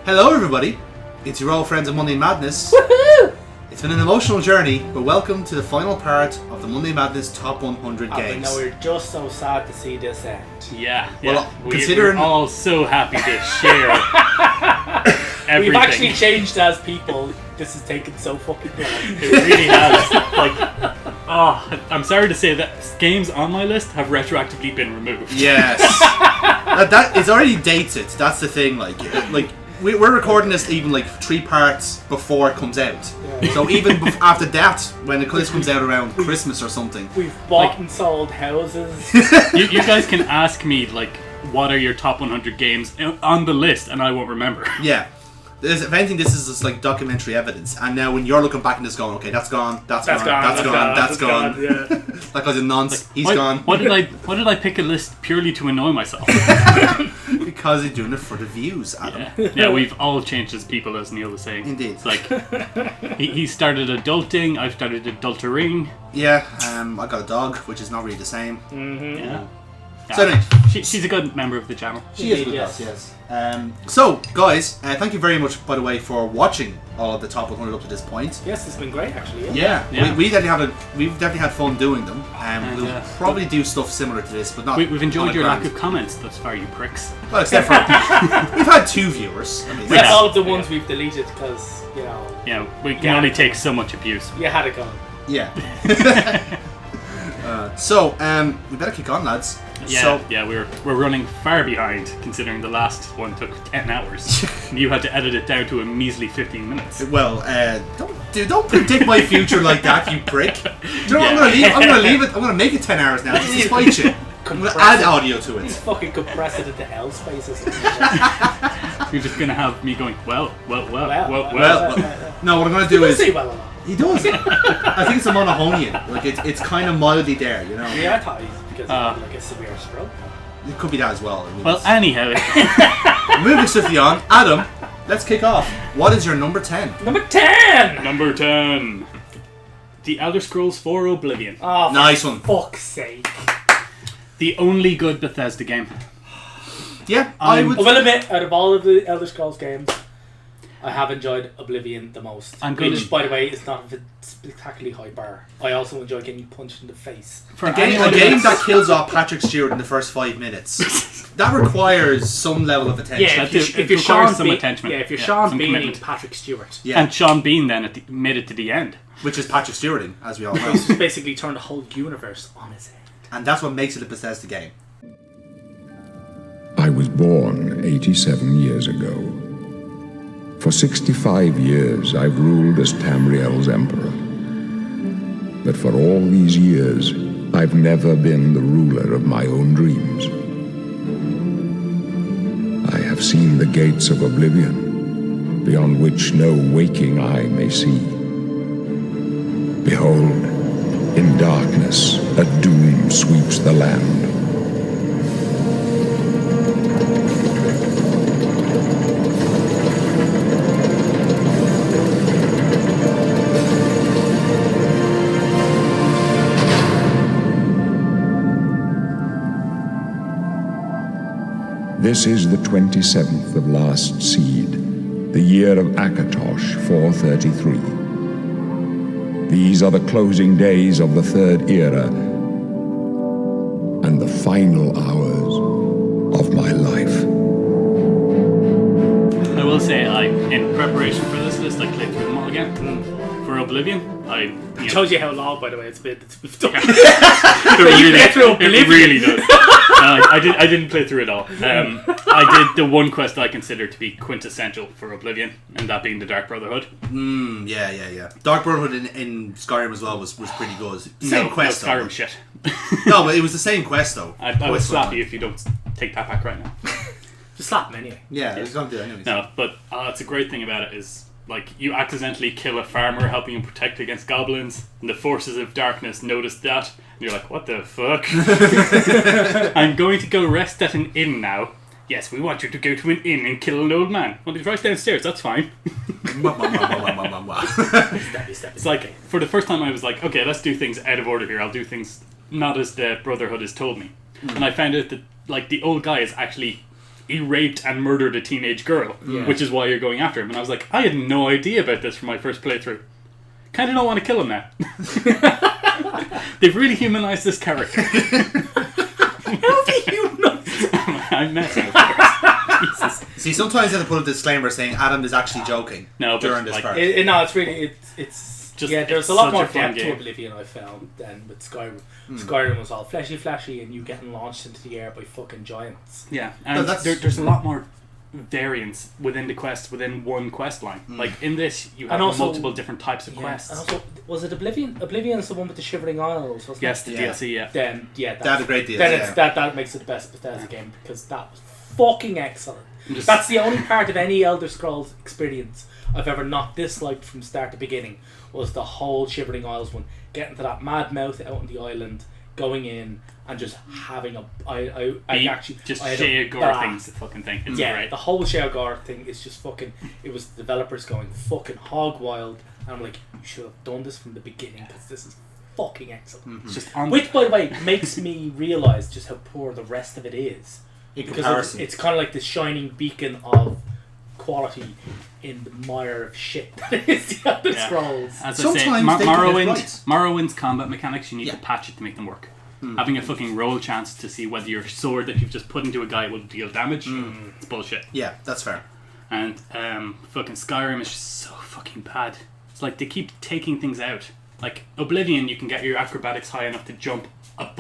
Hello everybody, it's your old friends of Monday Madness. Woohoo! It's been an emotional journey, but welcome to the final part of the Monday Madness Top 100 games. No, we're just so sad to see this end. Yeah. Well, we're all so happy to share everything. We've actually changed as people. This has taken so fucking long. It really has. I'm sorry to say that games on my list have retroactively been removed. Yes. that it's already dated, that's the thing, we're recording this even 3 parts before it comes out. Yeah. So even after that, when this comes out around Christmas or something. We've bought and sold houses. You guys can ask me, what are your top 100 games on the list, and I won't remember. Yeah. If anything, this is just documentary evidence. And now when you're looking back and just going, okay, that's gone. Yeah. That guy's a nonce. He's gone. Why did I pick a list purely to annoy myself? Because you're doing it for the views, Adam. Yeah, we've all changed as people, as Neil was saying. Indeed. It's he started adulting, I've started adultering. Yeah, I got a dog, which is not really the same. Mm-hmm. Yeah. So anyway, she's a good member of the channel. She is a good yes. So, guys, thank you very much, by the way, for watching all of the top 100 up to this point. Yes, it's been great, actually. Yeah. We've definitely had fun doing them. We'll probably do stuff similar to this, but not. We've enjoyed your lack of comments thus far, you pricks. Well, except for we've had 2 viewers. That's all of the ones we've deleted because Yeah, we can only take so much abuse. You had it going. Yeah. We better kick on, lads. We're running far behind, considering the last one took 10 hours. You had to edit it down to a measly 15 minutes. Well, don't predict my future like that, you prick. Do you know what I'm gonna leave it. I'm gonna make it 10 hours now, just to spite you. I'm gonna add audio to it. He's fucking compress it into L spaces. You're just gonna have me going, well. No, what I'm gonna do is. He does. I think it's a monohonian. It's kind of mildly there, you know. Yeah, I thought he's because of a severe stroke. It could be that as well. Anyhow. Moving swiftly on, Adam, let's kick off. What is your number 10? Number 10! Number 10. The Elder Scrolls 4 Oblivion. Oh, nice one. Fuck's sake. The only good Bethesda game. Yeah, I will admit, out of all of the Elder Scrolls games, I have enjoyed Oblivion the most. Which, by the way, is not a spectacularly high bar. I also enjoy getting punched in the face. For a game that kills off Patrick Stewart in the first 5 minutes, that requires some level of attention. Yeah, if you're Sean Bean and Patrick Stewart. Yeah. And Sean Bean then made it to the end. Which is Patrick Stewarting, as we all know. He's basically turned the whole universe on his head. And that's what makes it a Bethesda game. I was born 87 years ago. For 65 years, I've ruled as Tamriel's emperor. But for all these years, I've never been the ruler of my own dreams. I have seen the gates of oblivion, beyond which no waking eye may see. Behold, in darkness, a doom sweeps the land. This is the 27th of last seed, the year of Akatosh 433. These are the closing days of the third era and the final hours of my life. I will say, in preparation for this list, I played through them all again. For Oblivion, It shows you how long, by the way, it's been done. It really does. I didn't play through it all. I did the one quest I consider to be quintessential for Oblivion, and that being the Dark Brotherhood. Yeah. Dark Brotherhood in Skyrim as well was pretty good. Same quest, no, Skyrim shit. No, but it was the same quest though. I would slap you if you don't take that back right now. Just slap him anyway. Yeah, I was going to do it anyways. No, but it's a great thing about it is, you accidentally kill a farmer helping him protect against goblins, and the forces of darkness notice that, and you're like, what the fuck? I'm going to go rest at an inn now. Yes, we want you to go to an inn and kill an old man. Well, he's right downstairs, that's fine. It's for the first time I was like, okay, let's do things out of order here. I'll do things not as the Brotherhood has told me. And I found out that, the old guy is actually he raped and murdered a teenage girl, which is why you're going after him. And I was like, I had no idea about this for my first playthrough. Kind of don't want to kill him now. They've really humanized this character. How dehumanized? I'm messing with it. Jesus. See, sometimes you have to put a disclaimer saying Adam is actually joking during this part. No, it's really it's just, there's a lot more depth to Oblivion I found than with Skyrim. Skyrim was all flashy, and you getting launched into the air by fucking giants. Yeah, and there's a lot more variance within the quest within one quest line. Like in this, you have multiple different types of quests. And also, was it Oblivion? Oblivion's the one with the Shivering Isles, wasn't yes, it? the DLC. Yeah. Then that's a great DLC. Then that makes it the best Bethesda game because that was fucking excellent. That's the only part of any Elder Scrolls experience I've ever not disliked from start to beginning. Was the whole Shivering Isles one, getting to that mad mouth out on the island, going in and just having Sheogor thing's the fucking thing. It's great. The whole Sheogor thing is just fucking. It was the developers going fucking hog wild, and I'm like, you should have done this from the beginning because this is fucking excellent. It's just which, by the way, makes me realise just how poor the rest of it is. Because it's kind of like the shining beacon of quality in the mire of shit that is the Elder Scrolls. As I say, Morrowind's combat mechanics, you need to patch it to make them work. Having a fucking roll chance to see whether your sword that you've just put into a guy will deal damage, it's bullshit. Yeah, that's fair. And fucking Skyrim is just so fucking bad. It's like they keep taking things out. Like Oblivion, you can get your acrobatics high enough to jump up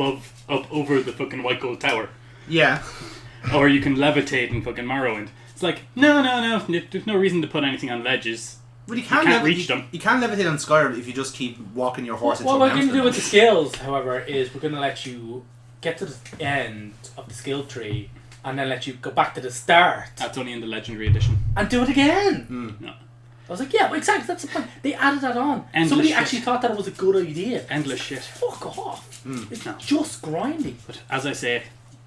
over the fucking White Gold Tower. Yeah. Or you can levitate in fucking Morrowind. It's like, no. There's no reason to put anything on ledges. Well, you can't reach them. You can levitate on Skyrim if you just keep walking your horse into a What mountain. we're going to do with the skills, however, is we're going to let you get to the end of the skill tree and then let you go back to the start. That's only in the Legendary Edition. And do it again. No. I was like, yeah, exactly, that's the point. They added that on. Somebody actually thought that it was a good idea. Endless shit. Fuck off. It's just grinding. But as I say,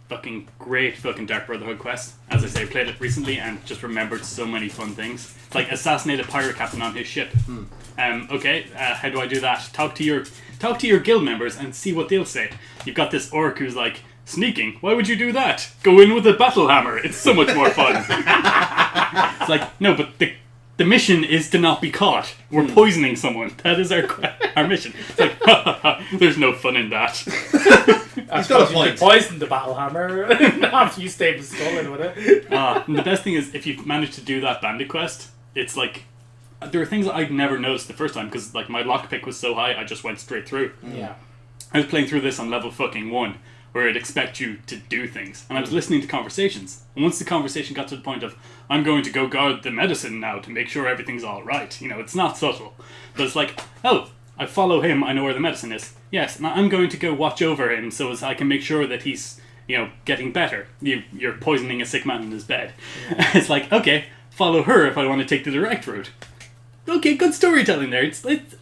fucking great fucking Dark Brotherhood quest. As I say, I played it recently and just remembered so many fun things. It's like assassinate a pirate captain on his ship. Okay, how do I do that? Talk to your guild members and see what they'll say. You've got this orc who's like, sneaking, why would you do that? Go in with a battle hammer, it's so much more fun. It's like, no, but the mission is to not be caught. We're poisoning someone. That is our mission. It's like, there's no fun in that. He's got a point. You could poison the battle hammer after you stay with Skull with it. And the best thing is, if you've managed to do that bandit quest, it's like, there are things that I'd never noticed the first time, because like my lockpick was so high, I just went straight through. Yeah. I was playing through this on level fucking 1, where it'd expect you to do things. And I was listening to conversations. And once the conversation got to the point of, I'm going to go guard the medicine now to make sure everything's alright. You know, it's not subtle. But it's like, oh, I follow him, I know where the medicine is. Yes, and I'm going to go watch over him so as I can make sure that he's, you know, getting better. You're poisoning a sick man in his bed. It's like, okay, follow her if I want to take the direct route. Okay, good storytelling there.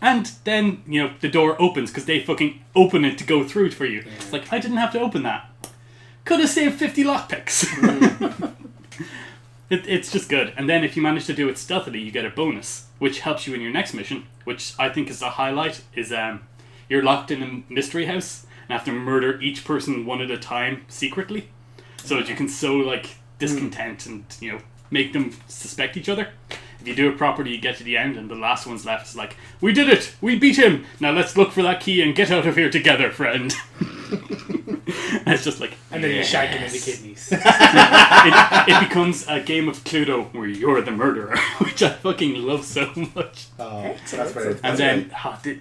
And then, you know, the door opens because they fucking open it to go through for you. Yeah. It's like, I didn't have to open that. Could have saved 50 lockpicks. It's just good. And then if you manage to do it stealthily, you get a bonus, which helps you in your next mission, which I think is a highlight, is you're locked in a mystery house and have to murder each person one at a time secretly, so that you can sow, like, discontent and, you know, make them suspect each other. If you do it properly, you get to the end, and the last one's left is like, we did it! We beat him! Now let's look for that key and get out of here together, friend. And it's just like, and then you shank him in the kidneys. It becomes a game of Cluedo where you're the murderer, which I fucking love so much. Oh, that's very. And then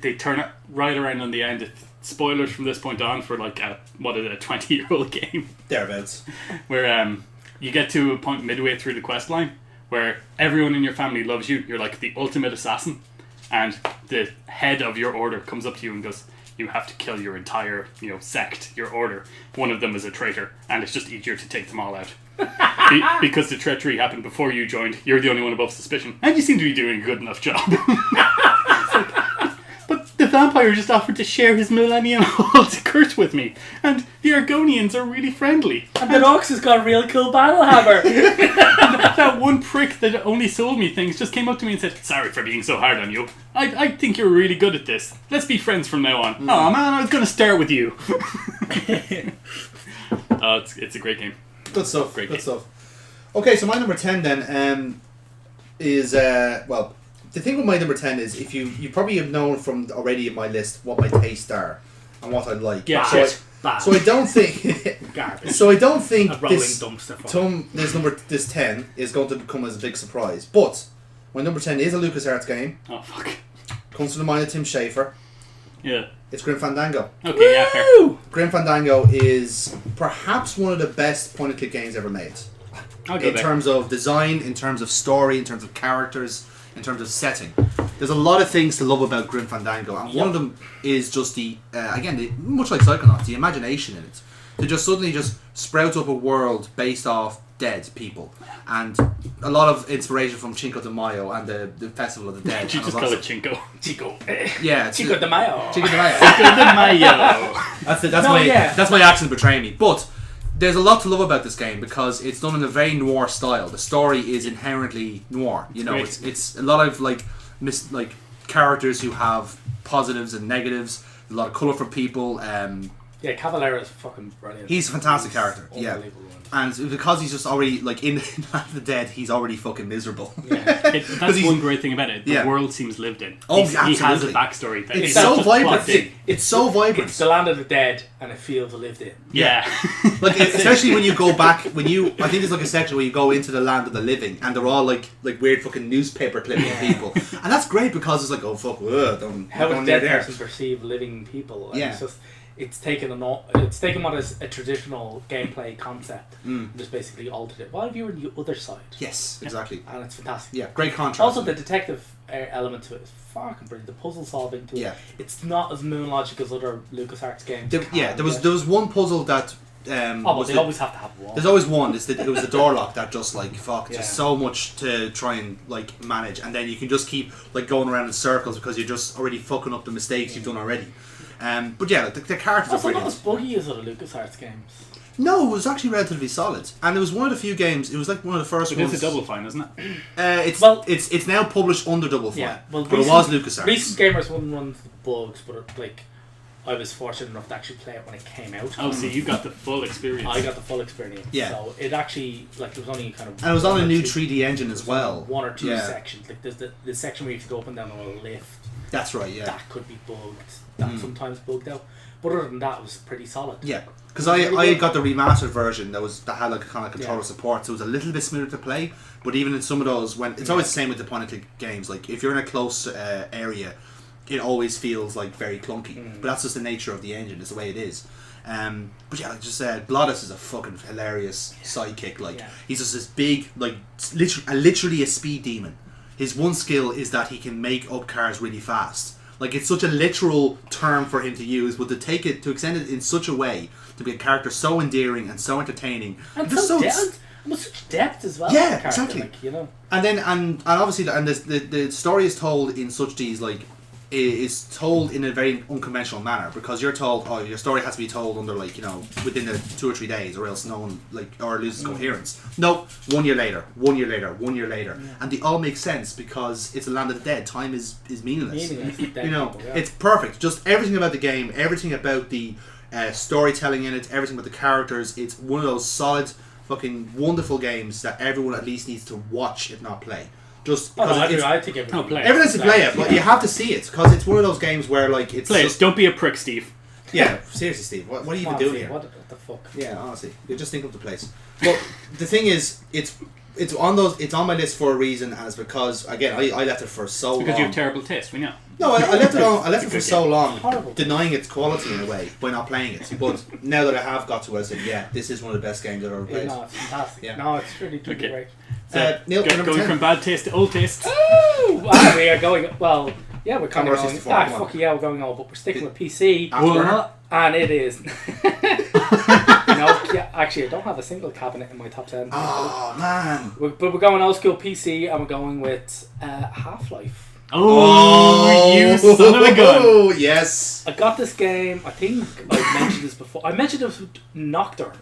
they turn it right around on the end. Spoilers from this point on for like a 20-year-old game. Thereabouts. Where you get to a point midway through the quest line where everyone in your family loves you. You're like the ultimate assassin, and the head of your order comes up to you and goes, you have to kill your entire, you know, sect, your order. One of them is a traitor, and it's just easier to take them all out. Because the treachery happened before you joined, you're the only one above suspicion, and you seem to be doing a good enough job. But the vampire just offered to share his Millennium Hold curse with me, and the Argonians are really friendly. And the Nox has got a real cool battle hammer. That one prick that only sold me things just came up to me and said, sorry for being so hard on you. I think you're really good at this. Let's be friends from now on. Oh man, I was going to start with you. It's a great game. Good stuff. Great Good game. stuff. Okay, so my number 10 then is well, the thing with my number 10 is if you probably have known from already in my list what my tastes are and what I like. Yeah, so shit. Bad. So I don't think. Garbage. So I don't think A rolling this dumpster fire. this 10 is going to come as a big surprise. But my number 10 is a LucasArts game. Oh fuck. Comes to the mind of Tim Schafer. Yeah. It's Grim Fandango. Okay. Yeah. Fair. Woo! Grim Fandango is perhaps one of the best point-and-click games ever made. I'll go In there. terms of design, in terms of story, in terms of characters, in terms of setting. There's a lot of things to love about Grim Fandango, and one of them is just much like Psychonauts, the imagination in it. To just suddenly just sprout up a world based off dead people, and a lot of inspiration from Cinco de Mayo and the Festival of the Dead. You and just all call that it Chinko. Chico. Yeah, it's Chico de Mayo. Cinco de Mayo. Cinco de Mayo. That's my accent betraying me. But there's a lot to love about this game because it's done in a very noir style. The story is inherently noir. You know, Great. it's a lot of like characters who have positives and negatives. A lot of colourful people. Yeah, Caballero is fucking brilliant. He's a fantastic character. Yeah. Unbelievable. And because he's just already like in Land of the Dead, he's already fucking miserable. Yeah. That's he's- one great thing about it. The Yeah. world seems lived in. Oh, He has a absolutely. backstory. That It's is so not just vibrant. plugged in. It's so vibrant. It's the land of the dead, and it feels lived in. Yeah. Like especially when you go back, I think there's like a section where you go into the land of the living, and they're all like weird fucking newspaper clipping people, and that's great because it's like, oh fuck, don't How go would near dead there. person perceive living people? And Yeah. it's taken what is a traditional gameplay concept and just basically altered it while you're on the other side. Yes, exactly. And it's fantastic. Yeah, great contrast. Also, the detective element to it is fucking brilliant. The puzzle solving to it. Yeah. It's not as moon logic as other LucasArts games. there was one puzzle that They always have to have one. there's always one. It was the door lock that just like fuck, Yeah. just so much to try and like manage, and then you can just keep like going around in circles because you're just already fucking up the mistakes you've done already. But yeah, the characters are Also, not brilliant. as buggy as other LucasArts games. No, it was actually relatively solid, and it was one of the few games. It was like one of the first But ones. it's a Double Fine, isn't it? It's now published under Double Fine. Yeah, well, but it was LucasArts. Recent gamers wouldn't run the bugs, but I was fortunate enough to actually play it when it came out. Oh, so you got the full experience. I got the full experience. Yeah. So it actually there was only kind of And it was on one a or new two- 3D engine as well. One or two Yeah. sections. Like there's the section where you have to go up and down on a lift. That's right. Yeah. That could be bugged. That's sometimes bugged out. But other than that, it was pretty solid. Yeah, because Really I good. got the remastered version that had like a kind of controller Yeah. support, so it was a little bit smoother to play. But even in some of those, when it's always the same with the point and click games, like if you're in a close area, it always feels like very clunky. But that's just the nature of the engine; it's the way it is. But yeah, like just Glottis is a fucking hilarious sidekick. Like he's just this big, like literally a speed demon. His one skill is that he can make up cars really fast. Like it's such a literal term for him to use, but to extend it in such a way to be a character so endearing and so entertaining, And just so with such depth as well. Yeah, the character, exactly. Like, you know. And then and obviously the story is told in such these like is told in a very unconventional manner because you're told your story has to be told under like within the 2 or 3 days or else no one or loses coherence. No, 1 year later, 1 year later, 1 year later, and they all make sense because it's a land of the dead. Time is meaningless. It's perfect. Just everything about the game, everything about the storytelling in it, everything about the characters. It's one of those solid, fucking wonderful games that everyone at least needs to watch if not play. Just because I think everyone play it. everyone has to play it, but you have to see it because it's one of those games where like it's Play it. just Don't be a prick, Steve. yeah. Seriously, Steve, what are you even doing here? What the fuck? Yeah, honestly, you just think of the place. But the thing is, it's on my list for a reason, and it's because again I left it for so long. Because you have terrible taste, we know. No, I left it on. I left it for so long, Horrible. denying its quality in a way by not playing it. But now that I have got to it, I said, yeah, this is one of the best games I've ever played. No, it's fantastic. Yeah. No, it's really Okay. great. Neil, number Going 10. from bad taste to old taste. Ooh, we are going. Well, yeah, we're kind of Commodore going. 64, come on. Fuck yeah, we're going all, but we're sticking with PC, After- and it is. Actually, I don't have a single cabinet in my top 10. Oh man! But we're going old school PC, and we're going with Half-Life. Oh, you son of a gun. Oh yes! I got this game. I think I mentioned this before. I mentioned it with Nocturne.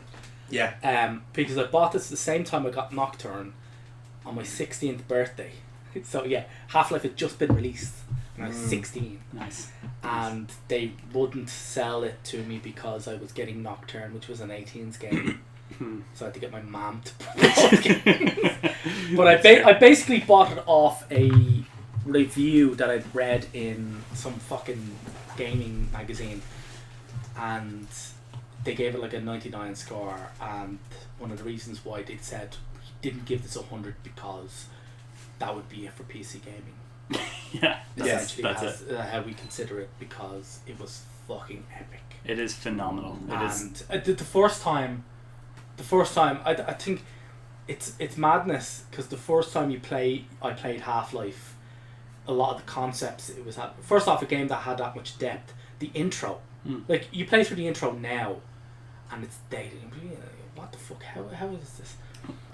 Yeah. Because I bought this at the same time I got Nocturne on my 16th birthday. So yeah, Half-Life had just been released when I was 16. Nice. And they wouldn't sell it to me because I was getting Nocturne, which was an 18's game. So I had to get my mom to but I basically bought it off a review that I'd read in some fucking gaming magazine, and they gave it like a 99 score, and one of the reasons why they said didn't give this 100 because that would be it for PC gaming. Yeah, Essentially, that's it. how we consider it, because it was fucking epic. It is phenomenal. The first time, I think it's madness, because the first time I played Half-Life, a lot of the concepts it was first off, a game that had that much depth. The intro, like you play through the intro now, and it's dated. What the fuck? How is this?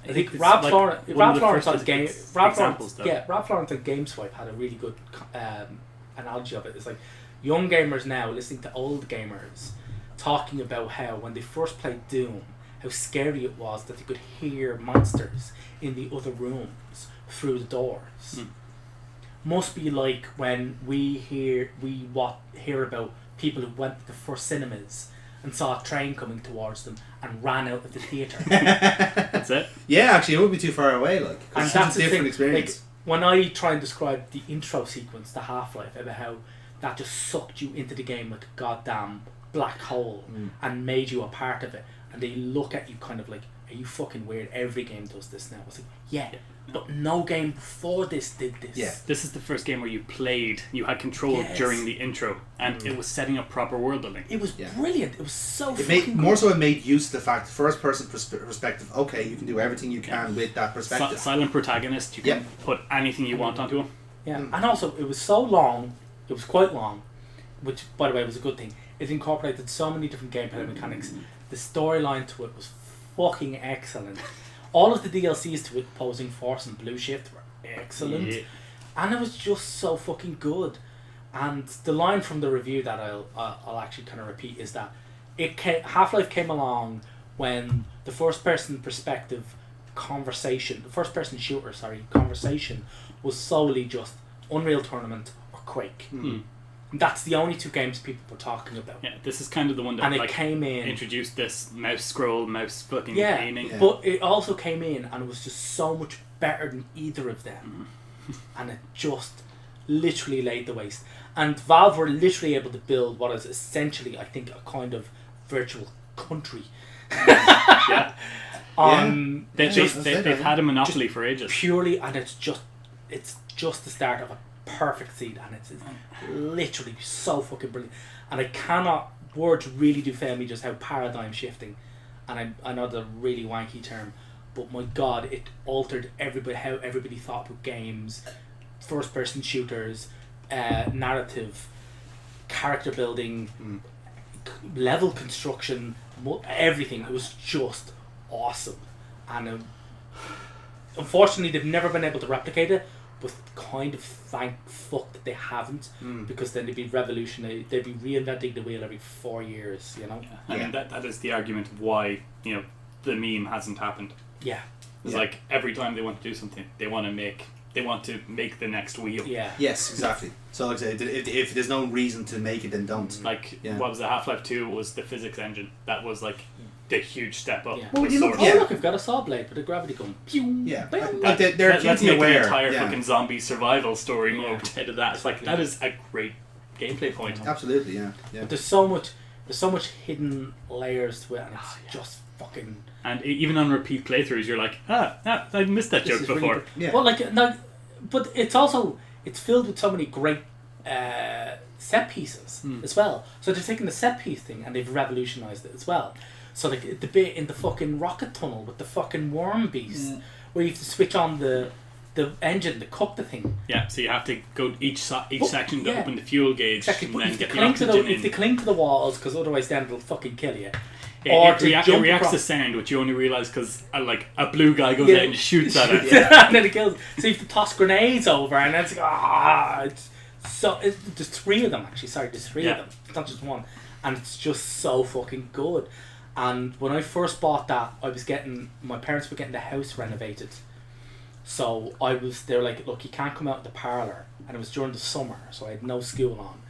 I think Rob Florence on GameSwipe had a really good analogy of it. It's like young gamers now listening to old gamers talking about how when they first played Doom, how scary it was that they could hear monsters in the other rooms through the doors. Must be like when we hear about people who went to the first cinemas and saw a train coming towards them and ran out of the theatre. That's it. Yeah, actually, it wouldn't be too far away. Like, and it's that's a different experience. Like, when I try and describe the intro sequence to Half-Life, about how that just sucked you into the game like a goddamn black hole and made you a part of it, and they look at you kind of like, are you fucking weird? Every game does this now. I was like, yeah. But no game before this did this. Yeah. This is the first game where you had control during the intro, and it was setting up proper world building. It was brilliant. It was so it made use of the fact, first person perspective, okay, you can do everything you can with that perspective. Silent protagonist, you can put anything you want onto him. Yeah, and also it was so long, it was quite long, which by the way was a good thing. It incorporated so many different gameplay mechanics. The storyline to it was fucking excellent. All of the DLCs to it, Opposing Force and Blue Shift, were excellent, and it was just so fucking good. And the line from the review that I'll actually kind of repeat is that Half-Life came along when the first person conversation was solely just Unreal Tournament or Quake. That's the only two games people were talking about. Yeah, this is kind of the one that came in, introduced this mouse fucking aiming. Yeah. But it also came in and it was just so much better than either of them. And it just literally laid the waste. And Valve were literally able to build what is essentially, I think, a kind of virtual country. They've had a monopoly for ages. Purely, and it's just the start of a perfect seed, and it's literally so fucking brilliant. And words really do fail me just how paradigm shifting, and I know the really wanky term, but my god, it altered how everybody thought about games, first person shooters, narrative, character building, level construction, everything. It was just awesome, and unfortunately they've never been able to replicate it. But kind of thank fuck that they haven't, because then they'd be revolutionary. They'd be reinventing the wheel every 4 years, you know. I mean that is the argument of why the meme hasn't happened. Yeah, it's like every time they want to do something, they want to make the next wheel. Yeah. Yes, exactly. So like I said, if there's no reason to make it, then don't. Like what was the Half-Life 2 was the physics engine. That was like the huge step up. Yeah. Well, look, I've got a saw blade with a gravity gun. Yeah, they're acutely aware. An entire fucking zombie survival story mode out of that. It's like that is a great gameplay point. Absolutely, yeah. But there's so much hidden layers to it, and it's just fucking. And even on repeat playthroughs, you're like, I missed that joke before. Really well, but it's filled with so many great set pieces as well. So they're taking the set piece thing and they've revolutionized it as well. So like the bit in the fucking rocket tunnel with the fucking worm beast, where you have to switch on the engine to cook the thing. Yeah, so you have to go each section to open the fuel gauge. Exactly. And but then if get they cling to the walls, because otherwise then it'll fucking kill you. Or it reacts to sound, which you only realise because a blue guy goes out and shoots at it. And then it kills. So you have to toss grenades over, and then it's like, there's three of them actually. Sorry, there's three of them. It's not just one, and it's just so fucking good. And when I first bought that, my parents were getting the house renovated, so they were like, look, you can't come out of the parlour, and it was during the summer, so I had no school on,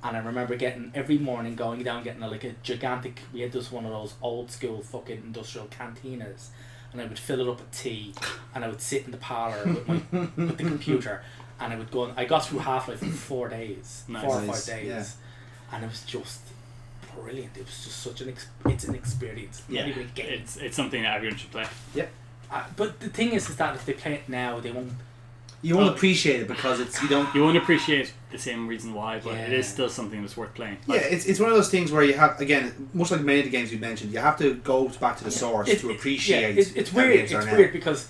And I remember every morning going down, getting a gigantic, we had just one of those old school fucking industrial cantinas, and I would fill it up with tea, and I would sit in the parlour with the computer, and I would go, and I got through Half-Life in 4 days, Nice. 4 or 5 days, and it was just brilliant. It was just such it's an experience. Yeah, not even a game. it's something that everyone should play. Yep. But the thing is that if they play it now, they won't. You won't appreciate it because You won't appreciate the same reason why, but it is still something that's worth playing. Yeah, it's one of those things where you have, again, much like many of the games you mentioned, you have to go back to the source to appreciate. It's weird. It's weird because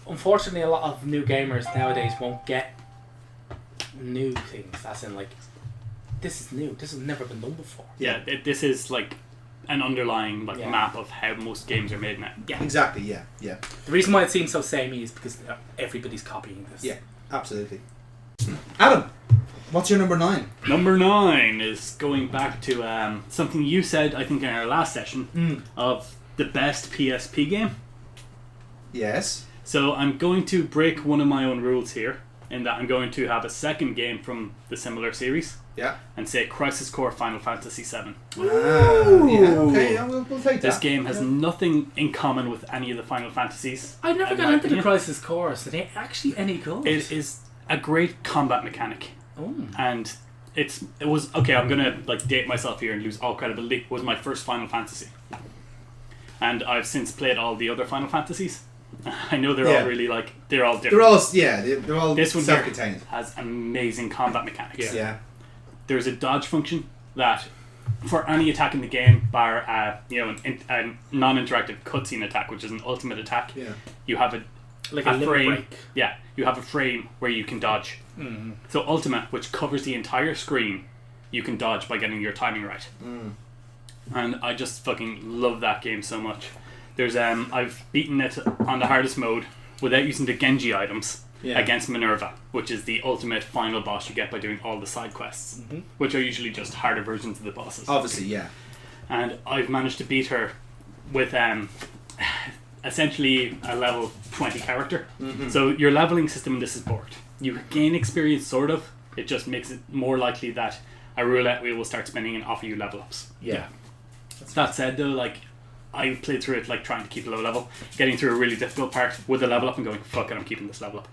unfortunately a lot of new gamers nowadays won't get new things. As in, like, this is new. This has never been done before. Yeah, this is like an underlying map of how most games are made now. Yeah, exactly. Yeah. The reason why it seems so samey is because everybody's copying this. Yeah, absolutely. Adam, what's your number 9? Number 9 is going back to something you said, I think, in our last session of the best PSP game. Yes. So I'm going to break one of my own rules here, in that I'm going to have a second game from the similar series. Yeah. And say Crisis Core Final Fantasy VII. Yeah, okay, we'll take that. This game has nothing in common with any of the Final Fantasies. I never got into the Crisis Core. Are they actually any good? It is a great combat mechanic. Oh. And it was okay, I'm gonna date myself here and lose all credibility. It was my first Final Fantasy. And I've since played all the other Final Fantasies. I know they're all really they're all different. They're all this one self-contained. Here has amazing combat mechanics. Yeah. There's a dodge function that, for any attack in the game, bar a non-interactive cutscene attack, which is an ultimate attack, you have a frame. Break. Yeah, you have a frame where you can dodge. Mm-hmm. So ultimate, which covers the entire screen, you can dodge by getting your timing right. And I just fucking love that game so much. There's I've beaten it on the hardest mode without using the Genji items. Against Minerva, which is the ultimate final boss you get by doing all the side quests, which are usually just harder versions of the bosses. Obviously, yeah. And I've managed to beat her with essentially a level 20 character. So your leveling system in this is bored. You gain experience, sort of. It just makes it more likely that a roulette wheel will start spinning and offer you level ups. Yeah. That said, though, I played through it trying to keep a low level, getting through a really difficult part with a level up and going, fuck it, I'm keeping this level up.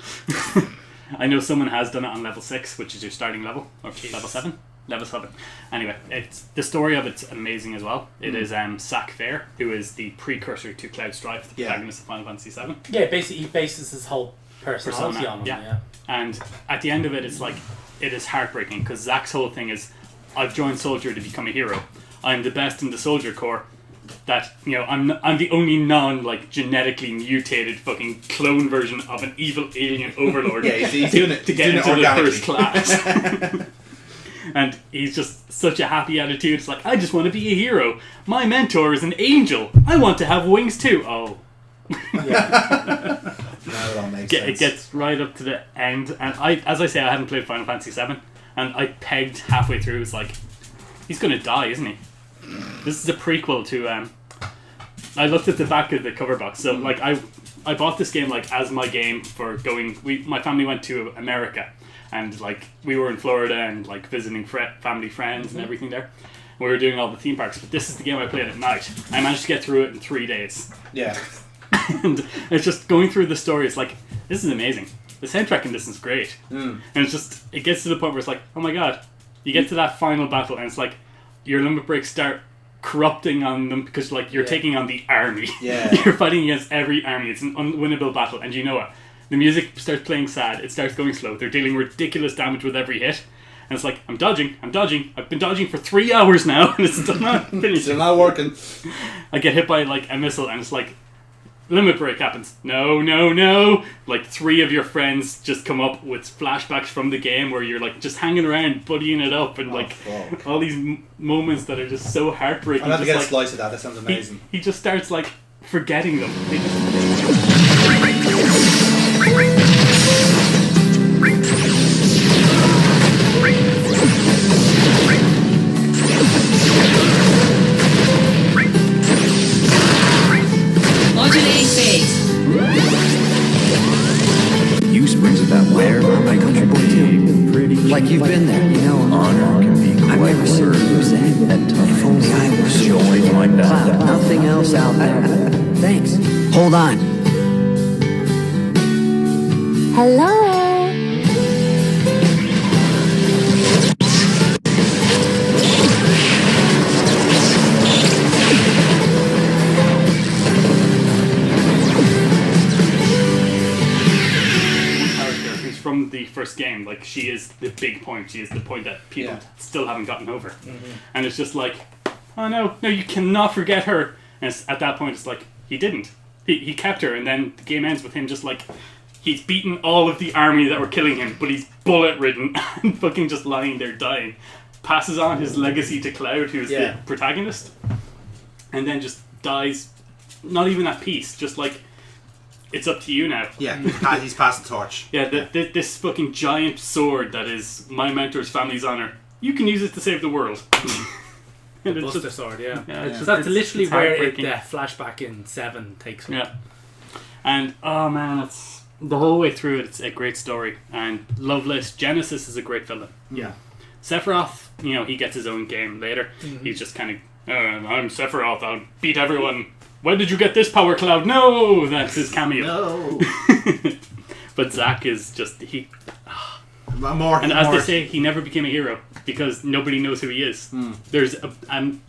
I know someone has done it on level 6, which is your starting level, or level 7. Level 7. Anyway, the story of it's amazing as well. It is Zack Fair, who is the precursor to Cloud Strife, the protagonist of Final Fantasy VII. Yeah, basically he bases his whole personality on him. Yeah. And at the end of it, it's it is heartbreaking, because Zack's whole thing is, I've joined Soldier to become a hero. I'm the best in the Soldier Corps. That I'm the only genetically mutated fucking clone version of an evil alien overlord. He's doing it to get into the first class. And he's just such a happy attitude. It's I just want to be a hero. My mentor is an angel. I want to have wings too. Oh. Yeah. Now it all makes sense. It gets right up to the end, and as I say, I hadn't played Final Fantasy VII, and I pegged halfway through. It's he's gonna die, isn't he? This is a prequel to. I looked at the back of the cover box. So I bought this game as my game for going. My family went to America, and we were in Florida and visiting family friends and everything there. We were doing all the theme parks, but this is the game I played at night. I managed to get through it in 3 days. Yeah. And it's just going through the story. It's this is amazing. The soundtrack in this is great. And it gets to the point where it's oh my god, you get to that final battle and it's your limit breaks start corrupting on them because you're taking on the army. Yeah. You're fighting against every army. It's an unwinnable battle, and you know what? The music starts playing sad. It starts going slow. They're dealing ridiculous damage with every hit, and it's I'm dodging. I've been dodging for 3 hours now, and it's still not finished. Still not working. I get hit by a missile, and it's limit break happens. No. 3 of your friends just come up with flashbacks from the game where you're just hanging around, buddying it up, and all these moments that are just so heartbreaking. I'll have to get a slice of that. That sounds amazing. He just starts forgetting them. Modulate phase. Use springs of that wire are uncomfortable too. Pretty Like you've been there, you know. Honor can be I've quite never seen you use that. at times. If only I was Join my Cloud, band. nothing else out there. Thanks. Hold on. Hello. Character who's from the first game, like she is the big point. She is the point that people still haven't gotten over, and it's just like, oh no, you cannot forget her. And at that point, it's like he didn't. He kept her, and then the game ends with him just like he's beaten all of the army that were killing him, but he's bullet ridden and fucking just lying there dying. Passes on his legacy to Cloud, who's the protagonist, and then just dies. Not even at peace, just like it's up to you now. Yeah, he's passed the torch. Yeah, this fucking giant sword that is my mentor's family's honor. You can use it to save the world. The Buster Sword, yeah. It's just, that's literally it's where heartbreaking. the flashback in 7 takes me. Yeah. And oh man, it's the whole way through it. It's a great story. And Loveless Genesis is a great villain. Yeah. Sephiroth, he gets his own game later. He's just kind of, I'm Sephiroth. I'll beat everyone. When did you get this power, Cloud? No, that's his cameo. No. But Zack is just More. and as they say, he never became a hero because nobody knows who he is. There's a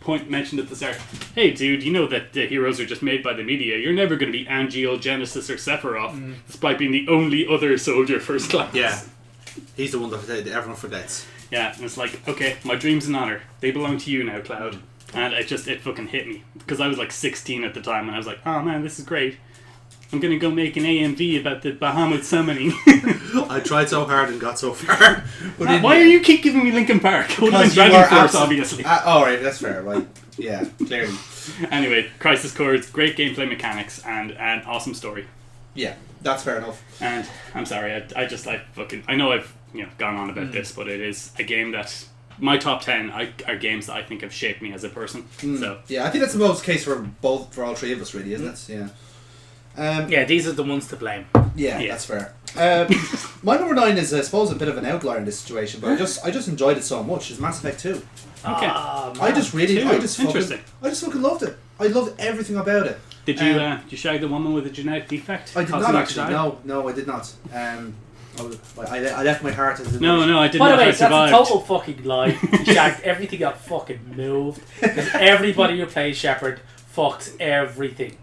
point mentioned at the start. Hey, dude, you know that the heroes are just made by the media. You're never going to be Angeal, Genesis, or Sephiroth, despite being the only other soldier first class. Yeah. He's the one that everyone forgets. Yeah, and it's like, okay, my dreams and honor, they belong to you now, Cloud. And it fucking hit me because I was like 16 at the time, and I was like, oh man, this is great. I'm gonna go make an AMV about the Bahamut summoning. I tried so hard and got so far. But Why are you keep giving me Linkin Park? It would have been Dragon Force, obviously. Alright, that's fair. Like, yeah, clearly. Anyway, Crisis Core, great gameplay mechanics and an awesome story. Yeah, that's fair enough. And I'm sorry, I know I've gone on about this, but it is a game that my top 10 are games that I think have shaped me as a person. So yeah, I think that's the most case for all three of us, really, isn't it? Yeah. Yeah, these are the ones to blame. Yeah, that's fair. My number 9 is, I suppose, a bit of an outlier in this situation, but I just enjoyed it so much. It's Mass Effect 2. okay, I just fucking loved it. I loved everything about it. did you shag the woman with a genetic defect? I did Causing not her to actually. die? No, I did not. I left my heart as a No, I did By the not. way, I that's a survived. total fucking lie. He shagged everything got fucking moved. Because everybody who plays Shepard fucks everything.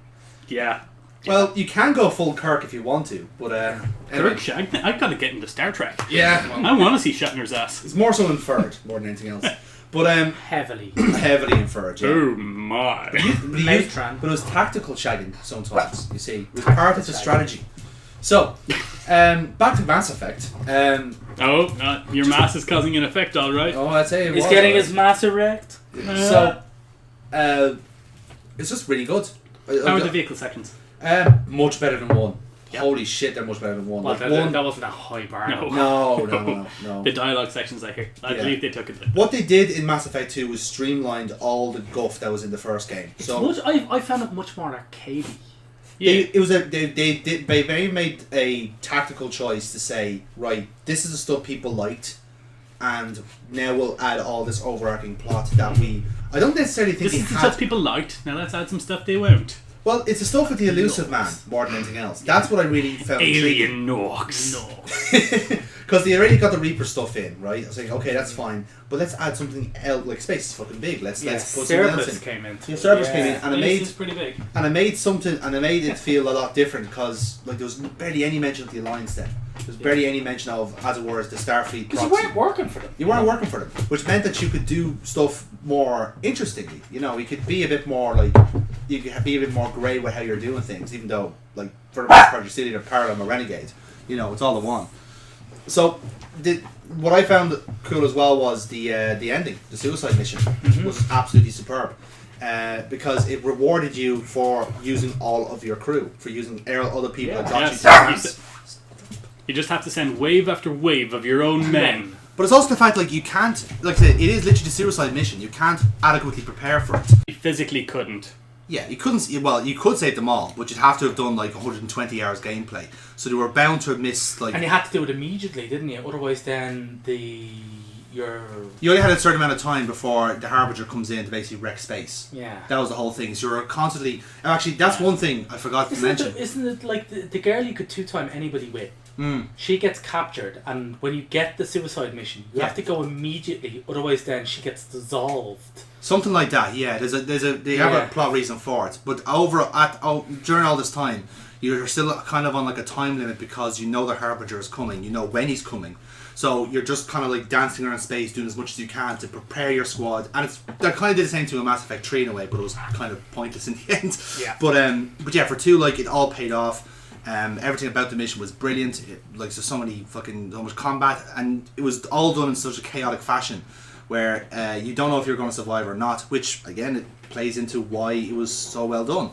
Yeah. Well, you can go full Kirk if you want to, but anyway. Kirk shagged? I've got to get into Star Trek. Yeah, I want to see Shatner's ass. it's more so inferred more than anything else, but Heavily. heavily inferred. Yeah. Oh my. But it was tactical shagging sometimes. You see, it was part of the strategy. So, back to Mass Effect. Your mass is causing an effect, alright. Oh, I'd say it He's was, getting alright. his mass erect. So, it's just really good. How are the vehicle sections? Much better than 1. Yep. Holy shit, they're much better than 1. Well, Like that wasn't a high bar. No. The dialogue sections I believe they took it. What they did in Mass Effect 2 was streamlined all the guff that was in the first game. I found it much more arcadey. They made a tactical choice to say, right, this is the stuff people liked, and now we'll add all this overarching plot that I don't necessarily think This is the stuff people liked. Now let's add some stuff they won't. Well, it's the stuff with the elusive man more than anything else. That's what I really found Alien Norks. because they already got the Reaper stuff in, right? I was like, okay, that's fine, but let's add something else. Like, space is fucking big. Let's put something else in. came in. Yeah, Cerberus came in, and It's pretty big. I made it feel a lot different because like there was barely any mention of the Alliance then. There's barely any mention of, as it were, the Starfleet. Because you weren't working for them. You weren't working for them, which meant that you could do stuff more interestingly. You could be a bit more you could be a bit more grey with how you're doing things, even though, like, for the most part, you're still either Parallel or Renegade. It's all the one. So, what I found cool as well was the ending, the suicide mission, was absolutely superb. Because it rewarded you for using all of your crew, for using other people that got you to France. You just have to send wave after wave of your own men. But it's also the fact, like, you can't, like I said, it is literally a suicide mission. You can't adequately prepare for it. You physically couldn't. Yeah, you couldn't. Well, you could save them all, but you'd have to have done like 120 hours gameplay. So they were bound to miss like. And you had to do it immediately, didn't you? Otherwise, then you only had a certain amount of time before the Harbinger comes in to basically wreck space. Yeah. That was the whole thing. So you were constantly. Actually, that's one thing I forgot to mention. Isn't it like the girl you could 2-time anybody with? She gets captured, and when you get the suicide mission, you have to go immediately. Otherwise, then she gets dissolved. Something like that. Yeah. They have a plot reason for it, but during all this time, you're still kind of on like a time limit because you know the Harbinger is coming. You know when he's coming. So you're just kind of like dancing around space, doing as much as you can to prepare your squad, and that kind of did the same to a Mass Effect 3 in a way, but it was kind of pointless in the end. Yeah. But yeah, for 2, like it all paid off. Everything about the mission was brilliant. Like there's so much combat, and it was all done in such a chaotic fashion, where you don't know if you're going to survive or not. Which again, it plays into why it was so well done.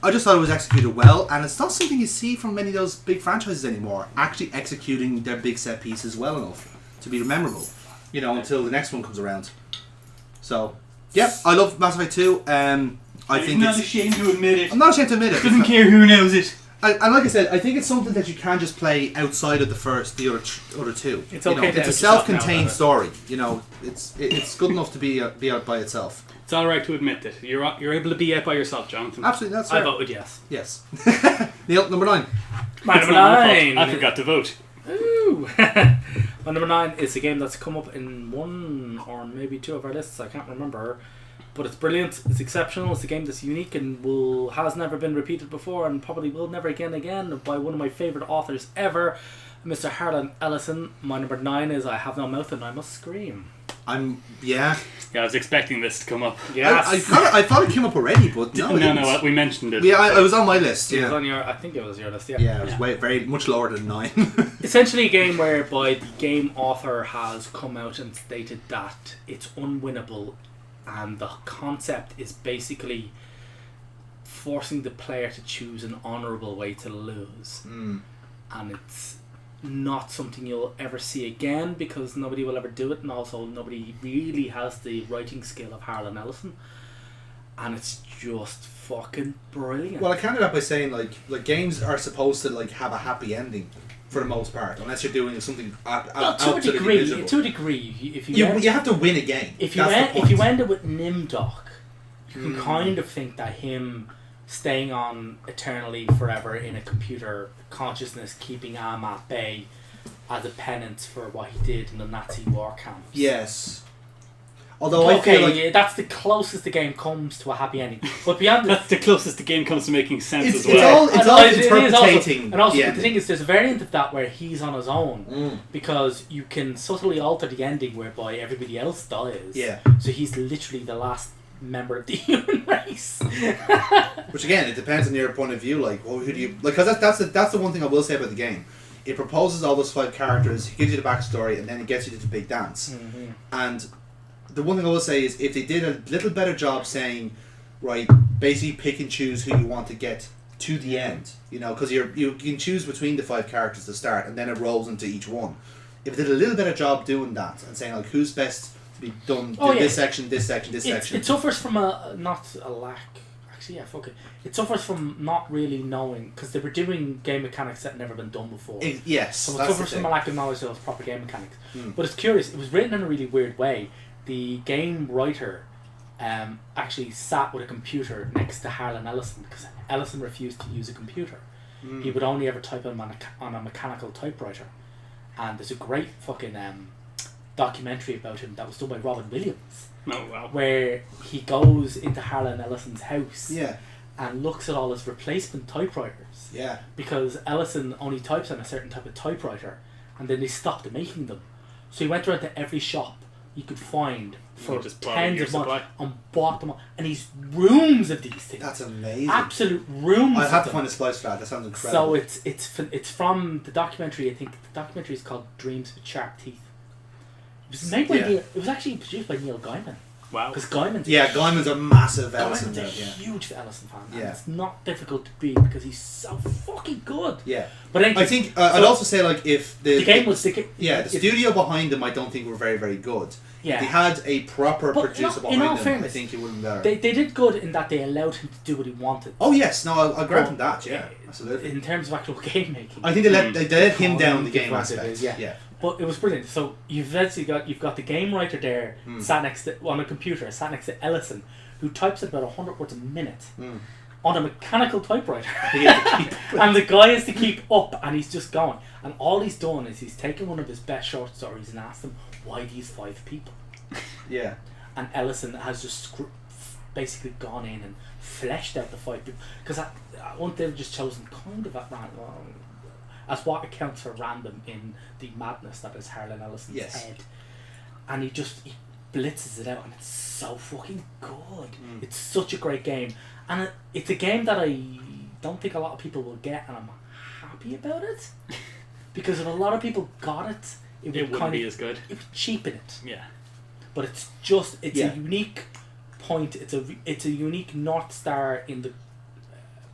I just thought it was executed well, and it's not something you see from many of those big franchises anymore. Actually, executing their big set pieces well enough to be memorable, until the next one comes around. So, yeah, I love Mass Effect 2. I think I'm not ashamed to admit it. I'm not ashamed to admit it. Doesn't care who knows it. And like I said, I think it's something that you can just play outside of the other two. It's okay. It's a self-contained story. It's good enough to be out by itself. It's all right to admit that you're able to be out by yourself, Jonathan. Absolutely, that's I fair. voted yes. Yes. Neil, number 9. My It's number not my 9. fault. I forgot to vote. Ooh. My number 9 is a game that's come up in 1 or maybe 2 of our lists. I can't remember. But it's brilliant, it's exceptional, it's a game that's unique and has never been repeated before and probably will never again by one of my favourite authors ever, Mr. Harlan Ellison. My number 9 is I Have No Mouth and I Must Scream. Yeah, I was expecting this to come up. Yes. I thought it came up already, but no. No, we mentioned it. Yeah, it was on my list. It was Yeah, on your, I think it was your list, yeah. yeah, it was very much lower than 9. Essentially a game whereby the game author has come out and stated that it's unwinnable, and the concept is basically forcing the player to choose an honourable way to lose. And it's not something you'll ever see again because nobody will ever do it, and also nobody really has the writing skill of Harlan Ellison, and it's just fucking brilliant. Well, I counted that by saying like games are supposed to like have a happy ending for the most part, unless you're doing something to a degree, if you have to win a game. If you end it with Nimdok, you can kind of think that him staying on eternally forever in a computer consciousness, keeping Am at bay as a penance for what he did in the Nazi war camps. Yes. Although I feel like that's the closest the game comes to a happy ending. But beyond that's the closest the game comes to making sense as well. It's all interpreting. And also the thing is, there's a variant of that where he's on his own because you can subtly alter the ending whereby everybody else dies. Yeah. So he's literally the last member of the human race. Which again, it depends on your point of view. Like, well, who do you like? Because that's the one thing I will say about the game. It proposes all those 5 characters, it gives you the backstory, and then it gets you to the big dance. And the one thing I will say is if they did a little better job saying, right, basically pick and choose who you want to get to the end, because you can choose between the 5 characters to start, and then it rolls into each one. If it did a little better job doing that and saying like who's best to be done, this section, this section, this section. It suffers from it suffers from not really knowing, because they were doing game mechanics that had never been done before. Yes, so it suffers from a lack of knowledge of proper game mechanics. But it's curious, it was written in a really weird way. The game writer actually sat with a computer next to Harlan Ellison because Ellison refused to use a computer. He would only ever type on a mechanical typewriter. And there's a great fucking documentary about him that was done by Robin Williams. Oh, wow. Where he goes into Harlan Ellison's house and looks at all his replacement typewriters. Yeah. Because Ellison only types on a certain type of typewriter, and then they stopped making them. So he went around to every shop you could find for just tens of months and bought them all. And he's rooms of these things. That's amazing. Absolute rooms. I'll have to find a splice for that. That sounds incredible. So it's from the documentary. I think the documentary is called Dreams with Sharp Teeth. It was made by it was actually produced by Neil Gaiman. Wow. Because Gaiman's Gaiman's a massive Ellison fan. Gaiman's a huge Ellison fan. Yeah. And it's not difficult to beat because he's so fucking good. Yeah. But anyway, I think I'd also say like if the game was the studio behind them I don't think were very very good. Yeah. they had a proper But producer in all behind them, fairness, I think it would have been better. They did good in that they allowed him to do what he wanted. Oh yes, no, I'll grant him But, that. Yeah, absolutely. In terms of actual game making, I think they let him down the game Granted, aspect. yeah. Yeah. But it was brilliant. So you've got the game writer there, sat next to on a computer, sat next to Ellison, who types at about 100 words a minute on a mechanical typewriter, and the guy has to keep up, and he's just going. And all he's done is he's taken one of his best short stories and asked them, "Why these 5 people?" Yeah. And Ellison has just basically gone in and fleshed out the 5 people, because I want they've just chosen kind of at random as what accounts for random in the madness that is Harlan Ellison's head, and he blitzes it out, and it's so fucking good. It's such a great game, and it's a game that I don't think a lot of people will get, and I'm happy about it because if a lot of people got it, it wouldn't be as good. It would cheapen it. Yeah. But it's a unique point. It's a unique North Star in the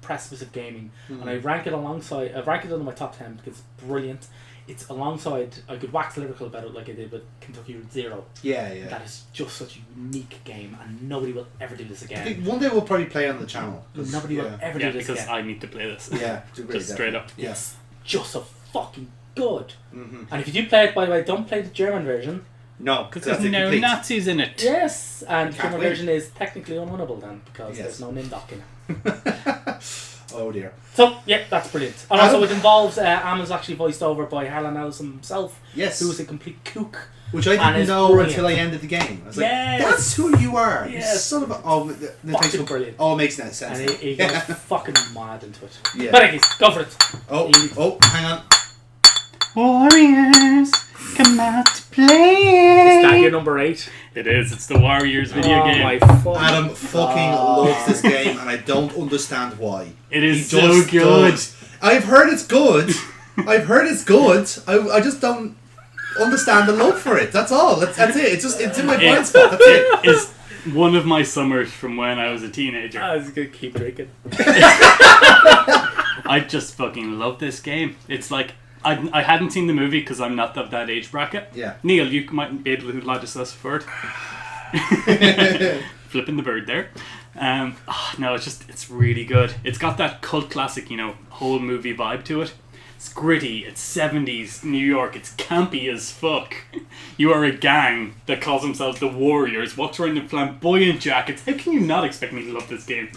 precipice of gaming, and I rank it in my top 10 because it's brilliant. It's alongside, I could wax lyrical about it like I did with Kentucky Route Zero. Yeah. That is just such a unique game, and nobody will ever do this again. I think one day we'll probably play on the channel. Nobody will ever do this because again. I need to play this. Yeah, just straight up. Yeah. It's just so fucking good. And if you do play it, by the way, don't play the German version. No, because there's no Nazis in it. Yes, and the German version is technically unwinnable then because there's no Nindoc in it. Oh dear. So yeah, that's brilliant. And also it involves Ammon's actually voiced over by Harlan Ellison himself. Yes. Who was a complete kook. Which I didn't know until I ended the game. I was like, that's who you are. Yes. You son of a... Oh, fucking brilliant. Oh, it makes no sense. And he goes fucking mad into it. Yeah. But anyways, go for it. Oh, hang on. Warriors, come out to play. Is that your number 8? It is. It's the Warriors video game. My Adam fucking loves this game, and I don't understand why. It is so good. I've heard it's good. I just don't understand the love for it. That's all. That's it. It's in my blind spot. That's it. It's one of my summers from when I was a teenager. I was gonna keep drinking. I just fucking love this game. It's like I hadn't seen the movie because I'm not of that age bracket. Yeah. Neil, you might be able to light us for it. Flipping the bird there. No, it's really good. It's got that cult classic, whole movie vibe to it. It's gritty, it's 70s New York, it's campy as fuck. You are a gang that calls themselves the Warriors, walks around in flamboyant jackets. How can you not expect me to love this game?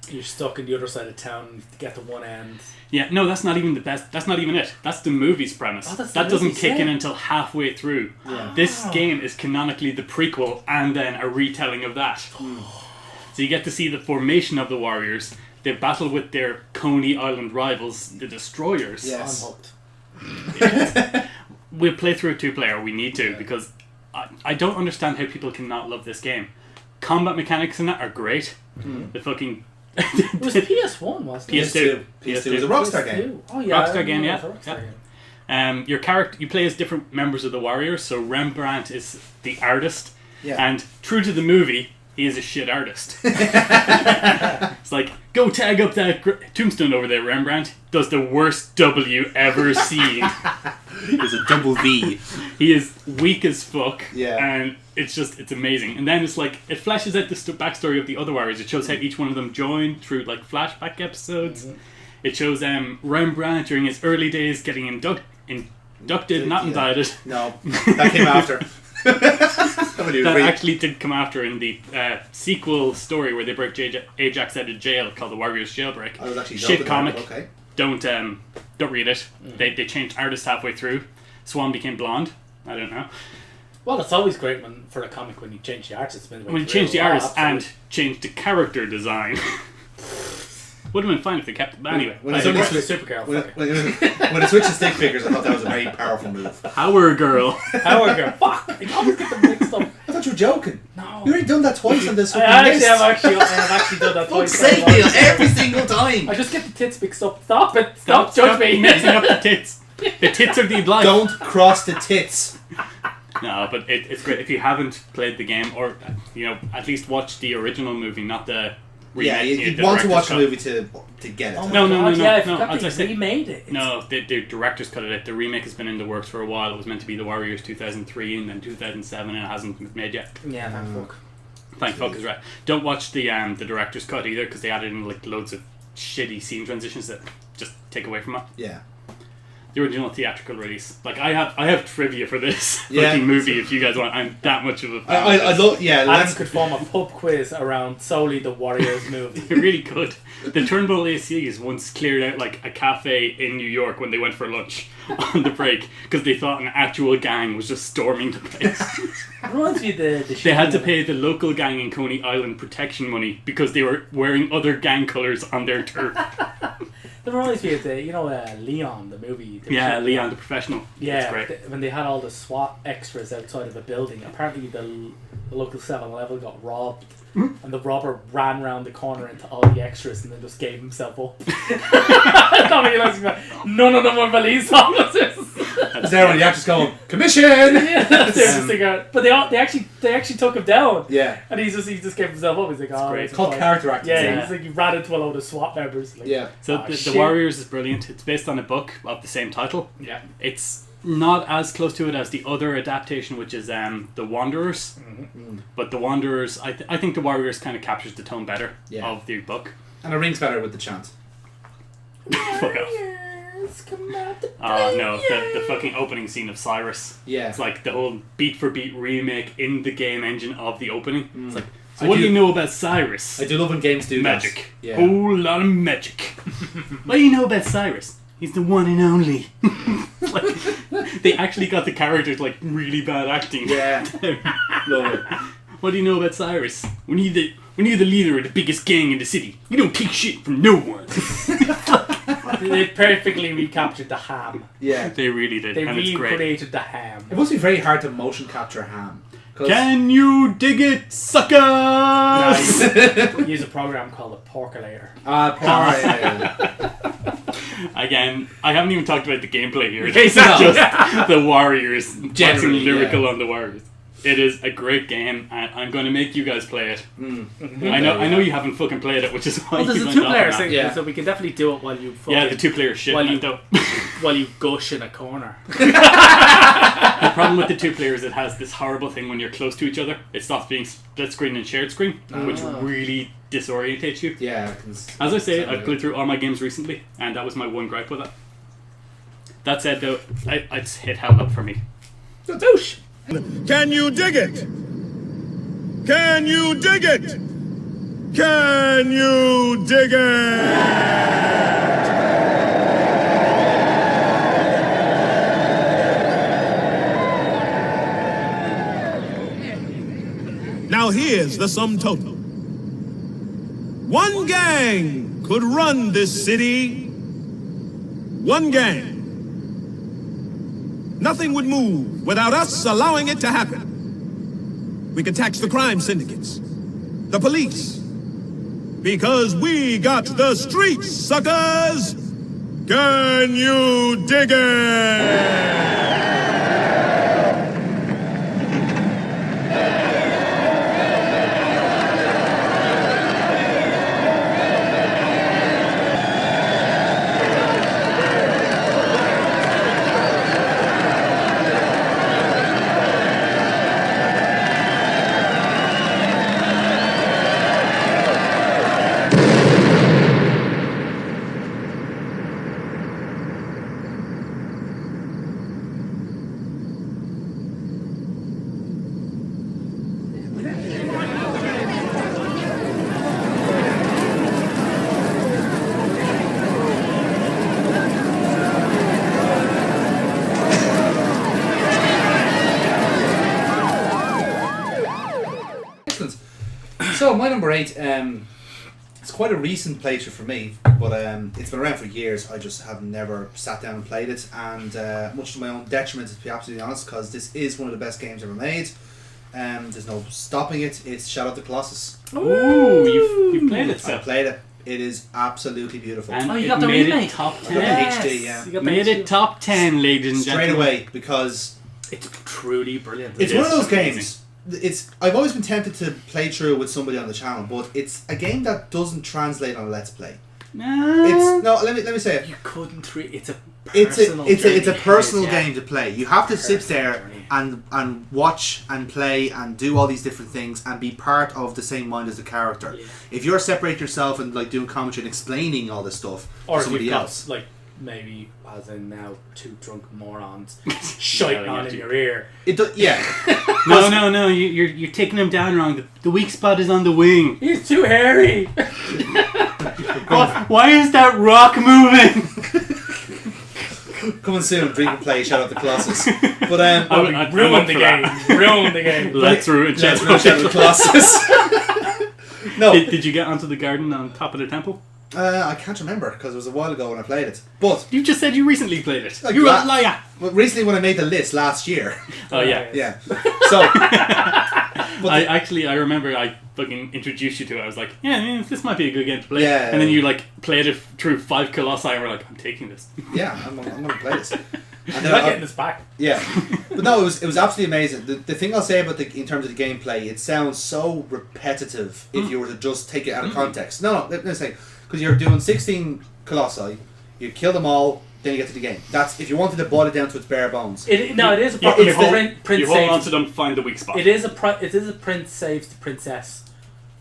You're stuck in the other side of town to get to one end. Yeah, no, that's not even the best. That's not even it. That's the movie's premise. That doesn't kick in until halfway through. Yeah. This game is canonically the prequel and then a retelling of that. So you get to see the formation of the Warriors. They battle with their Coney Island rivals, the Destroyers. Yes. I'm hooked. We'll play through a 2-player. We need to because I don't understand how people cannot love this game. Combat mechanics in that are great. The fucking... It was PS1, wasn't it? PS2. PS2 was a Rockstar game. Oh yeah, Rockstar game, yeah. Game. Your character, you play as different members of the Warriors. So Rembrandt is the artist, and true to the movie, he is a shit artist. It's like, go tag up that tombstone over there, Rembrandt. Does the worst W ever seen. There's a double V. He is weak as fuck. Yeah. And it's amazing. And then it's like, it flashes out the backstory of the other Warriors. It shows how each one of them joined through like flashback episodes. It shows Rembrandt during his early days getting inducted, not indicted. No, that came after. That actually did come after in the sequel story where they break Ajax out of jail called The Warriors Jailbreak. I was actually shit comic. Okay. Don't read it. They changed artists halfway through. Swan became blonde. I don't know. Well, it's always great when a comic when you change the artist. When you change the artist and change the character design. Would have been fine if they kept it. But anyway, when it switched to stick figures, I thought that was a very powerful move. Power Girl. Power Girl. Fuck! I always get them mixed up. I thought you were joking. No. You already done that twice on this. I have actually done that twice. Say Neil, every single time. I just get the tits mixed up. Stop it! Stop judge me. Mixing up the tits. The tits are the blind. Don't cross the tits. No, but it's great if you haven't played the game or at least watch the original movie, not the Yeah, remake. you want to watch the director's movie to get it. Oh my No, God, yeah, I no, forgot as I they said- remade it. cut. No, the director's cut of it. The remake has been in the works for a while. It was meant to be The Warriors 2003 and then 2007, and it hasn't been made yet. Yeah, thank fuck. Thank fuck is right. Don't watch the director's cut either, because they added in like loads of shitty scene transitions that just take away from it. Yeah. The original theatrical release. Like I have trivia for this Yeah. fucking movie if you guys want. I'm that much of a fan. I love. Yeah, Adam let's. could form a pub quiz around solely the Warriors movie. It really could. The Turnbull ACs once cleared out like a cafe in New York when they went for lunch on the break because they thought an actual gang was just storming the place. Reminds me of the They had to pay the local gang in Coney Island protection money because they were wearing other gang colours on their turf. That reminds me of the, Leon, the movie. Yeah, Leon the Professional. Yeah, It's great. when they had all the SWAT extras outside of a building, apparently the local 7-Eleven got robbed, and the robber ran round the corner into all the extras and then just gave himself up. Not realising that none of them were police officers. There when the actors going commission. Yeah, that's interesting. But they actually took him down. Yeah. And he just gave himself up. He's like, oh, great. it's Called fine. character acting. Yeah, Yeah. he's like, he ran into a load of SWAT members. Like, Yeah. So "Ah, the shit." Warriors is brilliant. It's based on a book of the same title. Yeah. It's not as close to it as the other adaptation, which is The Wanderers. But The Wanderers, I think The Warriors kind of captures the tone better of the book. And it rings better with the chant. Fuck off. Oh no, the fucking opening scene of Cyrus. Yeah. It's like the whole beat for beat remake in the game engine of the opening. It's like, so I what do do- you know about Cyrus? I do love when games do Magic. that. Yeah. Whole lot of magic. What do you know about Cyrus? He's the one and only. Like, they actually got the characters like really bad acting. Yeah. Love it. What do you know about Cyrus? When you're the leader of the biggest gang in the city, you don't take shit from no one. They perfectly recaptured the ham. Yeah. They really did, They and it's great. recreated the ham. It must be very hard to motion capture ham. 'Cause- Can you dig it, suckers? Use a program called a Porculator. yeah. Again, I haven't even talked about the gameplay here. No. This is just the Warriors. Generally, Waxing lyrical yeah. on the Warriors. It is a great game, and I'm going to make you guys play it. Mm. I know you haven't fucking played it, which is why Well, there's you a went off 2-player on that. thing, Yeah. so we can definitely do it while you Yeah, the 2-player shit. While you- though. while you gush in a corner. The problem with the 2-player is it has this horrible thing when you're close to each other. It stops being split screen and shared screen, which really disorientates you. Yeah. As I say, I've played through all my games recently, and that was my one gripe with it. That said, though, it's hit held up for me. Douche! Can you dig it? Can you dig it? Can you dig it? Now here's the sum total. One gang could run this city. One gang. Nothing would move without us allowing it to happen. We could tax the crime syndicates, the police, because we got the streets, suckers! Can you dig it? Excellent. So my number 8, it's quite a recent playthrough for me, but it's been around for years. I just have never sat down and played it, and much to my own detriment, to be absolutely honest, because this is one of the best games ever made. There's no stopping it. It's Shadow of the Colossus. Ooh, you've played it, I so. played it. It is absolutely beautiful. And Oh, you it got the made remake? it top I got the 10. HD, yeah. You got the Made HD. it top 10, ladies and Straight gentlemen. away, because It's truly brilliant. it's It one of is those amazing. games I've always been tempted to play through with somebody on the channel, but it's a game that doesn't translate on a Let's Play. Let me say it. You couldn't it's a It's a personal journey. game to play. You have to sit there and watch and play and do all these different things and be part of the same mind as the character. Yeah. If you're separating yourself and like doing commentary and explaining all this stuff Or to if somebody you've got, else, like, maybe, as in now, two drunk morons shiting on in you. your ear. it do, yeah. No, you're taking him down wrong. The weak spot is on the wing. He's too hairy! Why is that rock moving? Coming soon, Drink and Play, shout out to Colossus. But I'd Ruined the for game. that. Ruined the game. Let's ruin shout out to Colossus. No, Did you get onto the garden on top of the temple? I can't remember because it was a while ago when I played it. But You just said you recently played it. Like You're a that. liar. well, recently when I made the list last year, Oh yeah. yeah. So I remember I fucking introduced you to it. I was like, yeah, this might be a good game to play. Yeah. And then you like played it through 5 Colossi and were like, I'm taking this. yeah, I'm going to play this. And I'm then not getting this back. Yeah, but no, it was absolutely amazing. The thing I'll say about in terms of the gameplay, it sounds so repetitive if you were to just take it out of context. No, let's say because you're doing 16 colossi, you kill them all, then you get to the game. That's if you wanted to boil it down to its bare bones. It is a You hold print on to saves. them, find the weak spot. It is a prince saves the princess.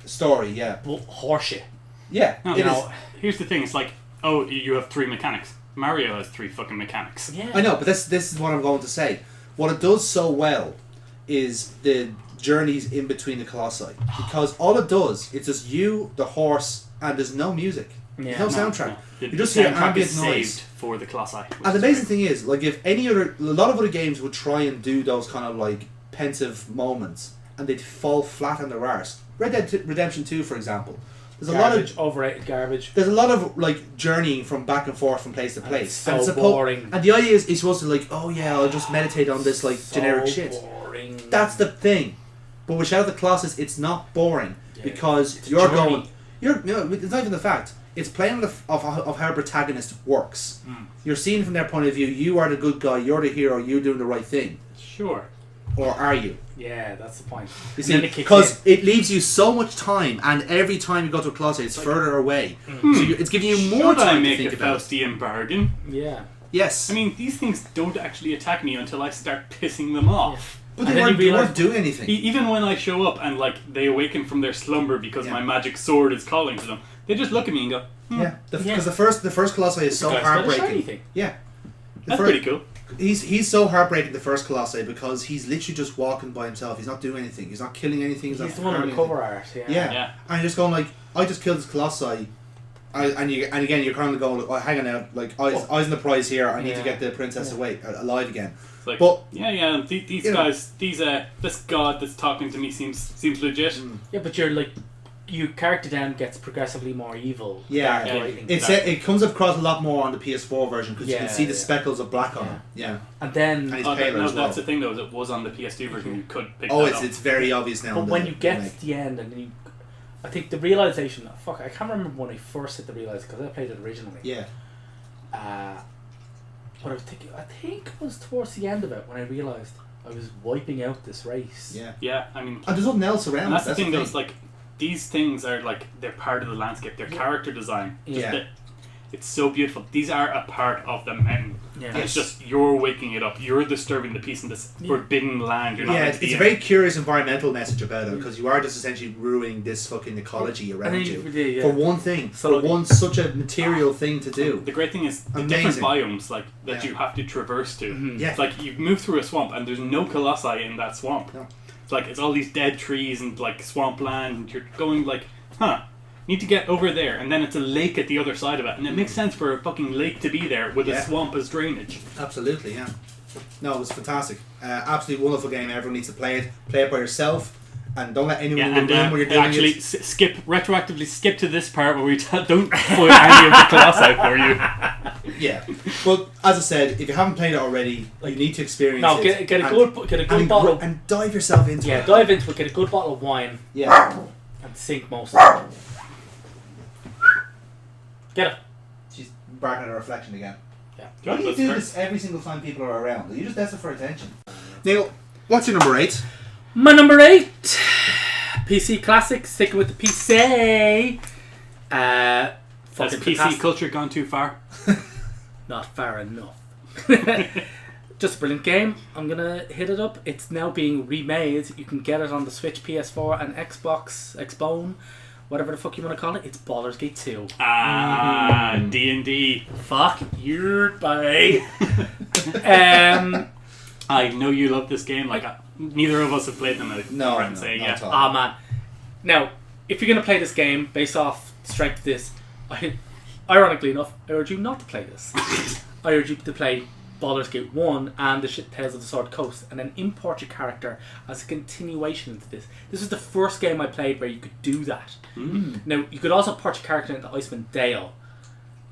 Story, yeah, Horseshit. yeah. No, it is. Here's the thing. It's like, oh, you have 3 mechanics. Mario has 3 fucking mechanics. Yeah. I know, but this is what I'm going to say. What it does so well is the journeys in between the colossi, because all it does, it's just you, the horse, and there's no music. Yeah. There's no soundtrack. The You just hear soundtrack ambient is noise. saved for the Colossi. And the amazing thing is, like, if a lot of other games would try and do those kind of like pensive moments, and they'd fall flat on their arse. Red Dead Redemption 2, for example. There's a lot of overrated garbage. There's a lot of like journeying from back and forth from place to place. So and boring. And the idea is it's supposed to like, oh yeah, I'll just meditate on this like generic shit. Boring. That's the thing. But with Shadow of the Colossus, it's not boring because it's a you're journey. going. It's not even the fact. It's playing of how a protagonist works. You're seeing from their point of view. You are the good guy. You're the hero. You're doing the right thing. Sure. Or are you? Yeah, that's the point. You see, because it leaves you so much time, and every time you go to a closet, it's further away. So it's giving you more Should I time to make think a about it. Faustian bargain? Yeah. Yes. I mean, these things don't actually attack me until I start pissing them off. But And they then you weren't realise- doing anything. Even when I show up and like they awaken from their slumber because Yeah. my magic sword is calling to them, they just look at me and go, Yeah, because Yeah. the first Colossi is so Guy's got a shiny heartbreaking. thing. Yeah, that's pretty cool. He's so heartbreaking, the first Colossi, because he's literally just walking by himself. He's not doing anything. He's not killing anything. He's He's not the one on harming the cover art. Yeah. anything. Yeah. Yeah. And you're just going like, I just killed this Colossi. And again, you're kind of going, oh, hang on now, like eyes on the prize here. I need to Yeah. get the princess alive again. It's like, But these you know. guys, this god that's talking to me seems legit. Yeah, but you're like, your character then gets progressively more evil. Yeah. Dark writing. it comes across a lot more on the PS4 version because you Yeah, can see the yeah. speckles of black on him. Yeah. And then, And he's Oh, paler no, as well. that's the thing though. Is it was on the PS2 version. You could pick Oh, that up. it's very obvious now. but in when the you get remake. to the end and you, I think the realization. Fuck, I can't remember when I first hit the realize because I played it originally. Yeah. But I think it was towards the end of it when I realized I was wiping out this race. Yeah. Yeah, I mean, And there's nothing else around. and that's the thing though. It's like these things are like they're part of the landscape. They're character design. Just Yeah. that it's so beautiful. These are a part of the mountain. Yeah. And it's just you're waking it up. You're disturbing the peace in this forbidden land. You're not Yeah, meant to it's be a in. very curious environmental message about it because you are just essentially ruining this fucking ecology around then you yeah. for one thing, So for one such a material thing to do. The great thing is the Amazing. different biomes like that Yeah. you have to traverse to. Mm-hmm. Yeah. It's like you move through a swamp and there's no colossi in that swamp. No. It's like it's all these dead trees and like swampland and you're going like, need to get over there, and then it's a lake at the other side of it, and it makes sense for a fucking lake to be there with Yeah. a swamp as drainage. Absolutely, yeah. No, it was fantastic. Absolutely wonderful game. Everyone needs to play it. Play it by yourself, and don't let anyone Yeah, in the and room where you're doing actually it. retroactively skip to this part where we don't spoil any of the colossi for you. Yeah, but as I said, if you haven't played it already, you need to experience No, it. get a good bottle. and dive yourself into Yeah, it. dive into it. Get a good bottle of wine Yeah. and sink most of it. Get it. She's barking at her reflection again. Yeah. Why do you That's do fair. this every single time people are around? Are you just desperate for attention? Neil, what's your number 8? My number 8, PC Classic, sticking with the PC. Has Fucking PC fantastic. culture gone too far? Not far enough. Just a brilliant game. I'm gonna hit it up. It's now being remade. You can get it on the Switch, PS4, and Xbox, Xbone, whatever the fuck you want to call it. It's Baldur's Gate 2. D&D. Fuck you, bye. I know you love this game. Like neither of us have played them. No, I'm no, saying, not yeah. at all. Ah, man. Now, if you're going to play this game based off the strength of this, ironically enough, I urge you not to play this. I urge you to play Baldur's Gate 1 and the shit Tales of the Sword Coast, and then import your character as a continuation into this. This was the first game I played where you could do that. Now, you could also port your character into Icewind Dale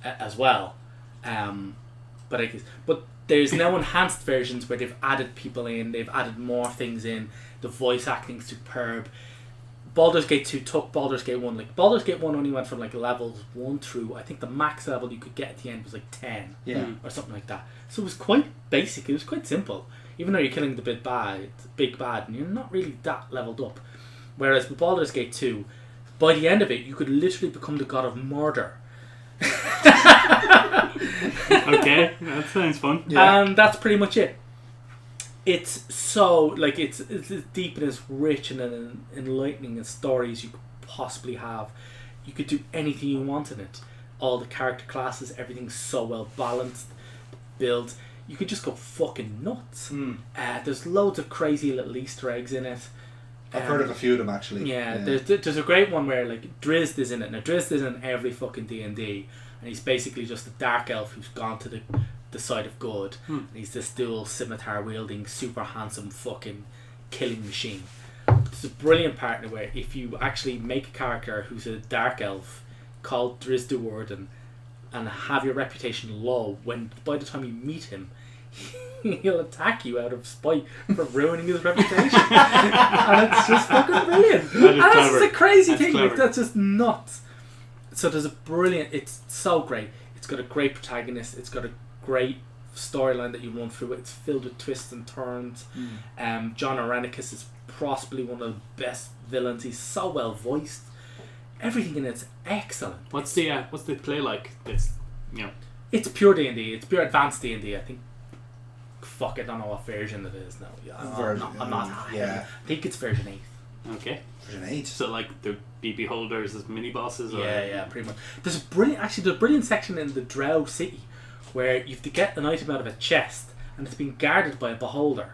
as well. But there's now enhanced versions where they've added people in, they've added more things in. The voice acting's superb. Baldur's Gate 2 took Baldur's Gate 1. Like, Baldur's Gate 1 only went from like levels 1 through, I think the max level you could get at the end was like 10. Yeah. Or something like that. So it was quite basic, it was quite simple. Even though you're killing the big bad, and you're not really that leveled up. Whereas with Baldur's Gate 2, by the end of it, you could literally become the god of murder. Okay, that sounds fun. Yeah. And that's pretty much it. It's so, like, it's as deep and as rich and enlightening as stories you could possibly have. You could do anything you want in it. All the character classes, everything's so well balanced, built. You could just go fucking nuts. There's loads of crazy little Easter eggs in it. I've heard of a few of them actually. Yeah, there's a great one where like Drizzt is in it. Now Drizzt is in every fucking D&D, and he's basically just a dark elf who's gone to the side of good. And he's this dual scimitar wielding, super handsome fucking killing machine. There's a brilliant partner where if you actually make a character who's a dark elf called Drizzt Do'Urden and have your reputation low, when by the time you meet him, he'll attack you out of spite for ruining his reputation. And it's just fucking brilliant. And that's just a crazy thing. Like, that's just nuts. So there's a brilliant, it's so great. It's got a great protagonist. It's got a great storyline that you run through. It's filled with twists and turns. John Arenicus is possibly one of the best villains. He's so well voiced. Everything in it's excellent. What's the play like? It's It's pure D&D. It's pure advanced D&D. I think. Fuck, I don't know what version it is now. Yeah, I'm not. Yeah. I think it's version 8. okay. Version 8. So like the BB holders as mini bosses. Or? Yeah, pretty much. There's a brilliant section in the Drow City where you have to get an item out of a chest and it's being guarded by a beholder.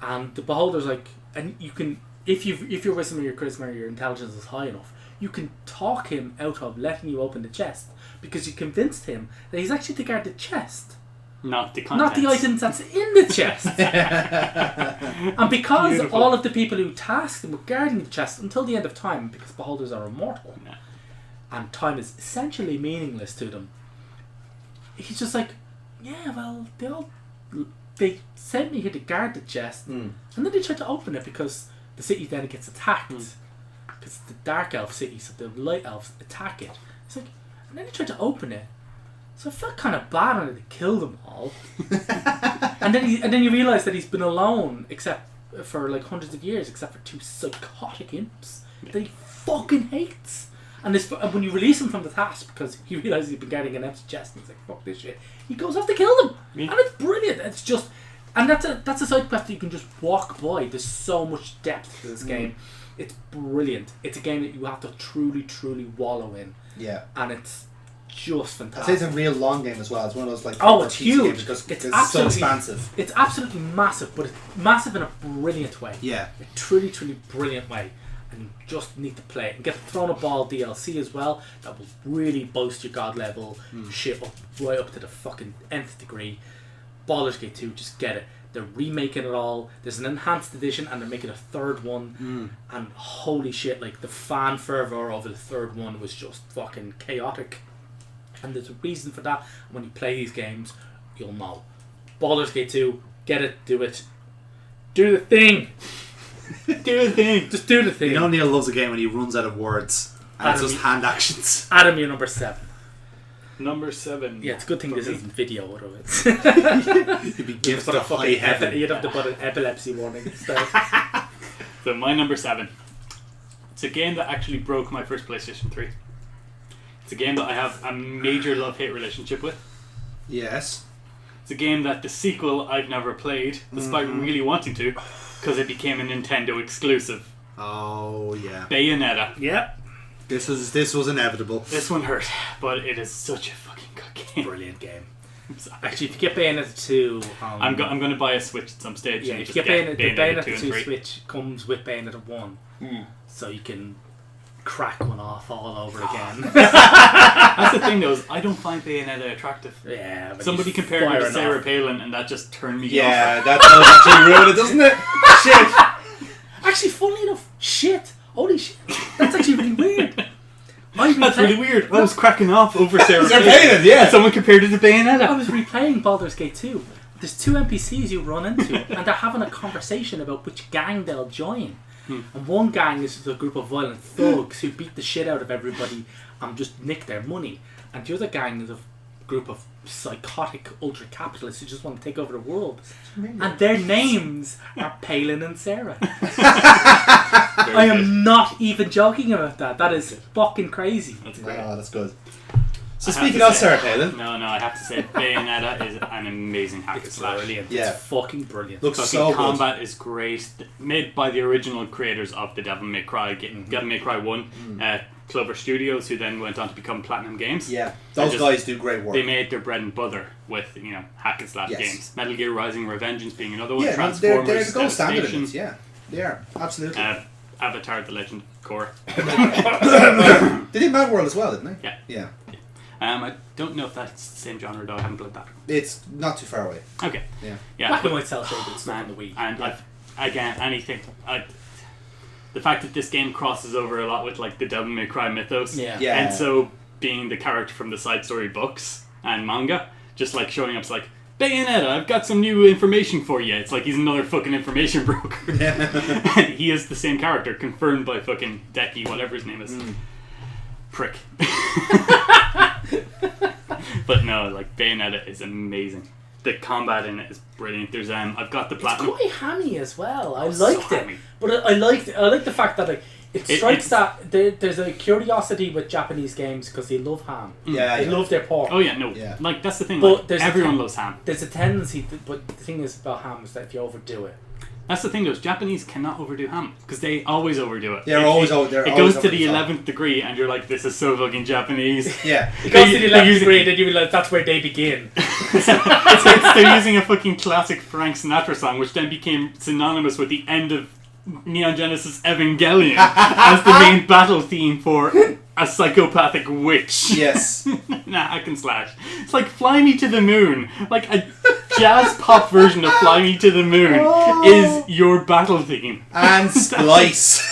And the beholder's like, and you can, if your wisdom or your charisma or your intelligence is high enough, you can talk him out of letting you open the chest because you convinced him that he's actually to guard the chest. Not the contents. Not the items that's in the chest. And because Beautiful. all of the people who tasked him with guarding the chest until the end of time, because beholders are immortal, and time is essentially meaningless to them, he's just like, yeah, well, they sent me here to guard the chest, and then they tried to open it because the city then gets attacked. Because it's the dark elf city, so the light elves attack it. It's like, and then they tried to open it. So I felt kind of bad on it to kill them all. and then you realise that he's been alone except for like hundreds of years, except for 2 psychotic imps that he fucking hates. And when you release him from the task because he realises he's been guarding an empty chest and he's like, fuck this shit, he goes off to kill them. And it's brilliant. It's just, and that's a side quest that you can just walk by. There's so much depth to this game. It's brilliant. It's a game that you have to truly, truly wallow in. Yeah. And it's just I'd fantastic. say it's a real long game as well. It's one of those like It's PC huge. games because It's it's so expansive. It's absolutely massive, but it's massive in a brilliant way. Yeah. A truly, truly brilliant way. And you just need to play it. And get the Throne of Ball DLC as well. That will really boost your god level shit up right up to the fucking nth degree. Baldur's Gate 2, just get it. They're remaking it all. There's an enhanced edition and they're making a third one. And holy shit, like the fan fervor over the third one was just fucking chaotic. And there's a reason for that. And when you play these games, you'll know. Baldur's Gate 2, get it, do it. Do the thing. Do the thing. Just do the thing. You know Neil loves a game when he runs out of words and it's just hand actions. Adam, you're number 7. Number 7. Yeah, it's a good thing this isn't video, otherwise. You'd be gifted You'd a high heaven. you'd have to put an epilepsy warning instead. So my number 7. It's a game that actually broke my first PlayStation 3. It's a game that I have a major love-hate relationship with. Yes. It's a game that the sequel I've never played, despite really wanting to, because it became a Nintendo exclusive. Oh yeah. Bayonetta. Yep. This was inevitable. This one hurt, but it is such a fucking good game. Brilliant game. Actually, if you get Bayonetta 2... I'm going to buy a Switch at some stage. Yeah, and if just you get Bayonetta 2 Bayonetta and 2 3. Switch comes with Bayonetta 1. So you can crack one off all over again. That's the thing though, is I don't find Bayonetta attractive. Yeah, but Somebody compared me to Sarah Palin and that just turned me off. Yeah, that does actually ruin it, doesn't it? Shit. Actually, funnily enough, shit. Holy shit. That's actually really weird. That's really weird. I was cracking off over Sarah Sarah Palin. Palin, yeah. Someone compared it to Bayonetta. I was replaying Baldur's Gate 2. There's 2 NPCs you run into, and they're having a conversation about which gang they'll join. And one gang is a group of violent thugs who beat the shit out of everybody and just nick their money. And the other gang is a group of psychotic ultra-capitalists who just want to take over the world. And their names are Palin and Sarah. I am not even joking about that. That is fucking crazy. That's great. Oh, that's good. So speaking of Sarah Palin, No, I have to say Bayonetta is an amazing hack and It's slash. brilliant. Yeah. It's fucking brilliant. looks Fucking so good. combat is great. Made by the original creators of the Devil May Cry, Devil May Cry 1, Clover Studios, who then went on to become Platinum Games. Yeah, those guys do great work. They made their bread and butter with hack and slash Yes. games. Metal Gear Rising: Revengeance being another one. Yeah, no, Transformers, they're the gold standard in Devastation, it. Yeah, they are absolutely. Avatar: The Legend of Korra. They did Mad World as well, didn't they? Yeah. Yeah, I don't know if that's the same genre though. I haven't played that. it's not too far away. Okay. Yeah. Black and white cell shaded stuff on the Wii. And the fact that this game crosses over a lot with like the Devil May Cry mythos, Yeah. Yeah. and so being the character from the side story books and manga, just like showing up, it's like, Bayonetta, I've got some new information for you. It's like he's another fucking information broker. And he is the same character, confirmed by fucking Decky, whatever his name is. Prick. But no, like Bayonetta is amazing. The combat in it is brilliant. There's I've got the It's platinum. quite hammy as well. I so liked it, hammy. but I like the fact that it strikes it's- that there's a curiosity with Japanese games because they love ham. Yeah, They yeah. love their pork. Oh yeah, no, Yeah. like that's the thing. But Like, there's a everyone thing- loves ham. There's a tendency, but the thing is about ham is that if you overdo it, That's the thing, though. Is Japanese cannot overdo ham because they always overdo it. They're always over. They're It always goes to over the top. 11th degree, and you're like, "This is so fucking Japanese." Yeah. it goes to the They're 11th using- grade, and you realize that's where they begin. They're using a fucking classic Frank Sinatra song, which then became synonymous with the end of Neon Genesis Evangelion as the main battle theme for a psychopathic witch. Yes. Nah, hack and slash. It's like Fly Me to the Moon. Like a jazz pop version of Fly Me to the Moon is your battle theme. And Splice.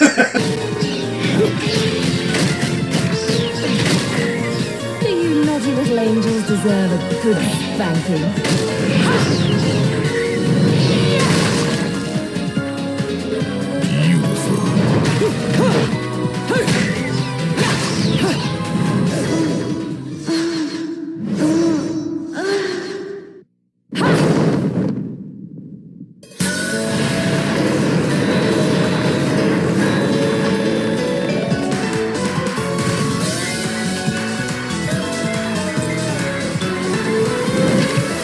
Do you naughty little angels deserve a good spanking?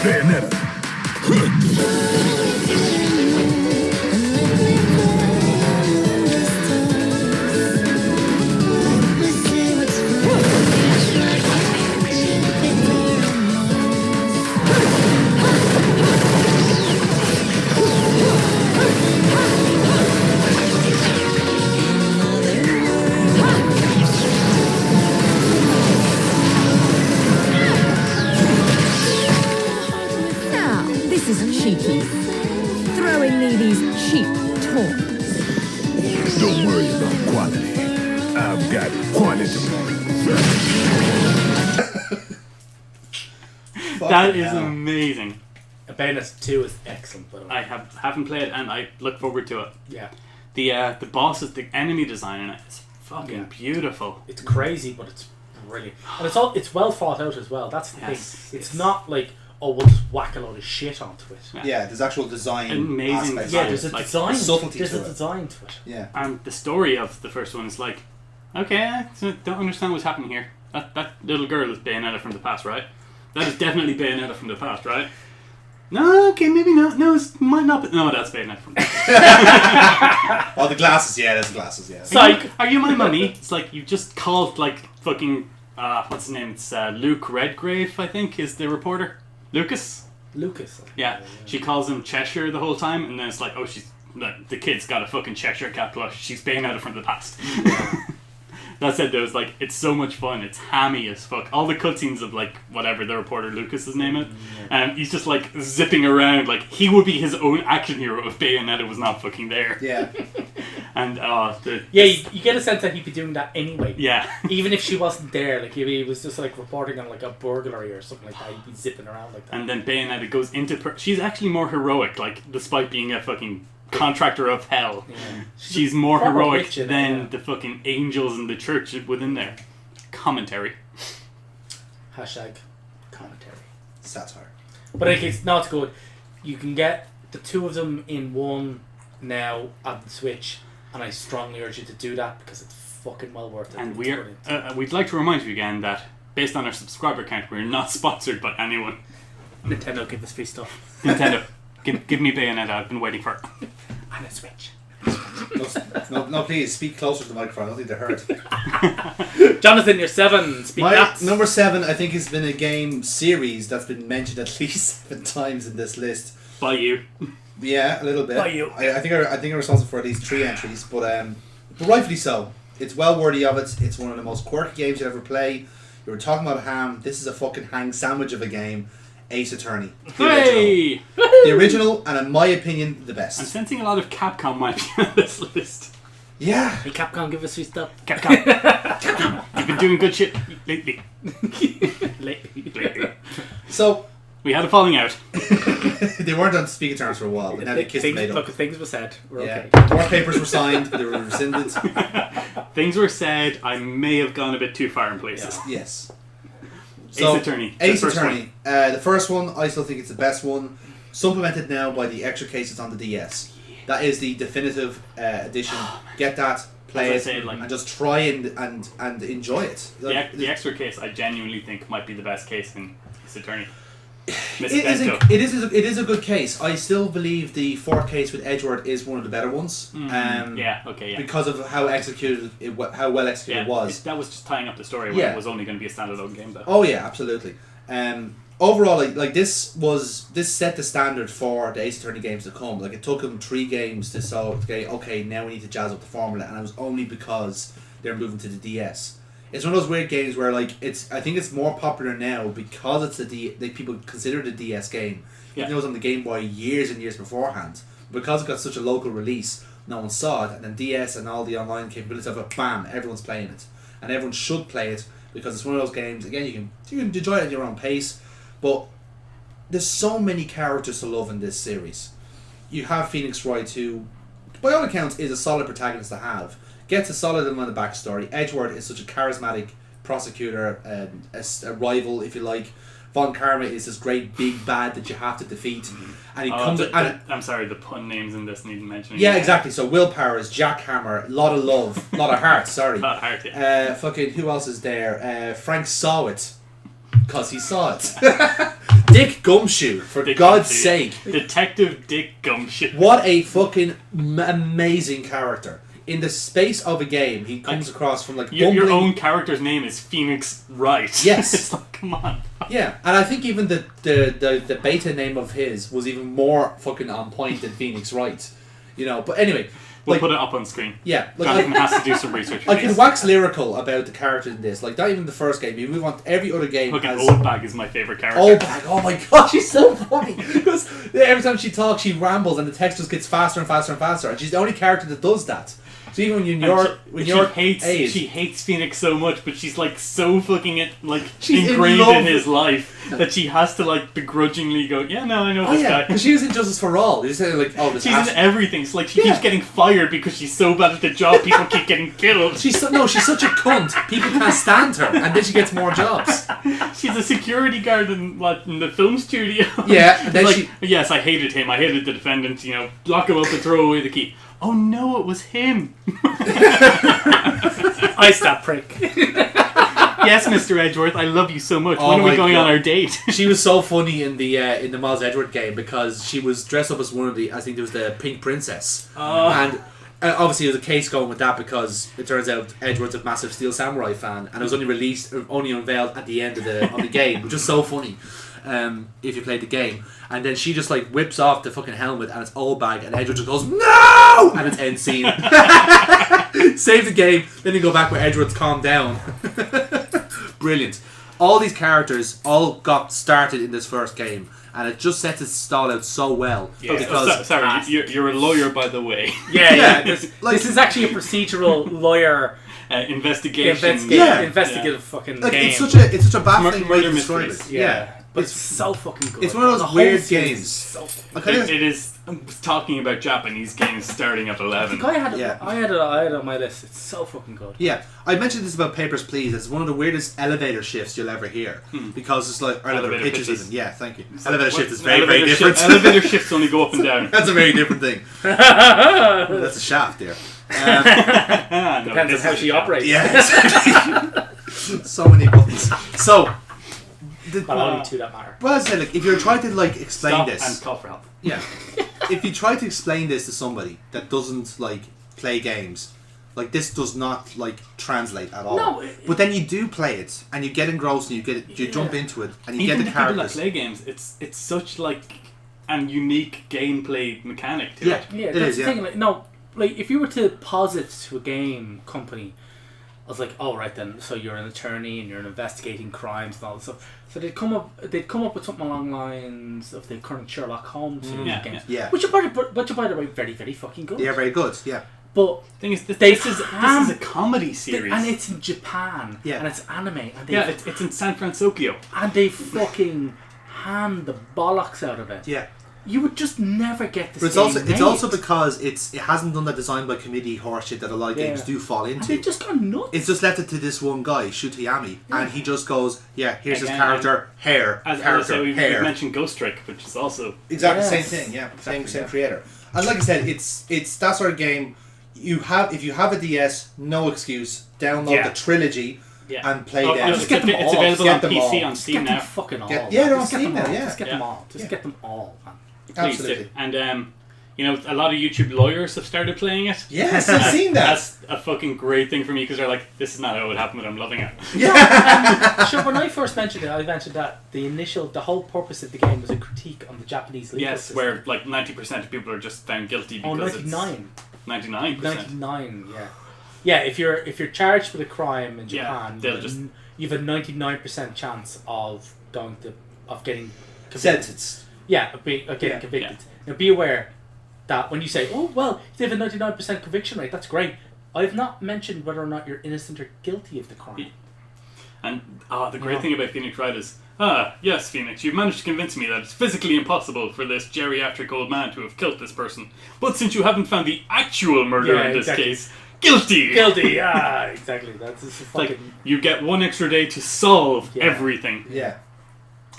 Bayonetta. Now, this is cheeky. Throwing me these cheap toys. Don't worry about quality. I've got quantity. That is amazing. Bayonetta 2 is excellent, by the way. I haven't played and I look forward to it. Yeah. The bosses, the enemy design in it is fucking Yeah. beautiful. It's crazy, but it's brilliant, and it's well thought out as well. That's the Yes, thing. It's yes. not like, or we'll just whack a load of shit onto it. Yeah, there's actual design Amazing aspects. Yeah, design. there's a Like, design. subtlety There's to a it. design to it. Yeah. And the story of the first one is like, okay, I don't understand what's happening here. That little girl is Bayonetta from the past, right? That is definitely Bayonetta from the past, right? No, okay, maybe not. No, it might not be. No, that's Bayonetta from the past. Oh, the glasses. Yeah, there's glasses. Yeah. Psych. Are you my mummy? It's like you just called like fucking what's his name? It's Luke Redgrave, I think, is the reporter. Lucas. Yeah, she calls him Cheshire the whole time, and then it's like, oh, the kid's got a fucking Cheshire cat plush. She's Bayonetta from the past. That said, though, it's like, it's so much fun. It's hammy as fuck. All the cutscenes of like whatever the reporter Lucas's name is, he's just like zipping around like he would be his own action hero if Bayonetta was not fucking there. Yeah. And you get a sense that he'd be doing that anyway. yeah. Even if she wasn't there, like if he was just like reporting on like a burglary or something like that, he'd be zipping around like that. And then Bayonetta goes into she's actually more heroic, like despite being a fucking contractor of hell. Yeah. She's more proper heroic witch in it, than yeah. the fucking angels in the church within there. Commentary. Hashtag commentary. Satire. But in case, no, it's good. You can get the two of them in one now on the Switch, and I strongly urge you to do that because it's fucking well worth it. And It's we'd like to remind you again that based on our subscriber count, we're not sponsored by anyone. brilliant. Nintendo give us free stuff. Nintendo, give me Bayonetta. I've been waiting for it. And a Switch. No, please speak closer to the microphone. I don't think they heard. Jonathan, you're 7. Speak My nuts. number 7, I think, has been a game series that's been mentioned at least 7 times in this list. By you. Yeah, a little bit. By you. I think I'm responsible for at least 3 entries, but rightfully so. It's well worthy of it. It's one of the most quirky games you'll ever play. You were talking about ham. This is a fucking hang sandwich of a game. Ace Attorney. The original. Hey! The original, and in my opinion, the I'm best. sensing a lot of Capcom might be on this list. Yeah. Hey, Capcom, give us free stuff. Capcom. You've been doing good shit lately. Lately. So, We had a falling out. they weren't on speaking terms for a while, but now they kissed and made up. Look, things were said. We're Yeah. okay. More papers were signed, but they were rescinded. Things were said. I may have gone a bit too far in places. Yes. Ace Attorney. Ace The first Attorney. The first one, I still think it's the best one. Supplemented now by the extra cases on the DS. That is the definitive edition. Get that, play As it, I say, like- and just try and enjoy it. Like, The extra case I genuinely think might be the best case in Ace Attorney. it is a good case. I still believe the fourth case with Edward is one of the better ones. Yeah, okay, yeah. Because of how executed how well executed it was. That was just tying up the story when Yeah. it was only going to be a standalone game, though. Oh yeah, absolutely. Overall, like this set the standard for the Ace Attorney games to come. Like it took them 3 games to say, okay, now we need to jazz up the formula, and it was only because they're moving to the DS. It's one of those weird games where like I think it's more popular now because it's people consider it a DS game. Yeah. Even though it was on the Game Boy years and years beforehand. Because it got such a local release, no one saw it, and then DS and all the online capabilities of it, bam, everyone's playing it, and everyone should play it because it's one of those games. Again, you can enjoy it at your own pace, but there's so many characters to love in this series. You have Phoenix Wright, who, by all accounts, is a solid protagonist to have. Gets a solid amount of backstory. Edward is such a charismatic prosecutor, a rival, if you like. Von Karma is this great big bad that you have to defeat, and he comes. I'm sorry, the pun names in this need mentioning. Yeah, exactly. So Willpower is Jack Hammer, lot of love, lot of heart. Sorry. Lot of heart, yeah. Fucking who else is there? Frank saw it, cause he saw it. Dick Gumshoe, for Dick God's Gumshoe. sake. Detective Dick Gumshoe. What a fucking amazing character. In the space of a game, he comes across from like Your own character's name is Phoenix Wright. Yes. It's like, come on. Yeah, and I think even the beta name of his was even more fucking on point than Phoenix Wright. You know, but anyway. We'll put it up on screen. Yeah. Like, Jonathan has to do some research. I can wax lyrical about the character in this. Like, not even the first game. You move on to every other game. Fucking has Old Bag is my favourite character. Old Bag, oh my god, she's so funny. Because every time she talks, she rambles and the text just gets faster and faster and faster. And she's the only character that does that. So even when And she hates Phoenix so much, but she's like so fucking She's ingrained in love in his life that she has to like begrudgingly go, yeah, no, I know Oh this yeah, guy. because she was in Justice for All. They just said like, oh, this She's in everything. So like she keeps getting fired because she's so bad at the job. People keep getting killed. she's such a cunt. People can't stand her, and then she gets more jobs. She's a security guard in the film studio. Yeah, and then like, yes, I hated him. I hated the defendant. You know, lock him up and throw away the key. Oh no, it was him. Ice that prick. Yes, Mr. Edgeworth, I love you so much. Oh when are we my going God. on our date? She was so funny in the Miles Edgeworth game because she was dressed up as one of the, I think it was the Pink Princess, and obviously there's a case going with that because it turns out Edgeworth's a massive Steel Samurai fan, and it was only unveiled at the end of the game, which is so funny. If you played the game, and then she just like whips off the fucking helmet and it's old bag, and Edgeworth just goes no, and it's end scene. Save the game, then you go back where Edgeworth's calmed down. Brilliant. All these characters all got started in this first game, and it just sets its stall out so well. Yeah. Because Sorry, you're a lawyer, by the way. Yeah. This is actually a procedural lawyer Investigation. investigative fucking like game. it's such a baffling way Murder to describe mysteries. it. Yeah. But it's so fucking good. It's one of The those whole weird series games. is so fucking I kinda- It is talking about Japanese games starting at 11. I had Yeah. it on my list. It's so fucking good. Yeah, I mentioned this about Papers, Please. It's one of the weirdest elevator shifts you'll ever hear because it's like elevator pitches. pitches. Even. Yeah, thank you. Elevator shift is very Elevator different. Elevator shifts only go up and down. That's a very different thing. That's a shaft there. No, Depends on this how is she a- operates. Yeah, exactly. So many buttons. So, But only two that matter. well, I say, like, if you're trying to like explain Stop this, and call for help. yeah, if you try to explain this to somebody that doesn't like play games, like this does not like translate at all. No, but then you do play it and you get engrossed and you jump into it and you Even get the the people that characters. play games, it's such like an unique gameplay mechanic to Yeah. it. Yeah, It that's is, the yeah. thing. Like, no, like if you were to posit to a game company, I was like, oh right then, so you're an attorney and you're investigating crimes and all this stuff. So they'd come up with something along the lines of the current Sherlock Holmes Yeah, games, yeah. which are by the way very very fucking good. Yeah, very good. Yeah, But Thing is, this They is have- a comedy series, and it's in Japan, Yeah. and it's anime, and they it's in San Francisco. and they fucking hand the bollocks out of it. yeah. You would just never get this. But it's also because it hasn't done that design by committee horseshit that a lot of games do fall and into. they've just gone nuts. It's just left it to this one guy, Shutayami, and he just goes, yeah, here's his Again, character, hair, As character, we've hair. mentioned Ghost Trick, which is also Exactly Yes. same thing, yeah, same creator. And like I said, it's that sort of game. If you have a DS, no excuse. Download Yeah. the trilogy and play them. just get them it's all. available Get on them PC all. on Just Steam get them now. fucking all. Yeah, they're on Just get Steam them now, all. yeah. Just get Yeah. them all. Just get them all, man. Please Absolutely. do. And you know, a lot of YouTube lawyers have started playing it. Yes, I've seen that. That's a fucking great thing for me because they're like, this is not how it would happen, but I'm loving it. Sure, when I first mentioned it, I mentioned that the whole purpose of the game was a critique on the Japanese legal Yes, system. where like 90% of people are just found guilty Oh, because 99. it's 99%. 99, yeah. Yeah, if you're charged with a crime in Yeah, Japan, they'll just- you have a 99% chance of getting convicted. Sentenced. Yeah, of getting convicted. Now be aware that when you say, oh well, you have a 99% conviction rate, that's great. I've not mentioned whether or not you're innocent or guilty of the crime. And the great thing about Phoenix Wright is, yes, Phoenix, you've managed to convince me that it's physically impossible for this geriatric old man to have killed this person. But since you haven't found the actual murderer Yeah, in this exactly. case, guilty! Guilty, yeah, exactly. That's just Like, fucking. you get one extra day to solve Yeah. everything. Yeah.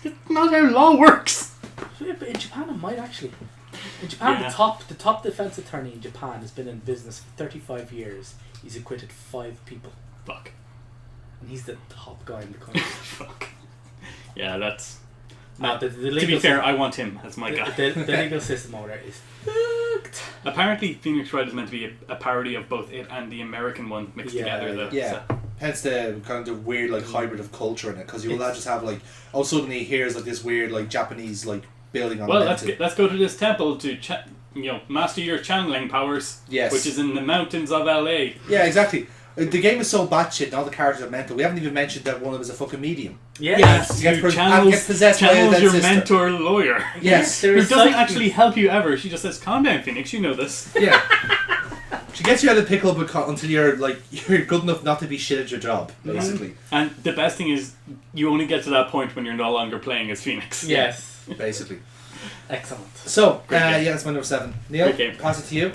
It's not how law works! Yeah, but in Japan, it might actually. In Japan, Yeah. the top defense attorney in Japan has been in business for 35 years. He's acquitted 5 people, Fuck. and he's the top guy in the country. Fuck. Yeah, that's... No, the to legal be fair, system, I want him as my guy. the legal system over there is fucked. Apparently, Phoenix Wright is meant to be a parody of both it and the American one mixed Yeah, together, though. Yeah. So- Hence the kind of the weird like hybrid of culture in it, because you will not just have like, oh suddenly here's like this weird like Japanese like building on. Well, the let's go to this temple to master your channeling powers. Yes. Which is in the mountains of LA. Yeah, exactly. The game is so batshit and all the characters are mental. We haven't even mentioned that one of them is a fucking medium. Yeah. Yes, You get who and channels, get possessed by channels that your sister. mentor lawyer. Yes. There Who is doesn't psychic- actually help you ever. She just says, calm down, Phoenix, you know this. Yeah. She gets you out of the pickle until you're good enough not to be shit at your job, basically. And the best thing is, you only get to that point when you're no longer playing as Phoenix. Yes. Basically. Excellent. So, that's my number 7. Neil, pass it to you.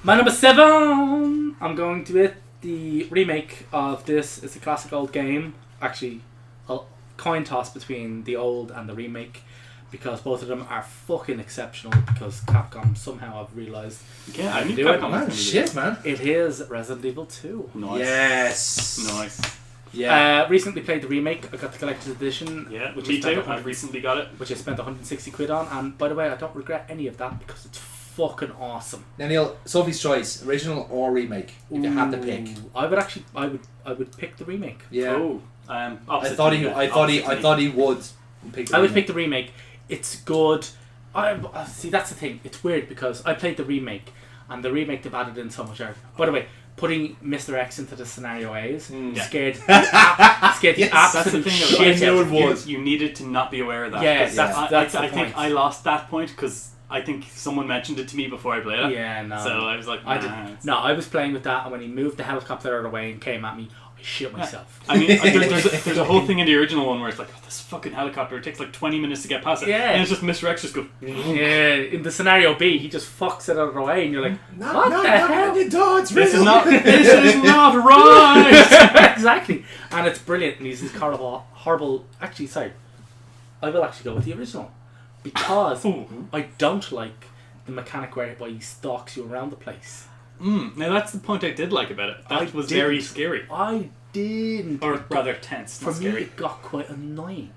My number 7, I'm going to it. The remake of this is a classic old game. Actually, a coin toss between the old and the remake, because both of them are fucking exceptional, because Capcom somehow have realised I to knew do it. Capcom Man, was shit, man. It is Resident Evil 2. Nice. Yes. Nice. Yeah. Recently played the remake. I got the collector's edition. Yeah, which me I spent too. I've recently got it. Which I spent 160 quid on, and by the way, I don't regret any of that because it's fucking awesome. Now, Neil, Sophie's choice, original or remake, if you had to pick. I would pick the remake. Yeah. Oh, I thought he would pick the I would remake. pick the remake. It's good. I see, that's the thing. It's weird because I played the remake, and the remake they've added in so much art. By the way, putting Mr. X into the scenario A's scared the absolute that's the thing. shit I knew out it of was. You needed to not be aware of that. Yeah, 'cause that's the I think point. I lost that point because I think someone mentioned it to me before I played it. Yeah, no. So I was like, I was playing with that, and when he moved the helicopter away and came at me, I shit myself. I mean, there's a whole thing in the original one where it's like, oh, this fucking helicopter, it takes like 20 minutes to get past it. Yeah. And it's just Mr. X just goes, Yeah, in the scenario B, he just fucks it out of the way, and you're like, what the hell? this is not right! Exactly. And it's brilliant, and he's this horrible... Actually, sorry. I will actually go with the original. Because I don't like the mechanic where he stalks you around the place. Now that's the point I did like about it. That was didn't. very scary. I didn't. Or rather tense, For not me, scary. it got quite annoying.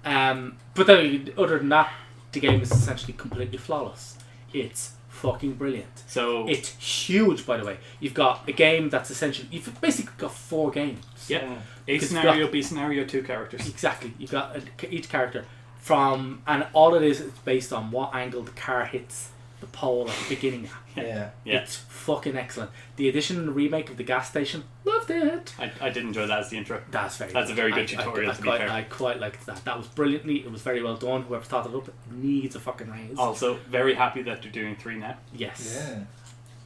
But then, other than that, the game is essentially completely flawless. It's fucking brilliant. So it's huge, by the way. You've got a game that's essentially... You've basically got 4 games. Yeah. A scenario, B scenario, 2 characters. Exactly. You've got each character from... And all it is based on what angle the car hits the pole at the beginning. Yeah. It's fucking excellent. The addition and remake of the gas station, loved it. I did enjoy that as the intro. That's a very good tutorial, to be fair. I quite liked that. That was brilliantly, it was very well done. Whoever thought it up needs a fucking raise. Also, very happy that they're doing 3 now. Yes. Yeah.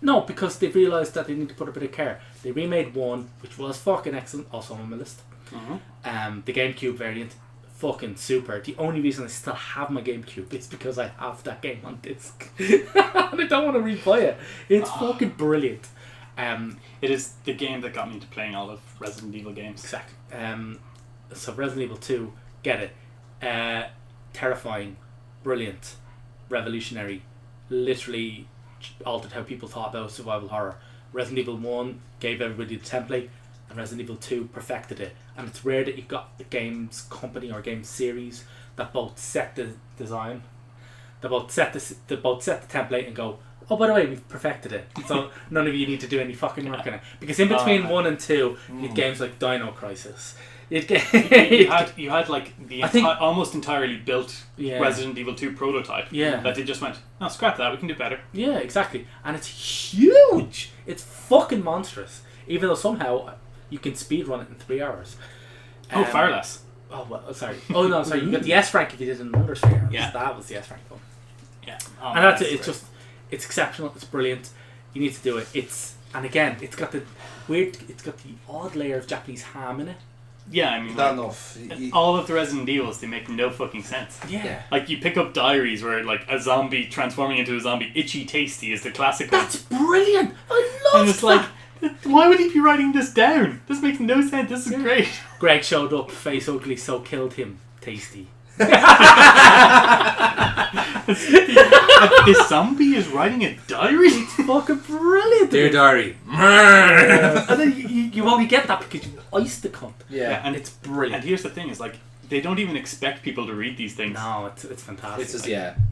No, because they realised that they need to put a bit of care. They remade 1, which was fucking excellent, also on my list. The GameCube variant, fucking super. The only reason I still have my GameCube is because I have that game on disc. And I don't want to replay it. It's fucking brilliant. It is the game that got me into playing all of Resident Evil games. Exactly. So Resident Evil 2, get it. Terrifying, brilliant, revolutionary, literally altered how people thought about survival horror. Resident Evil 1 gave everybody the template, and Resident Evil 2 perfected it. And it's rare that you've got a games company or game series that both set the design, they both set the template and go, oh, by the way, we've perfected it. So none of you need to do any fucking work on it. Because in between 1 and 2, you had games like Dino Crisis. You had like the almost entirely built Resident Evil 2 prototype. Yeah. That they just went, oh, scrap that, we can do better. Yeah, exactly. And it's huge. It's fucking monstrous. Even though somehow you can speedrun it in 3 hours. Far less. Oh, well, sorry. Oh, no, sorry. You got the S rank if you did it in under 3 hours. Yeah. That was the S rank one. Yeah. And that's it. It's just, it's exceptional. It's brilliant. You need to do it. And again, it's got the odd layer of Japanese ham in it. Yeah, I mean, Not enough. all of the Resident Evils, they make no fucking sense. Yeah. Like, you pick up diaries where, like, a zombie transforming into a zombie, Itchy Tasty is the classic one. That's brilliant. I love And it's like, why would he be writing this down? This makes no sense. This is great. Greg showed up, face ugly, so killed him. Tasty. This zombie is writing a diary? It's fucking brilliant. Dear diary. And then you only get that because you iced the cunt. Yeah. And it's brilliant. And here's the thing, is like, they don't even expect people to read these things. No, it's fantastic. It's just,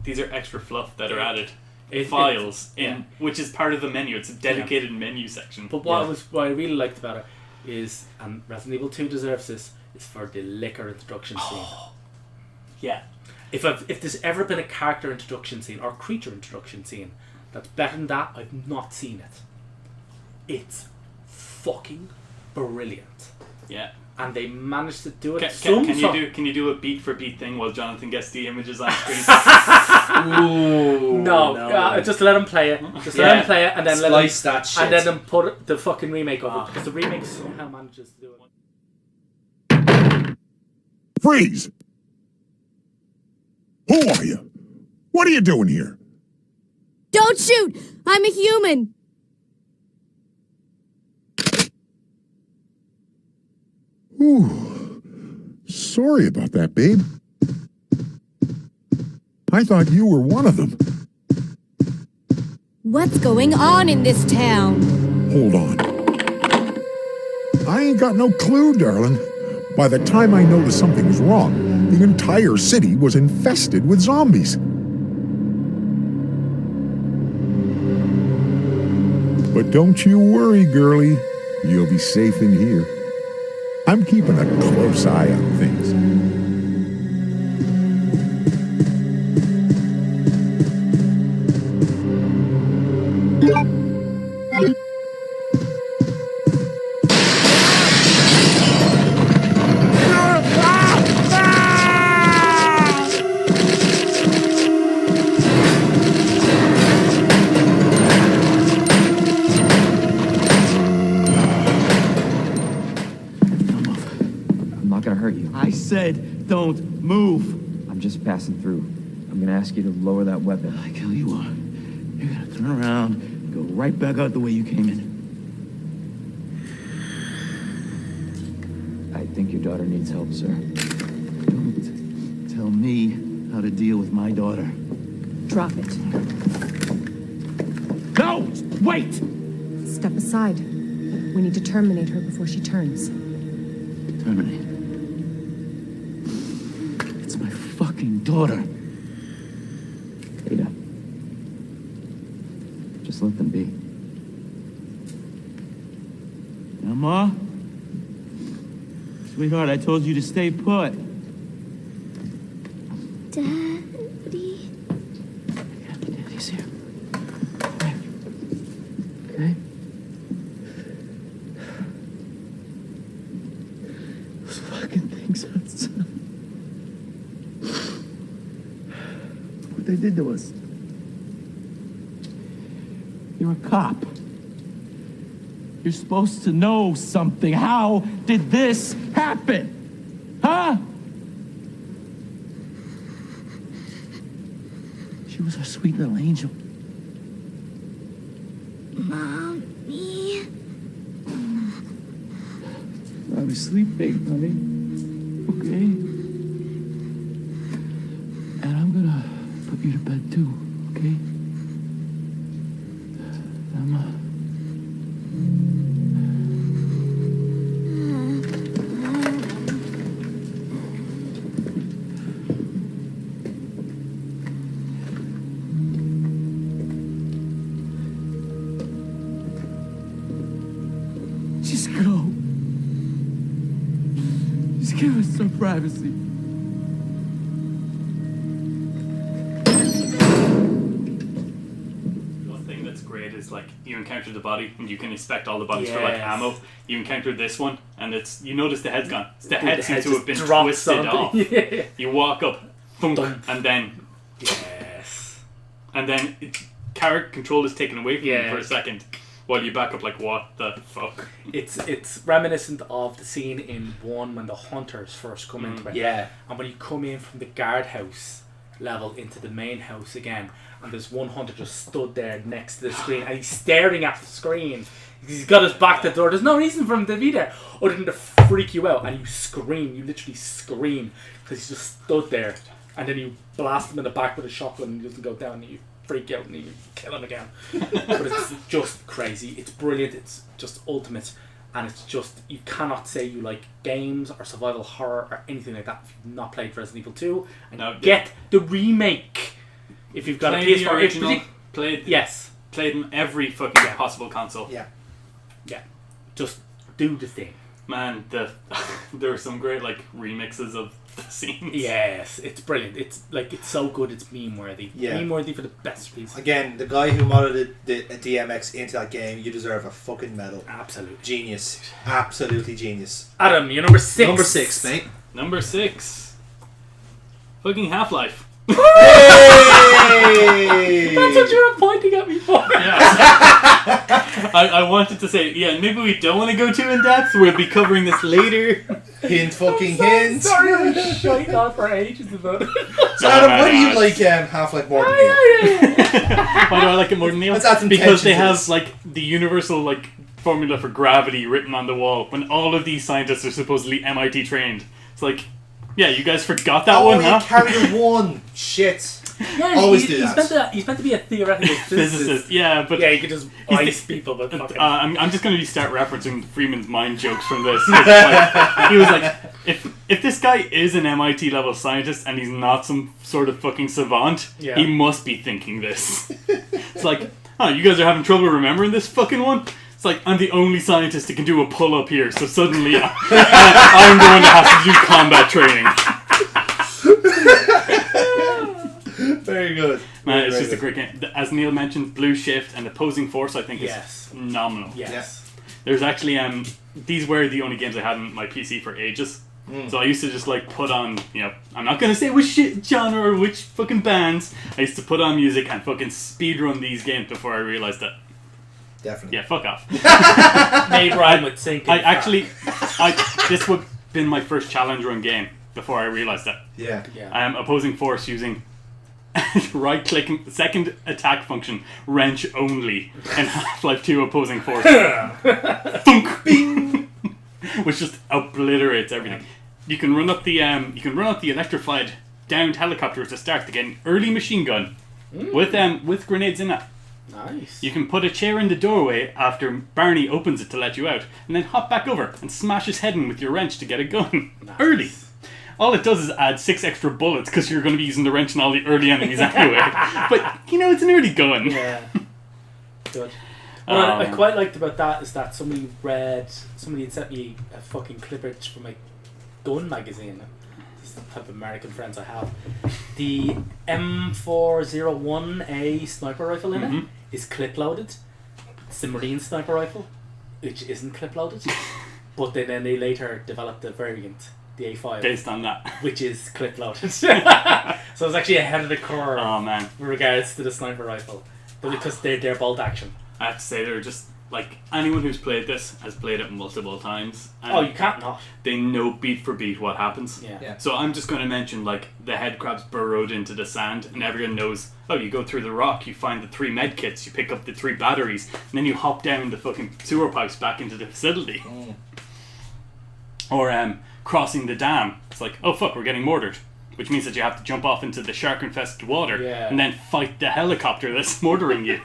These are extra fluff that are added. It- Files it- in, which is part of the menu. It's a dedicated menu section. But what I really liked about it is, and Resident Evil 2 deserves this, is for the liquor introduction scene. Yeah. If there's ever been a character introduction scene or creature introduction scene that's better than that, I've not seen it. It's fucking brilliant. Yeah. and they managed to do it. Can you do a beat for beat thing while Jonathan gets the images on screen? Ooh, no. Just let him play it. Let him play it, and then slice that shit, and then put the fucking remake over it, because the remake somehow manages to do it. Freeze! Who are you? What are you doing here? Don't shoot! I'm a human! Ooh. Sorry about that, babe. I thought you were one of them. What's going on in this town? Hold on. I ain't got no clue, darling. By the time I noticed something was wrong, the entire city was infested with zombies. But don't you worry, girlie. You'll be safe in here. I'm keeping a close eye on things. Don't move. I'm just passing through. I'm gonna ask you to lower that weapon. I kill you are. You're gonna turn around and go right back out the way you came in. I think your daughter needs help, sir. Don't tell me how to deal with my daughter. Drop it. No! Wait! Step aside. We need to terminate her before she turns. Terminate? Fucking daughter. Ada. Just let them be. Now, Ma? Sweetheart, I told you to stay put. Daddy? Daddy's here. Okay? Those fucking things outside. What they did to us. You're a cop. You're supposed to know something. How did this happen? Huh? She was our sweet little angel. Mommy. I was sleeping, honey. Okay? And I'm gonna put you to bed too, okay? Emma. Just go. Just give us some privacy. Is like you encounter the body and you can inspect all the bodies for like ammo. You encounter this one and you notice the head's gone. The head seems to have been twisted off. Yeah. You walk up, thunk, and then character control is taken away from you for a second while you back up like what the fuck. It's reminiscent of the scene in 1 when the hunters first come into it. Yeah. And when you come in from the guardhouse level into the main house again, and there's one hunter just stood there next to the screen and he's staring at the screen. He's got his back to the door. There's no reason for him to be there other than to freak you out, and you scream. You literally scream because he's just stood there, and then you blast him in the back with a shotgun and he doesn't go down and you freak out and you kill him again. But it's just crazy. It's brilliant. It's just ultimate. And it's just, you cannot say you like games or survival horror or anything like that if you've not played Resident Evil 2. And get the remake if you've got a PS4. The original, played in every fucking possible console. Yeah. Just do the thing. Man, there are some great like remixes of scenes. Yes, it's brilliant. It's so good. It's meme worthy. Yeah. Meme worthy for the best reason. Again, the guy who modded the DMX into that game, you deserve a fucking medal. Absolutely. Genius. Absolutely genius. Adam, you're number 6. Number 6, mate. Number 6. Fucking Half-Life. Hey! That's what you were pointing at me for. Yeah. I wanted to say, yeah, maybe we don't want to go too in depth. We'll be covering this later. Hint fucking hint. Sorry, I was shite on for ages about it. So Adam, why do you like Half-Life more than me? Why do I like it more than Neil? Let's add some Because they tension to have this. like the universal like formula for gravity written on the wall. When all of these scientists are supposedly MIT trained, it's like, yeah, you guys forgot that one, huh? carried one. Shit. Yeah, Always do that. He's meant to be a theoretical Physicist, yeah, but yeah, you could just ice people, but fucking. I'm just going to start referencing Freeman's mind jokes from this. Like, he was like, if this guy is an MIT level scientist and he's not some sort of fucking savant, Yeah. he must be thinking this. It's like, oh, you guys are having trouble remembering this fucking one? It's like, I'm the only scientist who can do a pull-up here, so suddenly I'm the one that has to do combat training. Very good. Man, Very, it's very just a great game. As Neil mentioned, Blue Shift and Opposing Force, I think, is phenomenal. Yes. There's actually these were the only games I had on my PC for ages. So I used to just like put on, I'm not gonna say which shit genre or which fucking bands. I used to put on music and fucking speedrun these games before I realized that. Definitely. Yeah, fuck off. Made rhyme with sync. This would have been my first challenge run game before I realized that. Yeah. Opposing Force using right clicking second attack function wrench only in Half-Life 2 Opposing Force. Thunk! Bing! Which just obliterates everything. You can run up the electrified downed helicopter to start to get an early machine gun with grenades in it. Nice. You can put a chair in the doorway after Barney opens it to let you out, and then hop back over and smash his head in with your wrench to get a gun. Nice. Early. All it does is add 6 extra bullets because you're going to be using the wrench on all the early enemies anyway. But, it's an early gun. Yeah. Good. What I quite liked about that is that somebody had sent me a fucking clippage from a gun magazine. This is the type of American friends I have. The M401A sniper rifle in it is clip loaded. It's the Marine sniper rifle, which isn't clip loaded. But then they later developed a variant, the A5, based on that, which is clip loaded. So it's actually ahead of the curve. Oh man, with regards to the sniper rifle, but because they're bolt action. I have to say they're just like anyone who's played this has played it multiple times. And you can't not. They know beat for beat what happens. Yeah. So I'm just going to mention like the head crabs burrowed into the sand, and everyone knows. Oh, you go through the rock, you find the 3 med kits, you pick up the 3 batteries, and then you hop down the fucking sewer pipes back into the facility. Or crossing the dam. It's like, oh fuck, we're getting mortared. Which means that you have to jump off into the shark-infested water and then fight the helicopter that's mortaring you.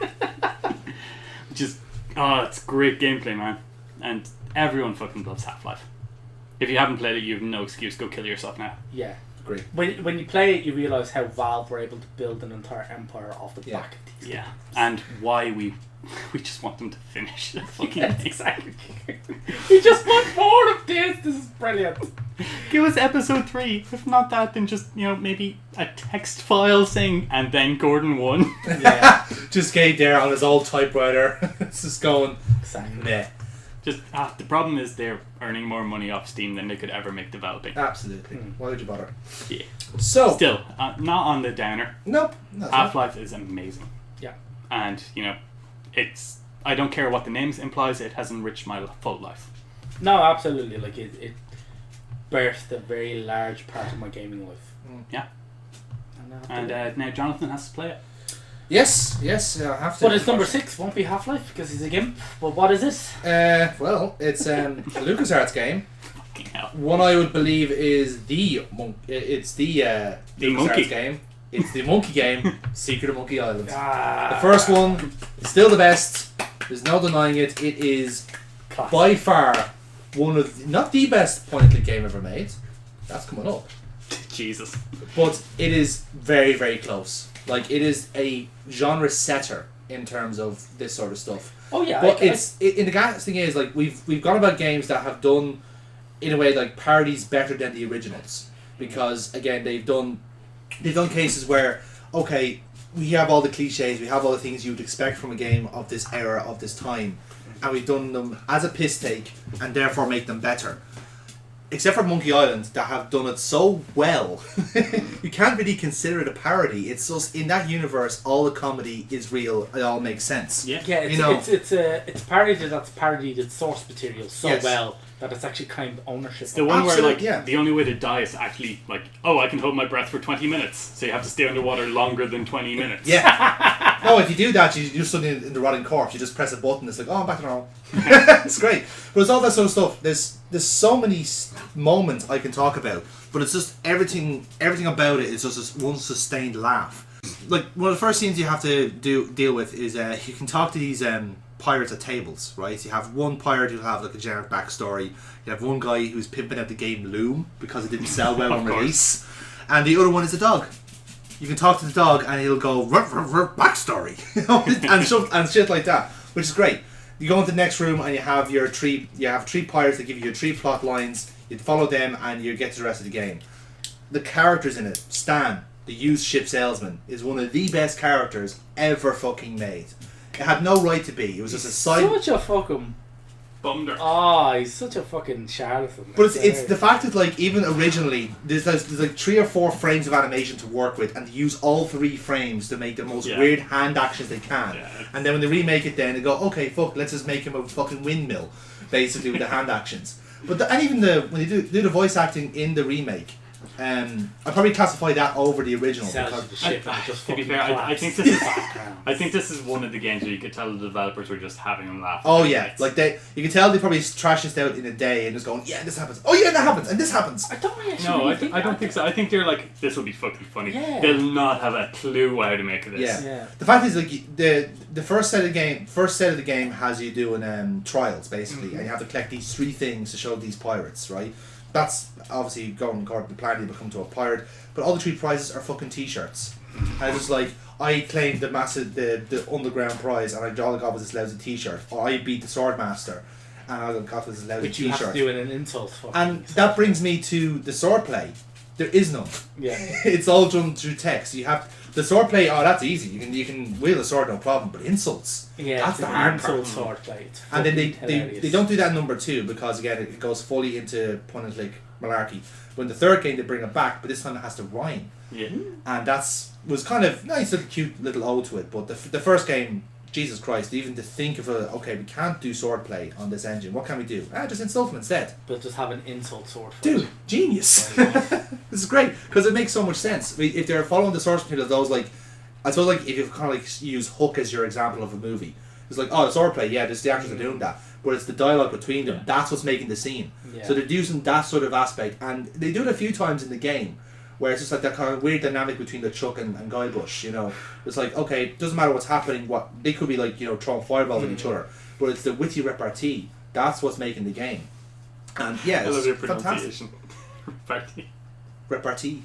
Which is, it's great gameplay, man. And everyone fucking loves Half-Life. If you haven't played it, you have no excuse. Go kill yourself now. Yeah. Great. When you play it, you realise how Valve were able to build an entire empire off the back of these games. And why we just want them to finish the fucking thing. Exactly. We just want more of this. This is brilliant. Give us episode 3. If not that, then just, maybe a text file saying, and then Gordon won. Yeah. Just Kate there on his old typewriter. It's just going, exactly. Meh. Just, the problem is they're earning more money off Steam than they could ever make developing. Absolutely. Why would you bother? Yeah. So. Still, not on the downer. Nope. Half-Life is amazing. Yeah. And, it's, I don't care what the name implies, it has enriched my full life. No, absolutely. Like, it birthed a very large part of my gaming life. Yeah. And now Jonathan has to play it. Yes, I have to. But it's number 6, won't be Half-Life because he's a gimp. But what is it? Well, it's a LucasArts game. One I would believe is the LucasArts monkey game. It's the monkey game, Secret of Monkey Island. The first one, still the best. There's no denying it. It is by far one of not the best point-and-click game ever made. That's coming up. Jesus. But it is very, very close. Like, it is a genre setter in terms of this sort of stuff. Oh yeah. But the gas thing is, like, we've gone about games that have done, in a way, like, parodies better than the originals. because again they've done cases where okay, we have all the cliches, we have all the things you would expect from a game of this era, of this time, and we've done them as a piss take and therefore make them better. Except for Monkey Island, that have done it so well, you can't really consider it a parody. It's just in that universe, all the comedy is real. It all makes sense. Yeah, it's a parody that's parodied its source material so well that it's actually kind of ownership. It's the one where the only way to die is actually like, oh, I can hold my breath for 20 minutes, so you have to stay underwater longer than 20 minutes. Yeah. No, if you do that, you're suddenly in the rotting corpse. You just press a button. It's like, oh, I'm back to normal. It's great, but it's all that sort of stuff. There's so many moments I can talk about, but it's just everything about it is just this one sustained laugh. Like one of the first things you have to deal with is you can talk to these pirates at tables, right? You have one pirate who'll have like a generic backstory. You have one guy who's pimping out the game Loom because it didn't sell well on release, and the other one is a dog. You can talk to the dog and he'll go backstory, and shit like that, which is great. You go into the next room and you have three pirates that give you your 3 plot lines. You follow them and you get to the rest of the game. The characters in it, Stan, the used ship salesman, is one of the best characters ever fucking made. It had no right to be. It was just a side. Such a fucking bumder. Oh, he's such a fucking charlatan. But it's the fact that like even originally there's like 3 or 4 frames of animation to work with, and they use all 3 frames to make the most weird hand actions they can. Yeah. And then when they remake it, then they go, okay, fuck, let's just make him a fucking windmill, basically with the hand actions. But and even when they do the voice acting in the remake. I'd probably classify that over the original. To be fair, I think this is one of the games where you could tell the developers were just having them laugh. Oh yeah, like you can tell they probably trash this out in a day and just going, yeah, this happens. Oh yeah, that happens, and this happens. I don't really. No, I don't think so. I think they're like, this will be fucking funny. Yeah. They'll not have a clue how to make this. Yeah. The fact is, like the first set of the game has you doing trials basically, and you have to collect these 3 things to show these pirates, right? That's obviously going according to plan, you become to a pirate, but all the 3 prizes are fucking t-shirts. And it's just like, I claimed the underground prize and all I got was this lousy t-shirt, or I beat the Swordmaster and all I got was this lousy t-shirt. Which you have to do in an insult. And that brings me to the swordplay. There is none. Yeah. It's all done through text. You have the swordplay. Oh, that's easy. You can wield a sword, no problem. But insults. Yeah, that's the hard part. Swordplay. And then they don't do that in number 2 because again it goes fully into point and click malarkey. But in the 3rd game they bring it back, but this time it has to rhyme. Yeah. And was kind of nice, little cute little ode to it. But the first game, Jesus Christ, even to think of we can't do swordplay on this engine. What can we do? Just insult them instead. But just have an insult sword. Dude, genius. This is great because it makes so much sense. I mean, if they're following the source material of those, like, I suppose, like, if you kind of like use Hook as your example of a movie, it's like, oh, the swordplay, yeah, the actors are doing that, but it's the dialogue between them. That's what's making the scene. Yeah. So they're using that sort of aspect, and they do it a few times in the game, where it's just like that kind of weird dynamic between the Chuck and Guybrush. You know, it's like, okay, it doesn't matter what's happening. What they could be like, throwing fireballs at each other, but it's the witty repartee. That's what's making the game. And yeah, I love your pronunciation. Repartee.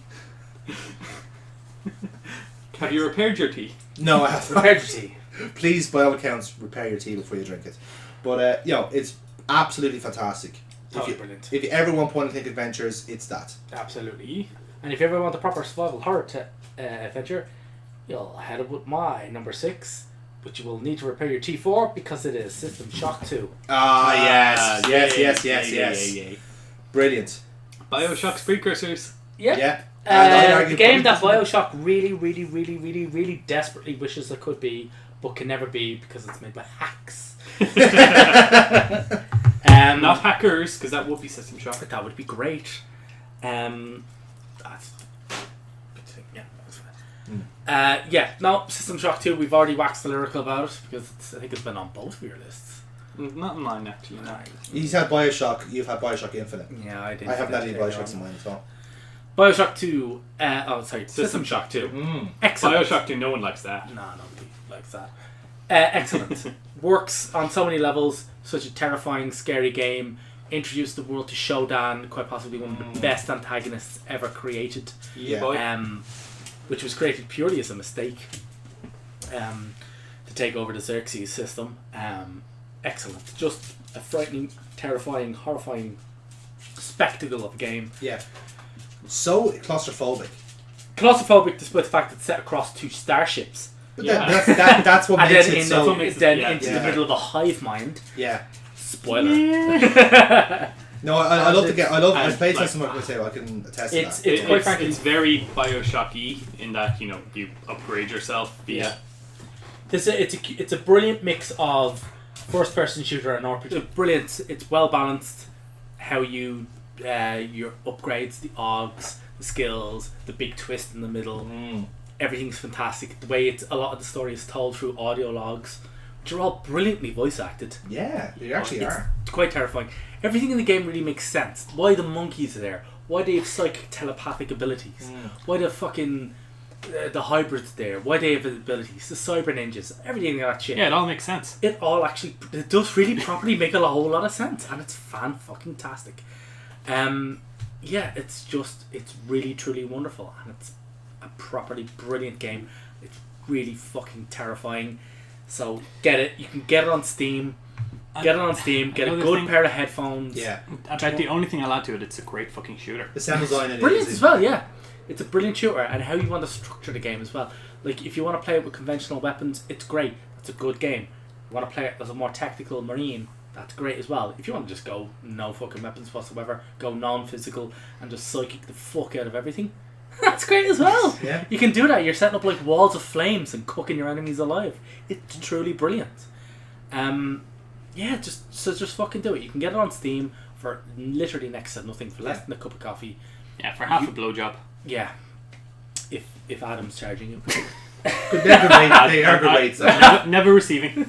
Have you repaired your tea? No, I haven't. Repaired your tea. Please, by all accounts, repair your tea before you drink it. But it's absolutely fantastic. Brilliant. If you ever want point-and-click adventures, it's that. Absolutely. And if you ever want a proper survival horror adventure, you'll head up with my number 6, which you will need to repair your T4 because it is System Shock 2. Yes. Brilliant. BioShock's precursors. Yeah. The game that BioShock really desperately wishes it could be, but can never be because it's made by hacks. Not hackers, because that would be System Shock. That would be great. System Shock 2, we've already waxed the lyrical about it because I think it's been on both of your lists. Not mine, actually. No. He's had BioShock, you've had BioShock Infinite. Yeah, I did. I haven't had any BioShocks in mine as well. BioShock 2, System Shock 2. Excellent. BioShock 2, no one likes that. No, nobody likes that. Excellent. Works on so many levels. Such a terrifying, scary game. Introduced the world to Shodan, quite possibly one of the best antagonists ever created. Yeah. Which was created purely as a mistake to take over the Xerxes system. Excellent. Just a frightening, terrifying, horrifying spectacle of a game. Yeah. so claustrophobic. Claustrophobic despite the fact that it's set across 2 starships. But that's what makes it so... into the middle of a hive mind. Yeah. Spoiler. No, I love the game. I've played some of it, so I can attest to that. It's quite frankly, it's very Bioshock-y in that, you know, you upgrade yourself via... It's a brilliant mix of first-person shooter and RPG. Brilliant. It's well balanced. How you your upgrades, the AUGs, the skills, the big twist in the middle. Everything's fantastic. The way a lot of the story is told through audio logs, which are all brilliantly voice acted. Yeah, they actually are. It's quite terrifying. Everything in the game really makes sense. Why the monkeys are there? Why they have psychic telepathic abilities? Why the fucking the hybrids there? Why they have abilities? The cyber ninjas, everything like that shit. Yeah, it all makes sense. It does really properly make a whole lot of sense, and it's fan-fucking-tastic. Yeah, it's really truly wonderful, and it's a properly brilliant game. It's really fucking terrifying. So get it. You can get it on Steam. Get a good pair of headphones. Yeah. About the only thing I'll add to it, it's a great fucking shooter. The sound design in it brilliant as well, yeah. It's a brilliant shooter, and how you want to structure the game as well. Like, if you want to play it with conventional weapons, it's great. It's a good game. You want to play it as a more tactical marine, that's great as well. If you want to just go no fucking weapons whatsoever, go non-physical, and just psychic the fuck out of everything, that's great as well. Yeah. You can do that. You're setting up like walls of flames and cooking your enemies alive. It's truly brilliant. Yeah, just fucking do it. You can get it on Steam for literally next to nothing, for less than a cup of coffee. Yeah, for half a blowjob. Yeah, if Adam's charging you. They are good rates. Never receiving.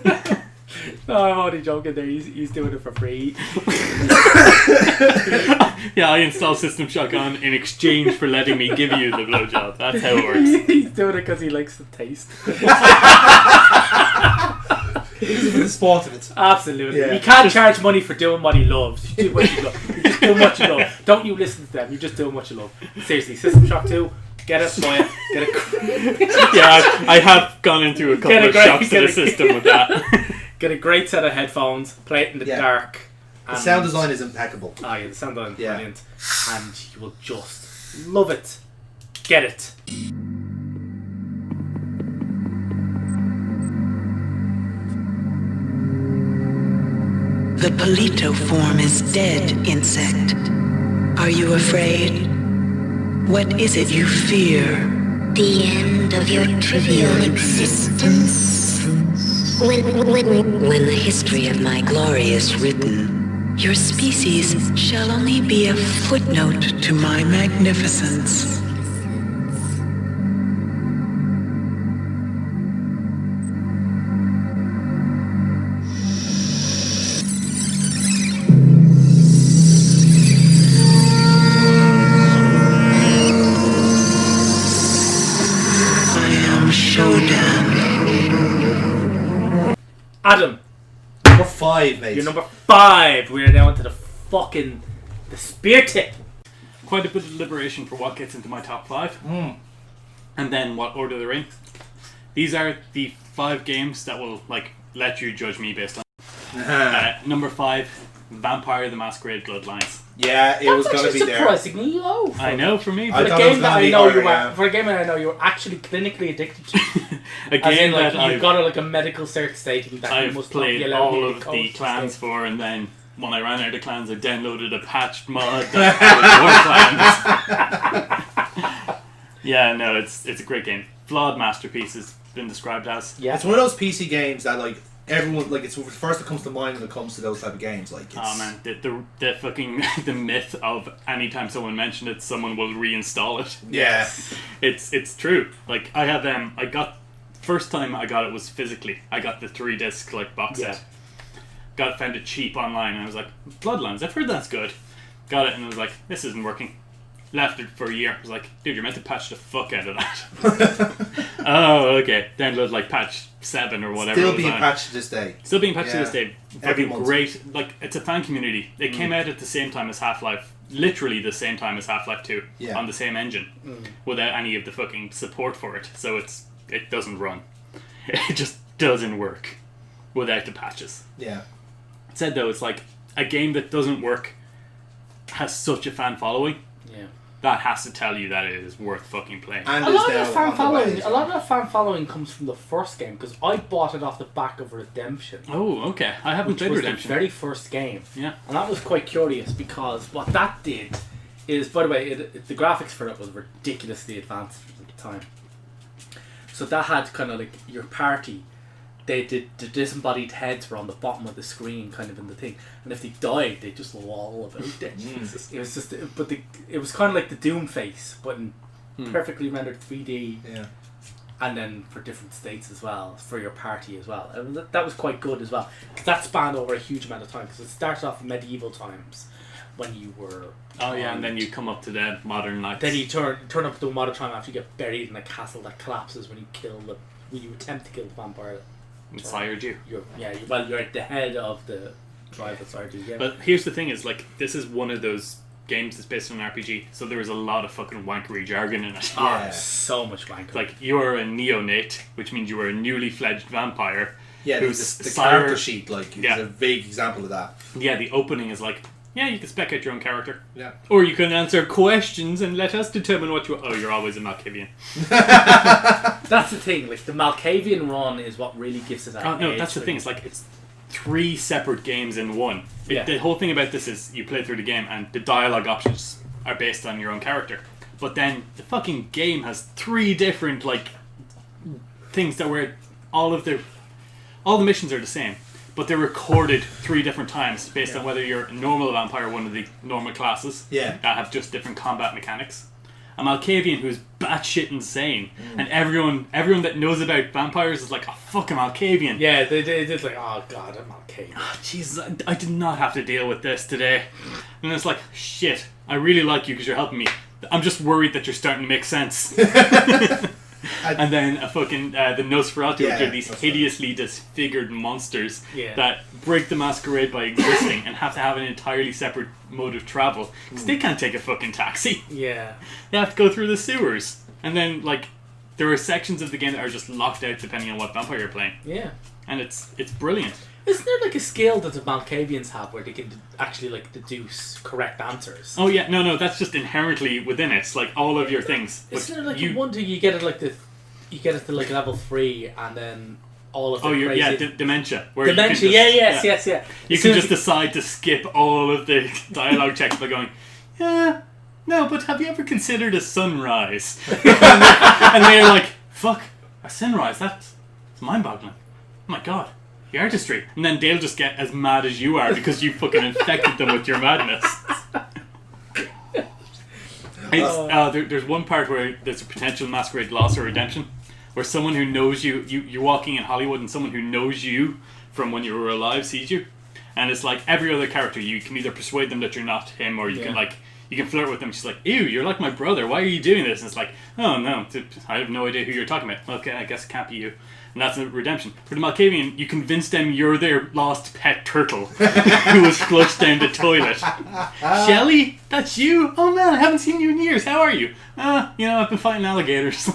No, I'm only joking there. He's doing it for free. Yeah, I install System Shock on in exchange for letting me give you the blowjob. That's how it works. He's doing it because he likes the taste. He's for the sport of it. Absolutely. Yeah. He can't charge money for doing what he loves. You do what you love. You're just doing what you love. Don't you listen to them. You're just doing what you love. Seriously, System Shock 2, get it, buy it, get it. Yeah, I have gone into a couple of shocks to the system with that. Get a great set of headphones, play it in the dark. The sound design is impeccable. Oh yeah, the sound design is brilliant. And you will just love it. Get it. The Polito form is dead, insect. Are you afraid? What is it you fear? The end of your trivial existence. When the history of my glory is written, your species shall only be a footnote to my magnificence. Adam. Number 5, mate. You're number 5. We're now into the spear tip. Quite a bit of deliberation for what gets into my top 5. And then what order they're in. These are the 5 games that will let you judge me based on. Number 5, Vampire the Masquerade Bloodlines. Yeah, it was going to be there. Surprisingly low. I know, for me. For a game that I know you were actually clinically addicted to. A game that you've got a medical cert stating that I've you must played all of the clans for, and then when I ran out of clans, I downloaded a patched mod that had more clans. Yeah, no, it's a great game. Flawed masterpiece has been described as. Yeah, it's one of those PC games that everyone it's the first that comes to mind when it comes to those type of games. Oh man, the fucking the myth of anytime someone mentioned it, someone will reinstall it. Yeah, it's true. I have I got first time I got it was physically. I got the 3-disc box set. Found it cheap online, and I was like, Bloodlines. I've heard that's good. Got it, and I was like, this isn't working. Left it for a year. I was like, dude, you're meant to patch the fuck out of that. Oh, okay. Download patch 7 or whatever. Still being patched to this day. Still being patched to this day. Every month. Great. It's a fan community. It came out at the same time as Half-Life. Literally the same time as Half-Life 2. Yeah. On the same engine. Without any of the fucking support for it. So it doesn't run. It just doesn't work without the patches. Yeah. Said though, it's a game that doesn't work has such a fan following. Yeah. that has to tell you that it is worth fucking playing. And a lot of now the fan on the way following, as a lot of the fan following comes from the first game because I bought it off the back of Redemption. Oh, okay. I haven't Which played was Redemption. the very first game. Yeah. And that was quite curious because what that did is, by the way, the graphics for it was ridiculously advanced at the time. So that had kind of like your party, the disembodied heads were on the bottom of the screen, kind of in the thing, and if they died, they just wall about it. It was just, it was kind of like the Doom face, but in perfectly rendered 3D. Yeah. And then for different states as well, for your party as well. And that was quite good as well, because that spanned over a huge amount of time. Because it started off in medieval times, when you were. Oh yeah, and then you come up to the modern nights. Then you turn up to the modern time after you get buried in a castle that collapses when you attempt to kill the vampire. Sired you. You're at the head of the tribe that sired you. Yeah. But here's the thing: is like this is one of those games that's based on an RPG, so there is a lot of fucking wankery jargon in it. Yeah, so much wankery. Like you are a neonate, which means you are a newly fledged vampire. Yeah, who's the character sheet is yeah. a vague example of that. Yeah, the opening is like, yeah, you can spec out your own character. Yeah. Or you can answer questions and let us determine what you. Oh, you're always a Malkavian. That's the thing. Like the Malkavian run is what really gives it that. Oh no, that's the thing. It's like it's 3 separate games in one. The whole thing about this is you play through the game and the dialogue options are based on your own character. But then the fucking game has 3 different like things that were all the missions are the same, but they're recorded 3 different times based on whether you're a normal vampire or one of the normal classes that have just different combat mechanics. A Malkavian who's batshit insane, and everyone that knows about vampires is like, oh, fuck a Malkavian. Yeah, they did like, oh god, a Malkavian. Oh, Jesus, I did not have to deal with this today. And it's like, shit, I really like you because you're helping me. I'm just worried that you're starting to make sense. And then a fucking the Nosferatu, which are these hideously disfigured monsters that break the masquerade by existing and have to have an entirely separate mode of travel because they can't take a fucking taxi. Yeah, they have to go through the sewers, and then like there are sections of the game that are just locked out depending on what vampire you're playing. Yeah, and it's brilliant. Isn't there like a skill that the Malkavians have where they can actually like deduce correct answers? Oh yeah, no, that's just inherently within it. It's like all of your things. Isn't there like one you get it like you get it to like level 3 and then all of the dementia. Dementia, yes. You can just decide to skip all of the dialogue checks by going, yeah, no, but have you ever considered a sunrise? And they're like, fuck, a sunrise? That's mind-boggling. Oh my god. The artistry. And then they'll just get as mad as you are because you fucking infected them with your madness. There's one part where there's a potential masquerade loss or redemption where someone who knows you're walking in Hollywood and someone who knows you from when you were alive sees you, and it's like every other character, you can either persuade them that you're not him, or you can flirt with them. She's like, ew, you're like my brother, why are you doing this? And it's like, oh no, I have no idea who you're talking about. Okay, I guess it can't be you. And that's a redemption. For the Malkavian, you convince them you're their lost pet turtle who was flushed down the toilet. Shelley, that's you? Oh man, I haven't seen you in years. How are you? I've been fighting alligators.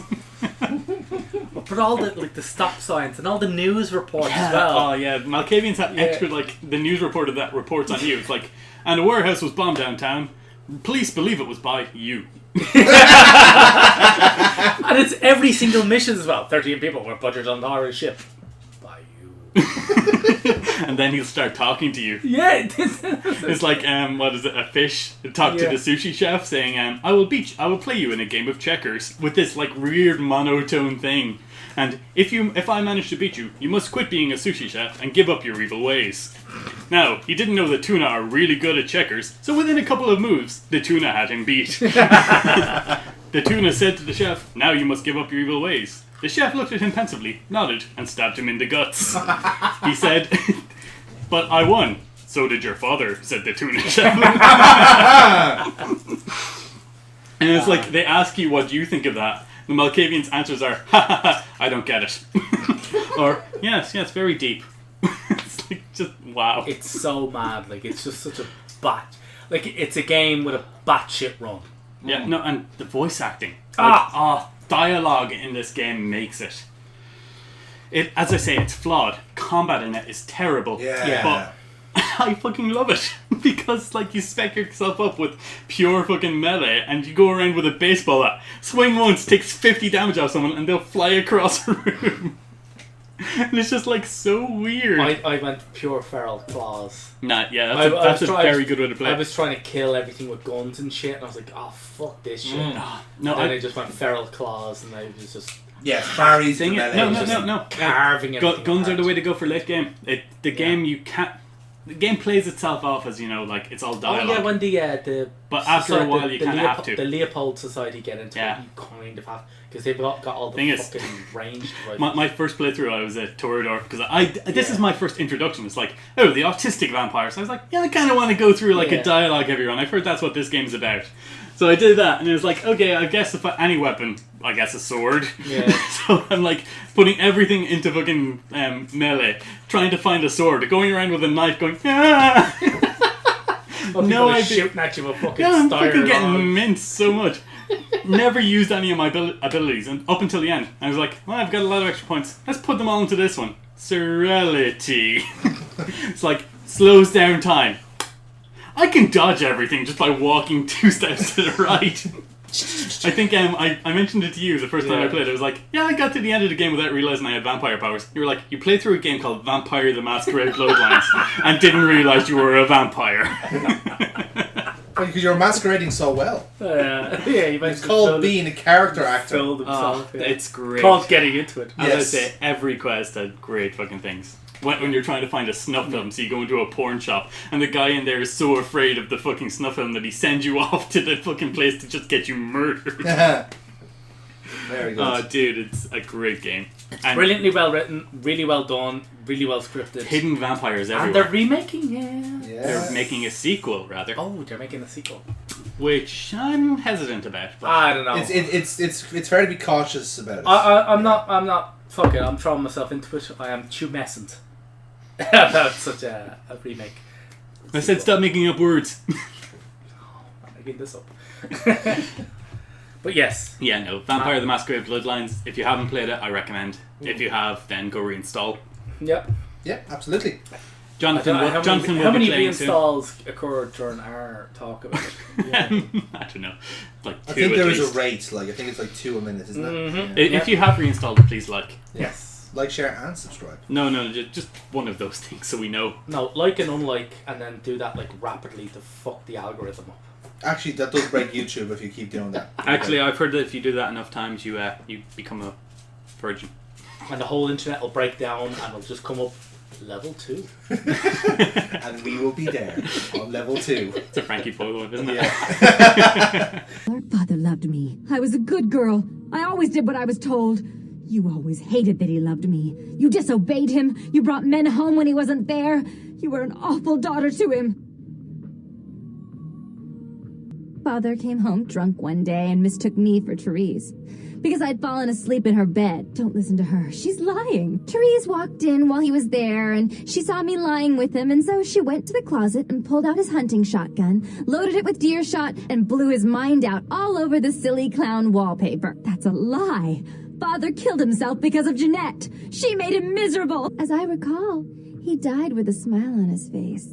But all the stop signs and all the news reports as well. Oh yeah, Malkavians have extra the news reporter that reports on you. It's like, and a warehouse was bombed downtown. Police believe it was by you. And it's every single mission as well. 13 people were butchered on the horror ship. By you. And then he'll start talking to you. Yeah. It's like, what is it, a fish talk to the sushi chef saying, I will play you in a game of checkers, with this like weird monotone thing. And if I manage to beat you, you must quit being a sushi chef and give up your evil ways. Now, he didn't know that tuna are really good at checkers, so within a couple of moves, the tuna had him beat. The tuna said to the chef, now you must give up your evil ways. The chef looked at him pensively, nodded, and stabbed him in the guts. He said, but I won. So did your father, said the tuna chef. And it's like, they ask you what you think of that. The Malkavians' answers are, ha ha ha, I don't get it. Or, yes, very deep. It's like, just, wow. It's so mad. Like, it's just such a like, it's a game with a batshit run. Yeah, no, and the voice acting. Dialogue in this game makes it. As I say, it's flawed. Combat in it is terrible. Yeah. But I fucking love it because like you spec yourself up with pure fucking melee and you go around with a baseball bat, swing once, takes 50 damage off someone and they'll fly across a room. And it's just like so weird. I went pure feral claws. Nah, yeah, that's a very good way to play. I was trying to kill everything with guns and shit, and I was like, oh fuck this shit. No, and then I just went feral claws, and I was just fairies. No. Carving it. Guns are the way to go for late game. The game you can't. The game plays itself off as, you know, like it's all dialogue. Oh yeah, when the but after a while you kind of have to. The Leopold Society get into it, you kind of have, because they've got all the fucking ranged rifles. My first playthrough, I was a Toreador because this is my first introduction. It's like, oh, the autistic vampire. So I was like, yeah, I kind of want to go through like a dialogue heavy run. I've heard that's what this game's about. So I did that, and it was like, okay, I guess if any weapon, I guess a sword. Yeah. So I'm like putting everything into fucking melee, trying to find a sword, going around with a knife, going no idea. Shooting at you with fucking I'm fucking getting minced so much. Never used any of my abilities, and up until the end, I was like, well, I've got a lot of extra points. Let's put them all into this one. Serenity. It's like slows down time. I can dodge everything just by walking 2 steps to the right. I think I mentioned it to you the first time I played. I was like, yeah, I got to the end of the game without realising I had vampire powers. You were like, you played through a game called Vampire the Masquerade Bloodlines and didn't realise you were a vampire. Because you're masquerading so well. It's called being a character actor. It's great. Called getting into it. As I say, every quest had great fucking things. When you're trying to find a snuff film, so you go into a porn shop, and the guy in there is so afraid of the fucking snuff film that he sends you off to the fucking place to just get you murdered. Very good. Oh, dude, it's a great game. It's brilliantly well written, really well done, really well scripted. Hidden vampires everywhere. And they're remaking They're making a sequel, rather. Oh, they're making a sequel. Which I'm hesitant about. I don't know. It's fair to be cautious about it. I'm not. Fuck it. I'm throwing myself into it. I am tumescent about such a remake. I said stop making up words. I'm making this up. But yes. Yeah, no. Vampire the Masquerade Bloodlines. If you haven't played it, I recommend. If you have, then go reinstall. Yep. Yeah, absolutely. Jonathan will how be many playing reinstalls occurred during our talk about it? Yeah. I don't know. Like 2 I think at there is least. a rate. Like I think it's like 2 a minute, isn't it? Mm-hmm. If you have reinstalled it, please like. Yes. Like, share, and subscribe. No, just one of those things so we know. No, like and unlike, and then do that like rapidly to fuck the algorithm up. Actually, that does break YouTube if you keep doing that. Actually, I've heard that if you do that enough times, you become a virgin. And the whole internet will break down and it'll just come up level 2. And we will be there on level 2. It's a Frankie Boyle one, isn't it? Yeah. Our father loved me. I was a good girl. I always did what I was told. You always hated that he loved me. You disobeyed him. You brought men home when he wasn't there. You were an awful daughter to him. Father came home drunk one day and mistook me for Therese. Because I'd fallen asleep in her bed. Don't listen to her. She's lying. Therese walked in while he was there, and she saw me lying with him, and so she went to the closet and pulled out his hunting shotgun, loaded it with deer shot, and blew his mind out all over the silly clown wallpaper. That's a lie. Father killed himself because of Jeanette. She made him miserable. As I recall, he died with a smile on his face.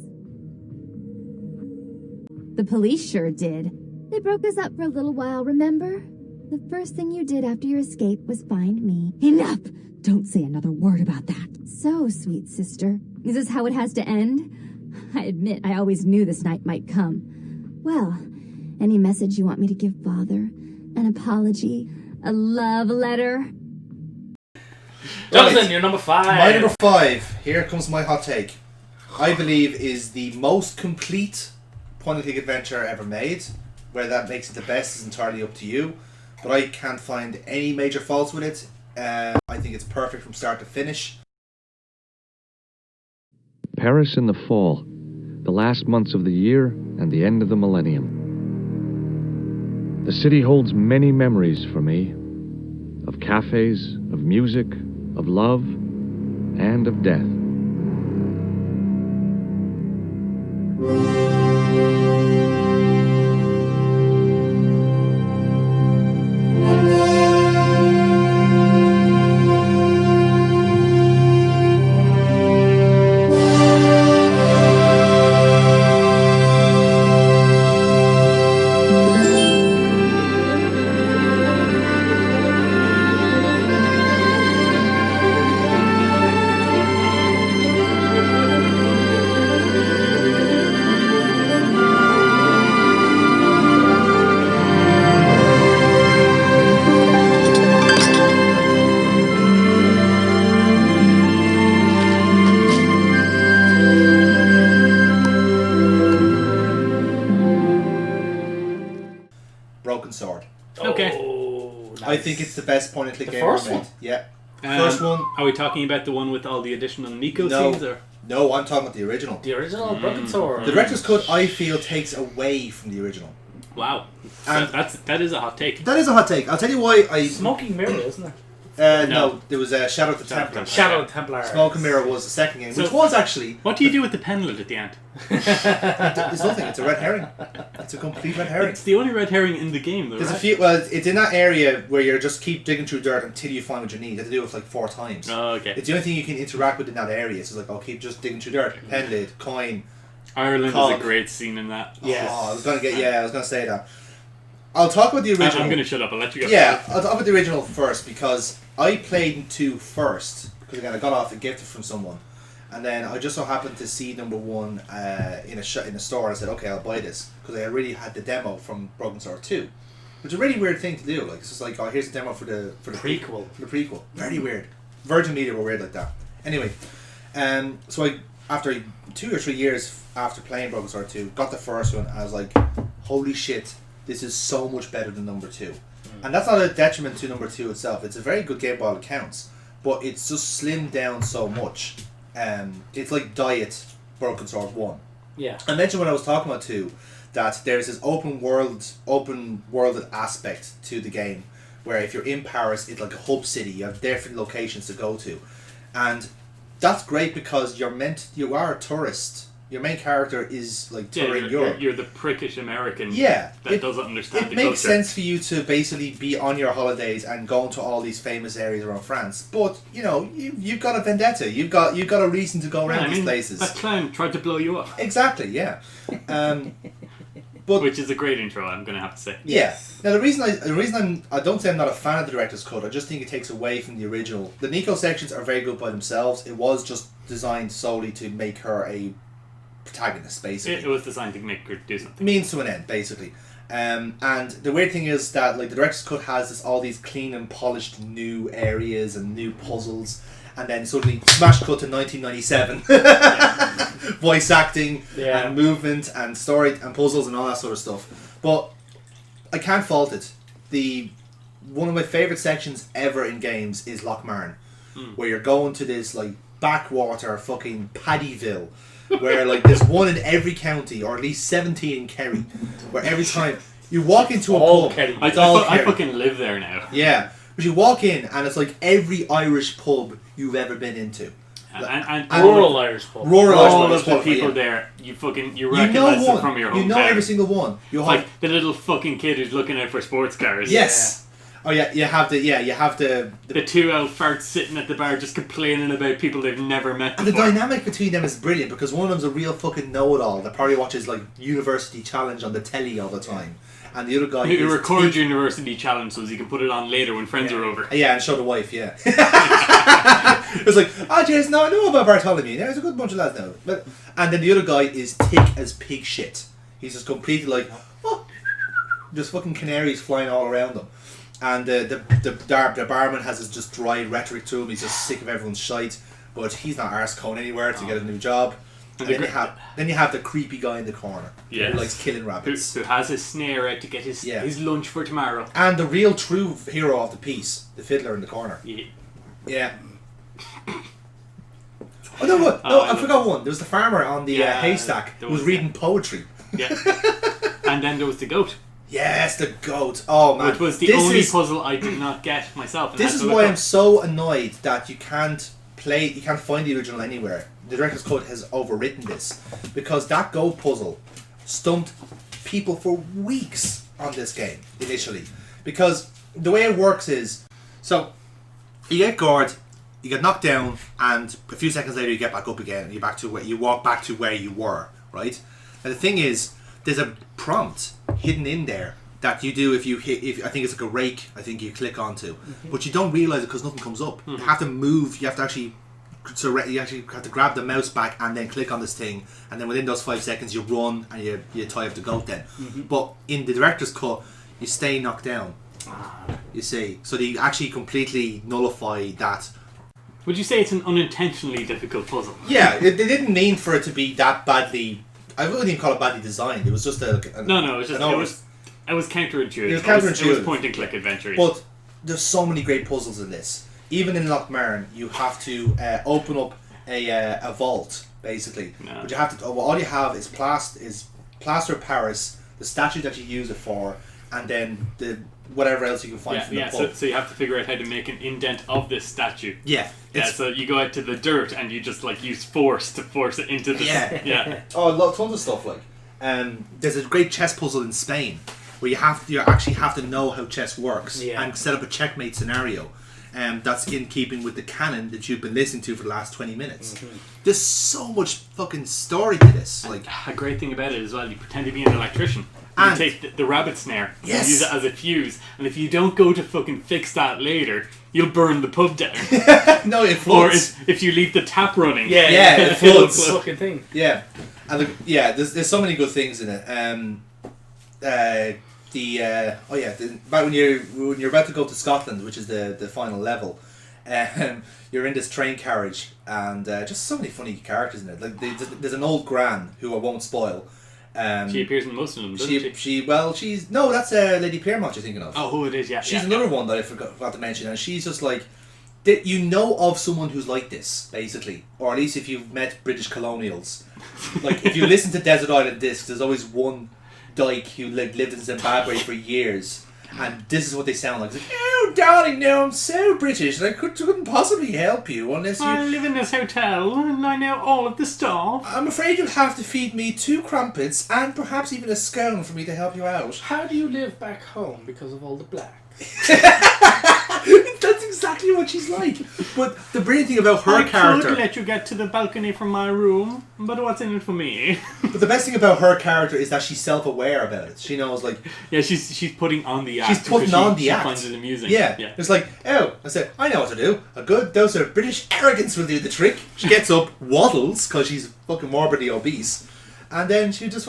The police sure did. They broke us up for a little while, remember? The first thing you did after your escape was find me. Enough! Don't say another word about that. So, sweet sister, is this how it has to end? I admit I always knew this night might come. Well, any message you want me to give Father? An apology? A love letter? Jonathan, you're number 5. My number 5, here comes my hot take. I believe is the most complete point-and-click adventure ever made. Where that makes it the best is entirely up to you. But I can't find any major faults with it. I think it's perfect from start to finish. Paris in the fall, the last months of the year and the end of the millennium. The city holds many memories for me, of cafes, of music, of love, and of death. the best point and click The game first ever made. one? Yeah. First one. Are we talking about the one with all the additional Nico No. scenes? Or? No, I'm talking about the original. The original Broken Sword. The director's cut, I feel, takes away from the original. Wow. And that is a hot take. That is a hot take. I'll tell you why I... Smoking Mirror, isn't it? No, there was Shadow of the Templar. Shadow of the Templar. Smoke and Mirror was the second game, So- which was actually... What do you do with the penlet at the end? There's nothing, it's a red herring. It's a complete red herring. It's the only red herring in the game, though. There's right? a few. Well, it's in that area where you just keep digging through dirt until you find what you need. You have to do it like 4 times. Oh, okay. It's the only thing you can interact with in that area. So it's like, I'll keep just digging through dirt. Pen lid, coin. Ireland cog. is a great scene in that. Yes. Oh, I was gonna say that. I'll talk about the original. I'm gonna shut up. I'll let you go. Yeah, I'll talk about the original first because I played 2 first because again I got off a gift from someone, and then I just so happened to see number 1 in a store and I said, okay, I'll buy this because I already had the demo from Broken Sword 2, which is a really weird thing to do. Like it's just like, oh, here's the demo for the prequel. For the prequel, very weird. Virgin Media were weird like that. Anyway, so I after 2 or 3 years after playing Broken Sword 2, got the first one. I was like, holy shit, this is so much better than number 2. And that's not a detriment to number 2 itself. It's a very good game by all accounts, but it's just slimmed down so much. It's like Diet Broken Sword 1. Yeah. I mentioned when I was talking about 2 that there's this open world aspect to the game, where if you're in Paris, it's like a hub city. You have different locations to go to, and that's great because you are a tourist. Your main character is like touring Europe. You're the prickish American that doesn't understand it the makes culture. sense for you to basically be on your holidays and going to all these famous areas around France. But you've got a vendetta. You've got a reason to go around these places. That clown tried to blow you up. Exactly. Yeah. Which is a great intro, I'm going to have to say. Yeah. Now the reason I don't say I'm not a fan of the director's cut. I just think it takes away from the original. The Nico sections are very good by themselves. It was just designed solely to make her a protagonist, basically. It was designed to make her do something. Means to an end, basically. And the weird thing is that like the director's cut has all these clean and polished new areas and new puzzles, and then suddenly smash cut to 1997. Voice acting and movement and story and puzzles and all that sort of stuff. But I can't fault it. One of my favourite sections ever in games is Lochmarn, where you're going to this like backwater fucking Paddyville, where like there's one in every county, or at least 17 in Kerry, where every time you walk into a pub, Kerry. I fucking live there now. Yeah, but you walk in and it's like every Irish pub you've ever been into. And rural Irish pub. All of the people there, you recognise them from your hometown. You know every single one. It's like the little fucking kid who's looking out for sports cars. Yes. Oh yeah, you have the 2 old farts sitting at the bar just complaining about people they've never met and before. the dynamic between them is brilliant because one of them's a real fucking know-it-all that probably watches like University Challenge on the telly all the time, and the other guy who records University Challenge so he can put it on later when friends are over. Yeah, and show the wife. Yeah. It's like, Jason, no, I know about Bartholomew. There's a good bunch of lads now. And then the other guy is thick as pig shit. He's just completely like, just fucking canaries flying all around him. And the barman has his just dry rhetoric to him. He's just sick of everyone's shite, but he's not arse going anywhere to get a new job. And then you have the creepy guy in the corner who likes killing rabbits, who has his snare out to get his lunch for tomorrow. And the real true hero of the piece, the fiddler in the corner. Yeah. Oh no! What? No, I forgot one. There was the farmer on the haystack who was reading poetry. Yeah. And then there was the goat. Yes, the goat. Oh man, which was the only puzzle I did not get myself. This is why I'm so annoyed that you can't find the original anywhere. The director's cut has overwritten this because that goat puzzle stumped people for weeks on this game initially. Because the way it works is, so you get gored, you get knocked down, and a few seconds later you get back up again, and you walk back to where you were. Right. And the thing is, there's a prompt hidden in there that you do if I think it's like a rake. I think you click onto, but you don't realize it because nothing comes up. You have to move. You have to actually. So you actually have to grab the mouse back and then click on this thing, and then within those 5 seconds you run and you tie up the goat then. But in the director's cut, you stay knocked down. You see, so they actually completely nullify that. Would you say it's an unintentionally difficult puzzle? Yeah, they didn't mean for it to be that badly. I wouldn't even call it badly designed. It was just no. It was counterintuitive. It was counterintuitive. It was point and click adventure. But there's so many great puzzles in this. Even in Lochmarn, you have to open up a vault basically, but you have to. All you have is plaster of Paris, the statue that you use it for, and then the whatever else you can find from the pub. So you have to figure out how to make an indent of this statue. Yeah. So you go out to the dirt and you just like use force to force it into the... Yeah. Oh, tons of stuff like. There's a great chess puzzle in Spain where you actually have to know how chess works and set up a checkmate scenario. That's in keeping with the canon that you've been listening to for the last 20 minutes. Mm-hmm. There's so much fucking story to this. And like a great thing about it as well, you pretend to be an electrician. You take the rabbit snare and use it as a fuse, and if you don't go to fucking fix that later, you'll burn the pub down. No, it floods. Or if you leave the tap running, it floods. The fucking thing. Yeah, and there's so many good things in it. About when you're about to go to Scotland, which is the final level, you're in this train carriage, and just so many funny characters in it. Like there's an old gran who I won't spoil. She appears in most of them, doesn't she? That's Lady Piermont you're thinking of. Oh, who it is, yeah. She's another one that I forgot to mention, and she's just like, you know of someone who's like this, basically. Or at least if you've met British colonials. Like, if you listen to Desert Island Discs, there's always one dyke who lived in Zimbabwe for years. And this is what they sound like. It's like, oh, darling, no, I'm so British, and I couldn't possibly help you unless you... I live in this hotel, and I know all of the staff. I'm afraid you'll have to feed me 2 crumpets, and perhaps even a scone for me to help you out. How do you live back home because of all the blacks? That's exactly what she's like. But the brilliant thing about her character... I could let you get to the balcony from my room, but what's in it for me? But the best thing about her character is that she's self-aware about it. She knows, like... Yeah, she's putting on the act. She's putting on the act. She finds it amusing. Yeah. It's like, I know what to do. A good dose of British arrogance will do the trick. She gets up, waddles, because she's fucking morbidly obese, and then she just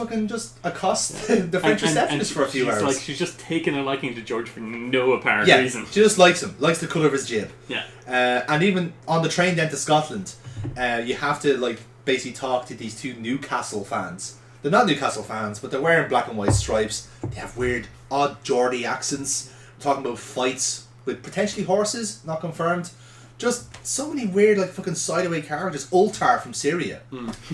accosts the French receptionist for a few hours. Like, she's just taken a liking to George for no apparent reason. She just likes him. Likes the colour of his jib. Yeah. And even on the train then to Scotland, you have to, like, basically talk to these 2 Newcastle fans. They're not Newcastle fans, but they're wearing black and white stripes. They have weird, odd Geordie accents. We're talking about fights with potentially horses, not confirmed. Just so many weird, like, fucking sideaway characters. Ultar from Syria.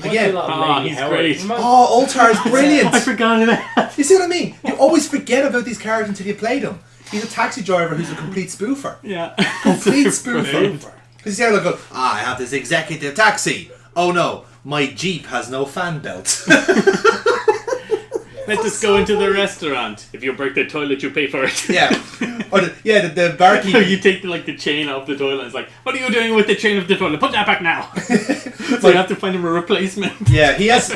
Again, he's great. Ultar is brilliant. I forgot about that. You see what I mean? You always forget about these characters until you play them. He's a taxi driver who's a complete spoofer. Yeah. Complete spoofer. Because he's there like, I have this executive taxi. Oh no, my Jeep has no fan belt. Let's just go into the restaurant. If you break the toilet, you pay for it. Yeah. Or the barkeep. You take the chain off the toilet. It's like, what are you doing with the chain of the toilet? Put that back now. So you have to find him a replacement. Yeah, he has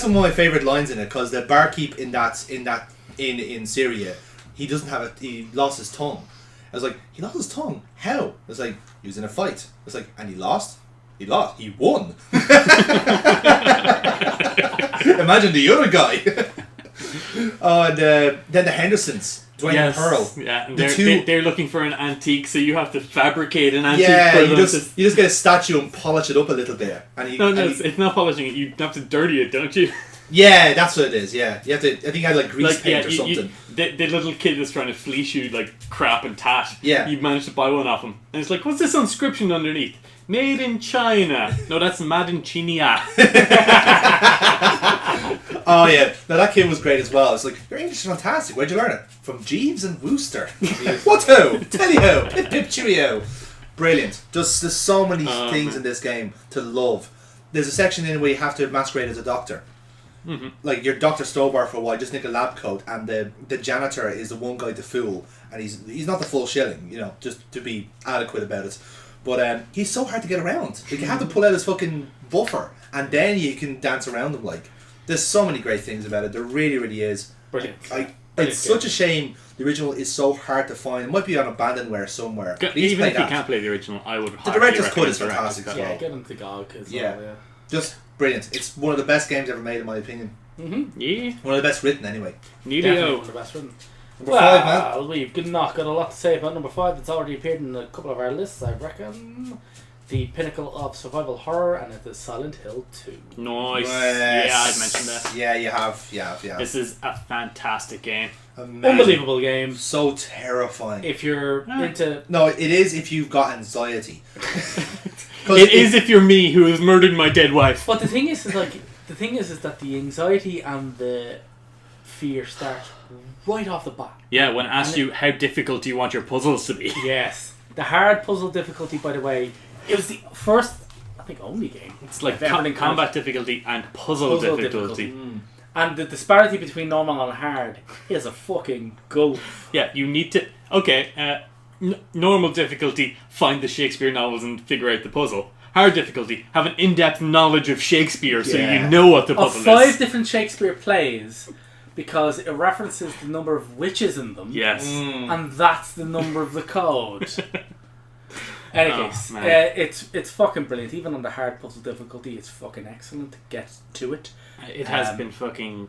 some of my favourite lines in it, because the barkeep in Syria, he lost his tongue. I was like, he lost his tongue? How? I was like, he was in a fight. I was like, and he lost? He lost. He won. Imagine the other guy. Oh, and then the Hendersons, Dwayne and Pearl. Yeah, and they're looking for an antique, so you have to fabricate an antique for them. You just get a statue and polish it up a little bit. It's not polishing it. You have to dirty it, don't you? Yeah, that's what it is. Yeah, you have to. I think I had like grease paint or something. The little kid is trying to fleece you like crap and tat. Yeah, you managed to buy one off him, and it's like, what's this inscription underneath? Made in China. No, that's Made in China. Oh yeah, no, that kid was great as well. It's like, your English is fantastic. Where'd you learn it? From Jeeves and Wooster. What-ho? Tally-ho? Pip-pip cheerio. Brilliant. Just there's so many things in this game to love. There's a section in where you have to masquerade as a doctor. Mm-hmm. Like, you're Dr. Stobar for a while, just nick a lab coat, and the janitor is the one guy to fool, and he's not the full shilling, just to be adequate about it. But he's so hard to get around. Like, you have to pull out his fucking buffer, and then you can dance around him. Like, there's so many great things about it. There really, really is. Brilliant. It's such a shame the original is so hard to find. It might be on abandonware somewhere. Even if you can't play the original, I would. The director's cut is fantastic as well. Yeah, get him to GOG as well. Yeah, just brilliant. It's one of the best games ever made, in my opinion. Mm-hmm. Yeah, one of the best written, anyway. Neilio. One of the best written. Number 5, man. Well, we've not got a lot to say about number 5. It's already appeared in a couple of our lists, I reckon. The pinnacle of survival horror, and it is Silent Hill 2. Nice. Yeah, I've mentioned that. Yeah, you have. This is a fantastic game. Amazing. Unbelievable game. So terrifying. If you're into... No, it is if you've got anxiety. It is if you're me who has murdered my dead wife. But the thing is that the anxiety and the fear start right off the bat. Yeah, when I asked you how difficult do you want your puzzles to be. Yes. The hard puzzle difficulty, by the way, it was the first, I think, only game. It's like combat difficulty and puzzle difficulty. And the disparity between normal and hard is a fucking gulf. Yeah, you need to... Okay, normal difficulty, find the Shakespeare novels and figure out the puzzle. Hard difficulty, have an in-depth knowledge of Shakespeare so you know what the puzzle is. 5 different Shakespeare plays, because it references the number of witches in them. Yes. And that's the number of the code. Anyways, it's fucking brilliant. Even on the hard puzzle difficulty, it's fucking excellent to get to it. It has been fucking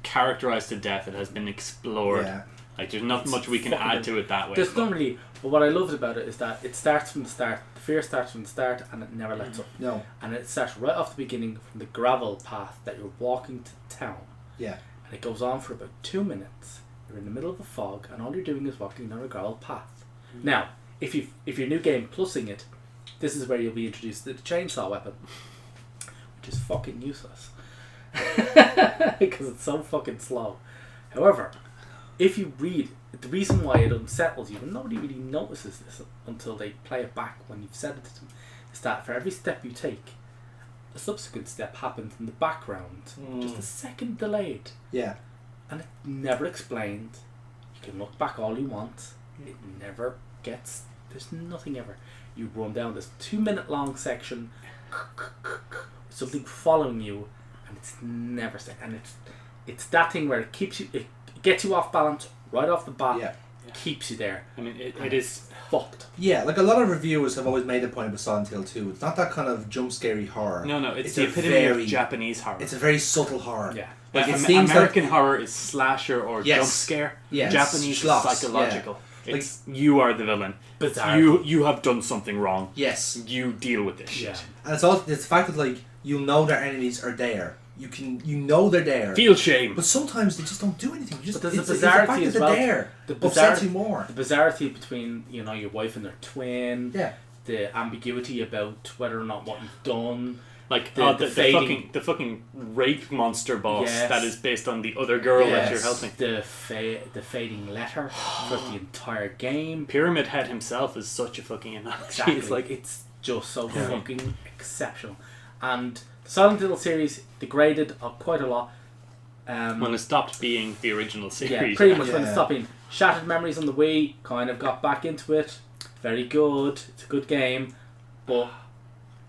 characterized to death. It has been explored. Yeah. Like, there's not much we can add to it that way. There's not really... But what I loved about it is that it starts from the start. The fear starts from the start, and it never lets up. No. And it starts right off the beginning from the gravel path that you're walking to town. Yeah. And it goes on for about 2 minutes. You're in the middle of a fog, and all you're doing is walking down a gravel path. Now, if you're new game plusing it, this is where you'll be introduced to the chainsaw weapon, which is fucking useless because it's so fucking slow. However, if you read the reason why it unsettles you, and nobody really notices this until they play it back when you've said it to them, is that for every step you take, a subsequent step happens in the background, just a second delayed. Yeah. And it's never explained. You can look back all you want. It never gets... There's nothing ever. You run down this 2-minute long section, something following you, and it's never said. And it's that thing where it keeps you... It gets you off balance right off the bat. Yeah. Keeps you there. I mean, it is fucked. Yeah, like a lot of reviewers have always made a point with Silent Hill 2. It's not that kind of jump scary horror. No, it's the epitome of Japanese horror. It's a very subtle horror. Yeah. Like Like, it seems American like, horror is slasher or jump scare. Yes. Japanese is psychological. Yeah. It's you are the villain. Bizarre. You have done something wrong. Yes. You deal with this shit. And it's also it's the fact that like you know their enemies are there. You know they're there. Feel shame. But sometimes they just don't do anything. You just, but there's it's a the fact bizarrity that as they're well. there. The Upsets you more. The bizarrity between your wife and their twin. Yeah. The ambiguity about whether or not what you've done. Like the fucking rape monster boss Yes. that is based on the other girl that you're helping. The fading letter throughout the entire game. Pyramid Head himself is such a fucking analogy. Exactly. It's like it's just so fucking exceptional. And the Silent Hill series degraded quite a lot. When it stopped being the original series. Yeah, pretty much when it stopped being. Shattered Memories on the Wii, kind of got back into it. Very good. It's a good game. But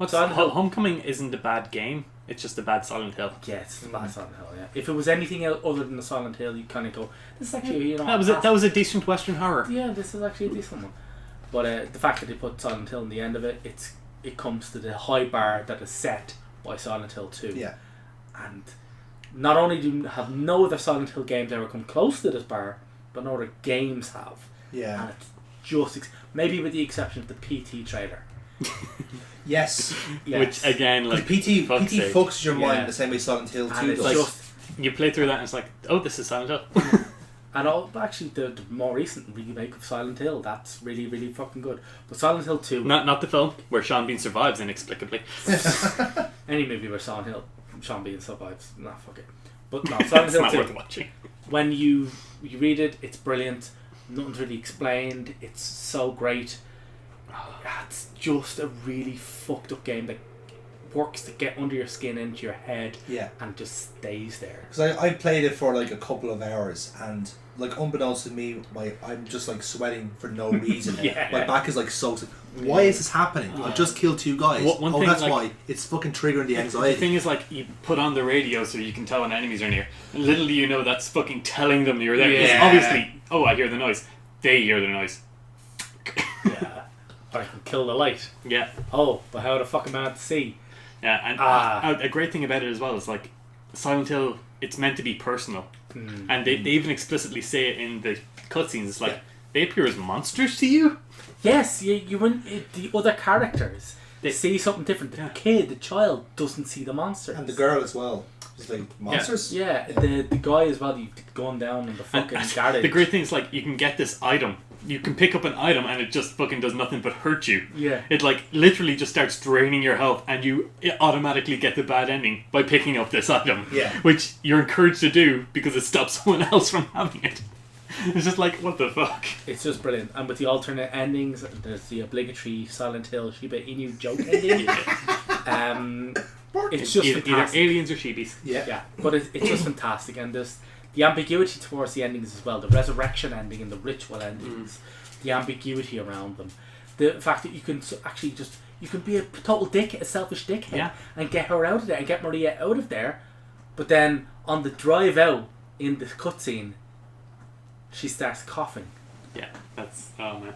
Homecoming isn't a bad game. It's just a bad Silent Hill. Yeah, it's a bad Silent Hill. Yeah. If it was anything else other than the Silent Hill, you kind of go, "This is actually that was a decent Western horror." Yeah, this is actually a decent one. But the fact that they put Silent Hill in the end of it, it comes to the high bar that is set by Silent Hill 2. Yeah. And not only do have no other Silent Hill games ever come close to this bar, but no other games have. Yeah. And it's just maybe with the exception of the PT trailer. Yes. Which again, like PT fucks your mind the same way Silent Hill 2 it's does. just you play through that and it's like, oh, this is Silent Hill. And actually the more recent remake of Silent Hill, that's really, really fucking good. But Silent Hill 2... Not the film, where Sean Bean survives inexplicably. Any movie where Sean Bean survives, nah, fuck it. But no, Silent Hill 2... It's not worth watching. When you read it, it's brilliant. Nothing's really explained. It's so great. It's just a really fucked up game that works to get under your skin, into your head, and just stays there. Because I played it for like a couple of hours, and like unbeknownst to me, I'm just like sweating for no reason. My back is like so. Why is this happening? I've just killed 2 guys. One thing, that's like, why it's fucking triggering the anxiety. The thing is, like, you put on the radio so you can tell when enemies are near, and little do you know that's fucking telling them you're there. Because obviously, I hear the noise. They hear the noise. Yeah, but I can kill the light. Yeah. Oh, but how the fuck am I to see? Yeah, and a great thing about it as well is like Silent Hill. It's meant to be personal. And they even explicitly say it in the cutscenes. It's like, they appear as monsters to you? Yes, the other characters, they see something different. The kid, the child, doesn't see the monsters. And the girl as well. It's like, monsters? Yeah, the guy as well, you've gone down in the fucking garage. The great thing is, like, you can get this item. You can pick up an item and it just fucking does nothing but hurt you. Yeah. It, like, literally just starts draining your health and you automatically get the bad ending by picking up this item. Yeah. Which you're encouraged to do because it stops someone else from having it. It's just like, what the fuck? It's just brilliant. And with the alternate endings, there's the obligatory Silent Hill Shiba Inu joke ending. It's just either fantastic. aliens or sheebies. Yeah. But it's just fantastic. And there's the ambiguity towards the endings as well. The resurrection ending and the ritual endings. The ambiguity around them. The fact that you can actually just... You can be a total dick, a selfish dickhead, and get her out of there and get Maria out of there. But then on the drive out in the cutscene, she starts coughing. Yeah, that's... Oh, man.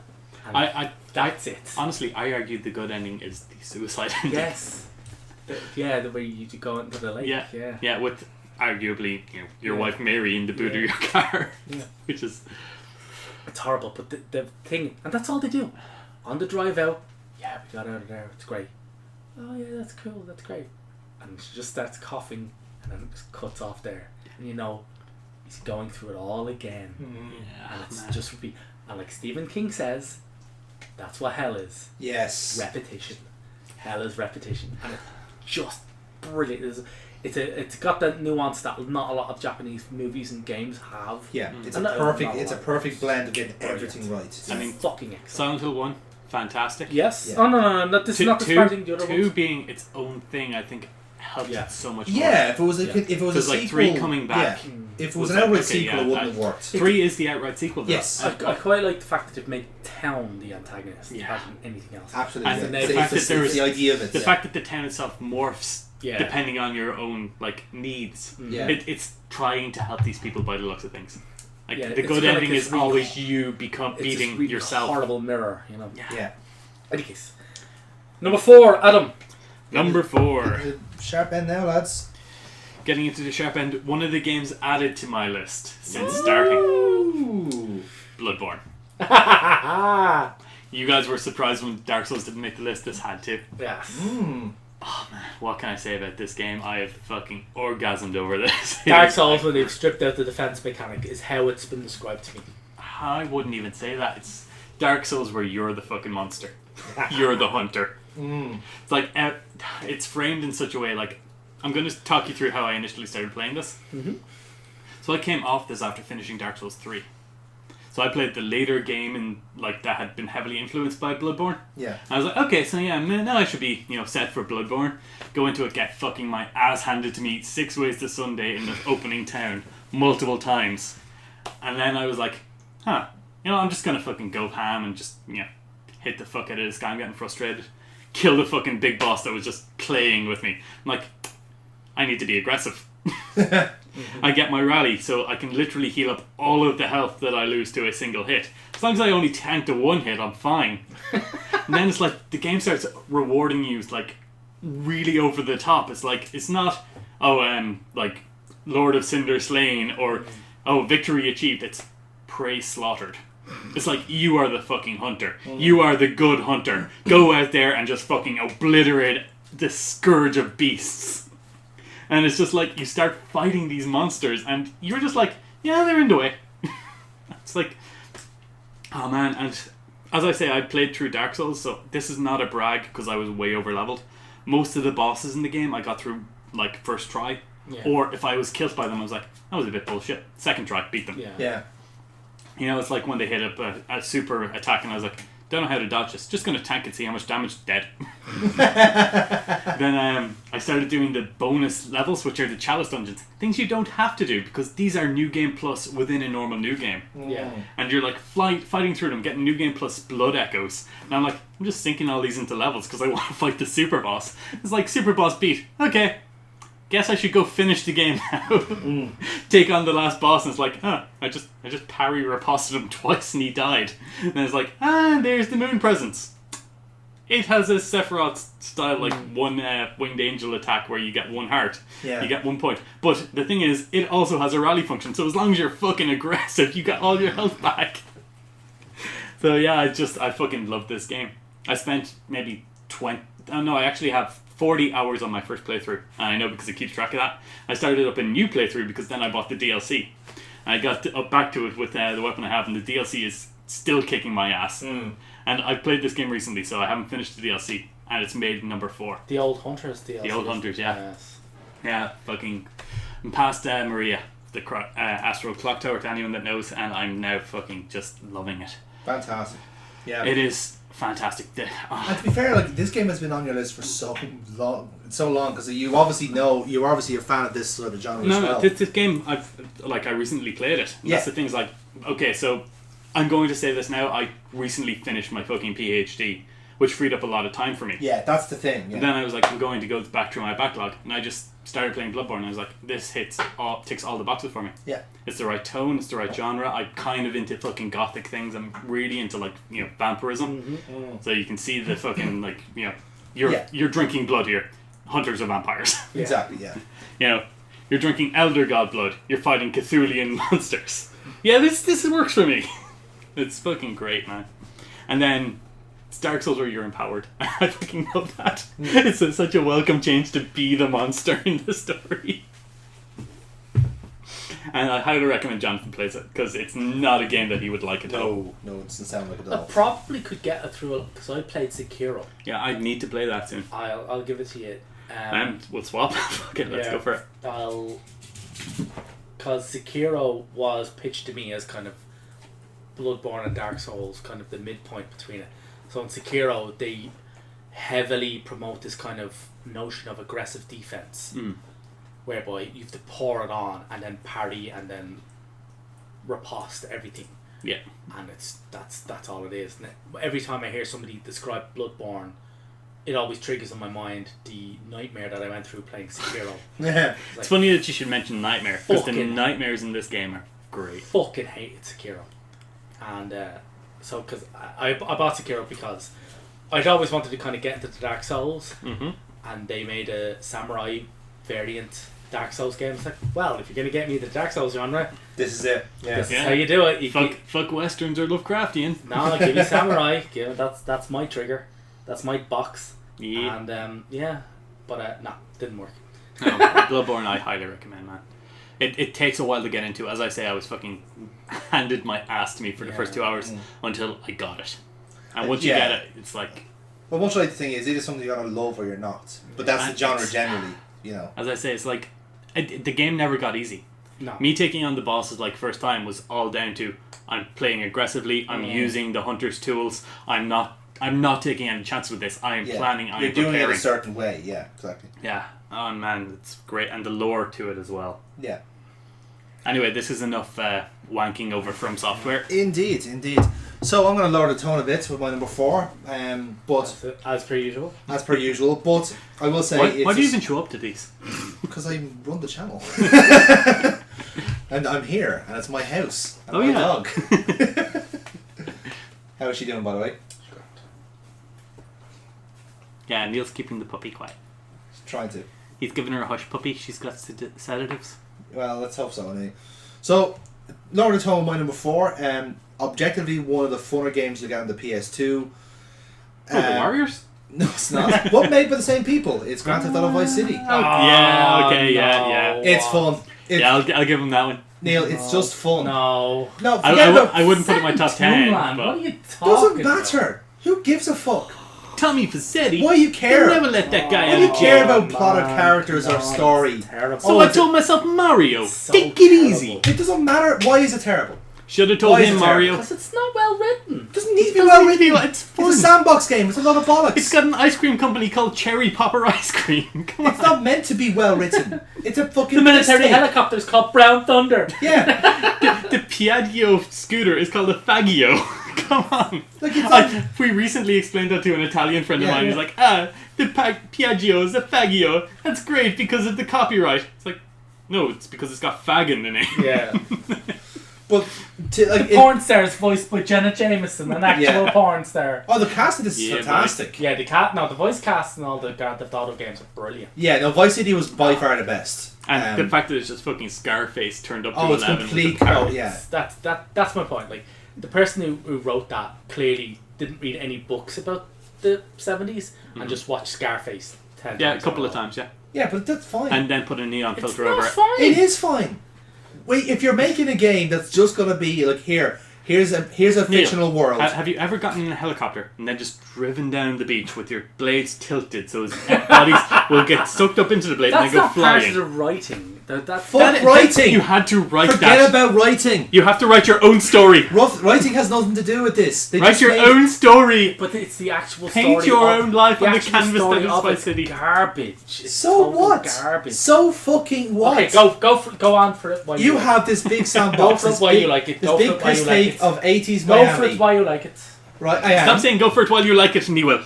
And that's it. Honestly, I argued the good ending is the suicide ending. Yes. The way you go into the lake. Yeah, with arguably your wife Mary in the boot of your car. Yeah. Which is... It's horrible, but the thing... And that's all they do. On the drive out, we got out of there, it's great. Oh yeah, that's cool, that's great. And she just starts coughing, and then it just cuts off there. And he's going through it all again. And it's just repeat. And like Stephen King says, that's what hell is. Yes. Repetition. Hell is repetition. And it's just brilliant. It's got that nuance that not a lot of Japanese movies and games have. Yeah, it's a perfect blend of getting everything right. I mean, fucking excellent. Silent Hill 1, fantastic. Yes. Yeah. Oh no, this is not disparaging the other ones. 2 being its own thing, I think helped it so much more. Yeah, if it was a sequel, like 3 coming back. Yeah. If it was an outright sequel, it wouldn't have worked. 3 is the outright sequel. Yes, I quite like the fact that they've made Town the antagonist, rather than anything else. Absolutely, and the fact that the idea of it. The fact that the town itself morphs depending on your own needs. It's trying to help these people by the looks of things. Like the good ending is always you beating really yourself. Horrible mirror, Yeah. Any case, number 4, Adam. Number 4. Sharp end now, lads. Getting into the sharp end, one of the games added to my list since starting. Bloodborne. You guys were surprised when Dark Souls didn't make the list. This had to. Yes. Oh man, what can I say about this game? I have fucking orgasmed over this. Dark Souls, when they've stripped out the defense mechanic, is how it's been described to me. I wouldn't even say that. It's Dark Souls where you're the fucking monster. You're the hunter. It's like it's framed in such a way. Like, I'm going to talk you through how I initially started playing this. So I came off this after finishing Dark Souls 3. So I played the later game and that had been heavily influenced by Bloodborne. Yeah. I was like, okay, so now I should be set for Bloodborne. Go into it, get fucking my ass handed to me 6 ways to Sunday in the opening town multiple times, and then I was like, I'm just gonna fucking go ham and just hit the fuck out of this guy. I'm getting frustrated. Kill the fucking big boss that was just playing with me. I'm like, I need to be aggressive. I get my rally so I can literally heal up all of the health that I lose to a single hit. As long as I only tank to 1 hit, I'm fine. And then it's like the game starts rewarding you really over the top. It's like, it's not Lord of Cinder slain or victory achieved. It's prey slaughtered. It's like, you are the fucking hunter. You are the good hunter. Go out there and just fucking obliterate the scourge of beasts. And it's just like, you start fighting these monsters and you're just like, yeah, they're in the way. It's like, oh man. And as I say, I played through Dark Souls, so this is not a brag because I was way over leveled. Most of the bosses in the game I got through first try. Or if I was killed by them, I was like, that was a bit bullshit. Second try, beat them. Yeah. It's like when they hit a super attack and I was like, don't know how to dodge this. Just going to tank and see how much damage. Dead. Then I started doing the bonus levels, which are the chalice dungeons. Things you don't have to do because these are New Game Plus within a normal New Game. Yeah. And you're fighting through them, getting New Game Plus blood echoes. And I'm like, I'm just sinking all these into levels because I want to fight the super boss. It's like, super boss beat. Okay. Guess I should go finish the game now. Take on the last boss, and it's like, I just parry riposted him twice and he died. And it's like, there's the moon presence. It has a Sephiroth style, like one winged angel attack where you get 1 heart. Yeah. You get 1 point. But the thing is, it also has a rally function. So as long as you're fucking aggressive, you get all your health back. So yeah, I fucking love this game. I spent maybe 20... Oh no, I actually have 40 hours on my first playthrough. And I know because it keeps track of that. I started up a new playthrough because then I bought the DLC. I got up back to it with the weapon I have, and the DLC is still kicking my ass. And I've played this game recently, so I haven't finished the DLC, and it's made number 4. The Old Hunters DLC. The Old Hunters, yeah. Yes. Yeah, fucking... I'm past Maria, the Astral Clock Tower, to anyone that knows, and I'm now fucking just loving it. Fantastic. Yeah. It is fantastic. And to be fair, like, this game has been on your list for so long because you obviously you're obviously a fan of this sort of genre as well. This game, I recently played it. Yeah. That's the thing, is like, okay, so I'm going to say this now, I recently finished my fucking PhD, which freed up a lot of time for me. Yeah, that's the thing. Yeah. And then I was like, I'm going to go back through my backlog, and I just started playing Bloodborne, and I was like, this ticks all the boxes for me. Yeah. It's the right tone, it's the right genre. I'm kind of into fucking gothic things. I'm really into, like, you know, vampirism. So you can see the fucking, like, you know, you're drinking blood here. Hunters are vampires. Exactly, yeah. You know, you're drinking Elder God blood. You're fighting Cthulian monsters. Yeah, this works for me. It's fucking great, man. And then it's Dark Souls where you're empowered. I fucking love that. It's such a welcome change to be the monster in the story. And I highly recommend Jonathan plays it, because it's not a game that he would like at all. No, it doesn't sound like it at I all. probably could get it through because I played Sekiro. Yeah, I need to play that soon. I'll give it to you. We'll swap. Okay, let's go for it. Because Sekiro was pitched to me as kind of Bloodborne and Dark Souls, kind of the midpoint between it. So in Sekiro, they heavily promote this kind of notion of aggressive defense, whereby you have to pour it on and then parry and then riposte everything. Yeah, and that's all it is. And every time I hear somebody describe Bloodborne, it always triggers in my mind the nightmare that I went through playing Sekiro. Yeah, it's funny that you should mention Nightmare, because the nightmares in this game are great. Fucking hated Sekiro. And so, because I bought Sekiro because I'd always wanted to kind of get into the Dark Souls, and they made a samurai variant Dark Souls game. It's like, well, if you're going to get me the Dark Souls genre, this is it. Yeah. This is how you do it. Fuck Westerns or Lovecraftian. No, give me samurai. That's my trigger. That's my box. Yeah. And but didn't work. No, Bloodborne I highly recommend, man. It takes a while to get into. As I say, I was fucking handed my ass to me for the first 2 hours until I got it. And once you get it, it's like... Well, much like the thing is, it is something you're going to love or you're not. But that's the genre generally, you know. As I say, it's like... the game never got easy. No. Me taking on the bosses like first time was all down to I'm playing aggressively, I'm using the hunter's tools, I'm not taking any chance with this, I'm planning, I'm preparing. You're doing it a certain way, yeah, exactly. Yeah, oh man, it's great, and the lore to it as well. Yeah. Anyway, this is enough wanking over From Software. Indeed. So I'm going to lower the tone a bit with my number 4, but as per usual. But I will say, why do you even show up to these? Because I run the channel, and I'm here, and it's my house, and my dog. How is she doing, by the way? Yeah, Neil's keeping the puppy quiet. She's trying to. He's given her a hush puppy. She's got sedatives. Well, let's hope so, anyway. So, lower the tone, my number 4. Objectively, one of the funner games you get on the PS2. The Warriors? No, it's not. But made by the same people. It's Grand Theft Auto Vice City. Yeah. It's fun. I'll give him that one. Neil, it's just fun. No, I wouldn't put it in my top 10. What are you Doesn't talking matter. Who gives a fuck? Tommy Facetti. Why you care? Never let that guy Why out you of care jail. about plot or characters or story? So I told myself Mario. Take it easy. It doesn't matter. Why is it terrible? Should have told him Mario. Because it's not well written. It doesn't need to be well written. It's fun. It's a sandbox game. It's a lot of bollocks. It's got an ice cream company called Cherry Popper Ice Cream. Come on. It's not meant to be well written. It's a fucking... The military helicopter's called Brown Thunder. Yeah. The Piaggio scooter is called a Faggio. Come on. We recently explained that to an Italian friend of mine. He's like, the Piaggio is a Faggio. That's great because of the copyright. It's like, no, it's because it's got faggin in it. Yeah. But the porn star is voiced by Jenna Jameson, an actual porn star. Oh, the cast of this is fantastic. Yeah, the voice cast in all the Grand Theft Auto games are brilliant. Yeah, no, Vice City was by far the best. And the fact that it's just fucking Scarface turned up to 11. It's complete. That's my point. Like, the person who wrote that clearly didn't read any books about the 70s and just watched Scarface 10 Yeah, a times couple of times, yeah. Yeah, but that's fine. And then put a neon filter not over it. fine. It is fine. Wait, if you're making a game that's just gonna be like here's a fictional world. Have you ever gotten in a helicopter and then just driven down the beach with your blades tilted so his bodies will get sucked up into the blade and then go flying? That's not part of the writing. Writing. You had to write that. Forget about writing. You have to write your own story. Writing has nothing to do with this. They Write just your own story. But it's the actual Paint story. your of, own life the on the actual canvas story that is of Vice it's City. Garbage. It's So total what? Garbage. So fucking what? Okay, go on for it. You have this big sandbox. Go for it while you like it. This Go big for it while piss you like take it. of 80s Go Miami. for it while you like it. Right, I am. Stop saying go for it while you like it and you will.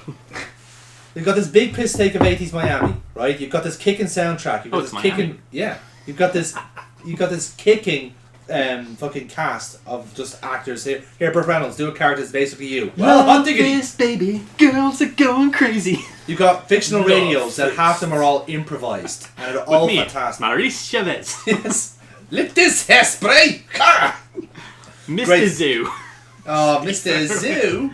You've got this big piss take of 80s Miami, right? You've got this kicking soundtrack. You've got it's this Miami. kicking. Yeah. You've got this kicking fucking cast of just actors here. Here, Burt Reynolds, do a character that's basically you. Well, I'm thinking baby, girls are going crazy. You've got fictional radios that half them are all improvised and they're all fantastic. Maurice Chavez. Yes. Let this hairspray. Mr. Zoo. Oh, Mr. Zoo.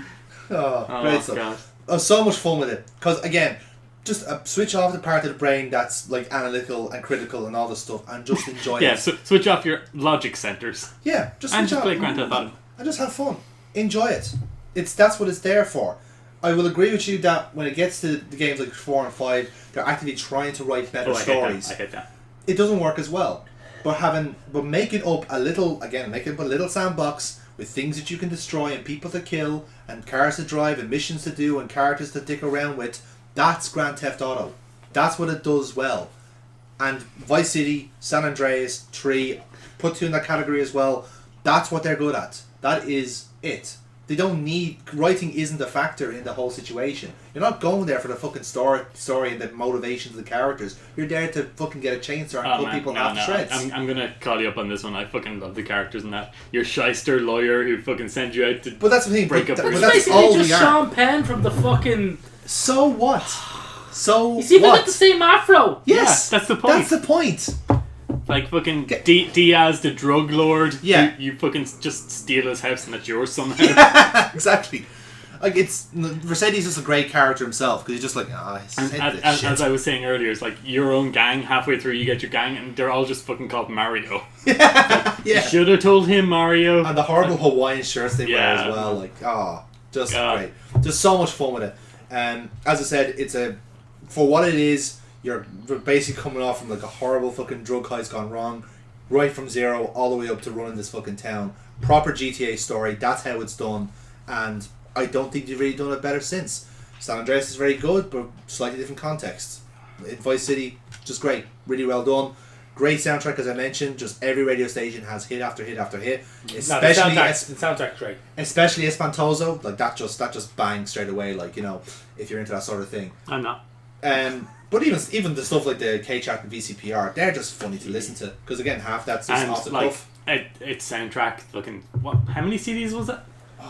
Oh, great stuff. God. I was so much fun with it because again, just switch off the part of the brain that's like analytical and critical and all this stuff, and just enjoy it. Yeah, switch off your logic centers. Yeah, just and switch just off play Grand Theft Auto. and just have fun. Enjoy it. That's what it's there for. I will agree with you that when it gets to the games like 4 and 5, they're actively trying to write better stories. I hate that. It doesn't work as well. But make it up a little sandbox with things that you can destroy and people to kill and cars to drive and missions to do and characters to dick around with. That's Grand Theft Auto. That's what it does well. And Vice City, San Andreas, 3, put 2 in that category as well. That's what they're good at. That is it. They don't need... Writing isn't a factor in the whole situation. You're not going there for the fucking story and the motivations of the characters. You're there to fucking get a chainsaw and cut people half to shreds. I'm gonna call you up on this one. I fucking love the characters in that. Your shyster lawyer who fucking sends you out to... But that's the thing, break up. But It's that's basically all just we are. Sean Penn from the fucking... So what? So He's even what? got the same afro. Yes, Yeah, that's the point. That's the point. Like fucking Diaz, the drug lord. Yeah. You fucking just steal his house and it's yours somehow. Exactly. Like Mercedes is just a great character himself because he's just like, as I was saying earlier, it's like your own gang. Halfway through, you get your gang, and they're all just fucking called Mario. Yeah. You should have told him Mario. And the horrible Hawaiian shirts they wear as well. Like, just great. Just so much fun with it. As I said, for what it is, you're basically coming off from like a horrible fucking drug heist gone wrong, right from zero all the way up to running this fucking town. Proper GTA story. That's how it's done, and I don't think they've really done it better since. San Andreas is very good, but slightly different context. In Vice City, just great, really well done. Great soundtrack, as I mentioned. Just every radio station has hit after hit after hit. Especially the soundtrack's great. Especially Espantoso, like that just bangs straight away. Like, you know, if you're into that sort of thing. I'm not. But even the stuff like the K-Chat and VCPR, they're just funny to listen to because again, half that's just off the cuff. Its soundtrack, fucking what? How many CDs was it?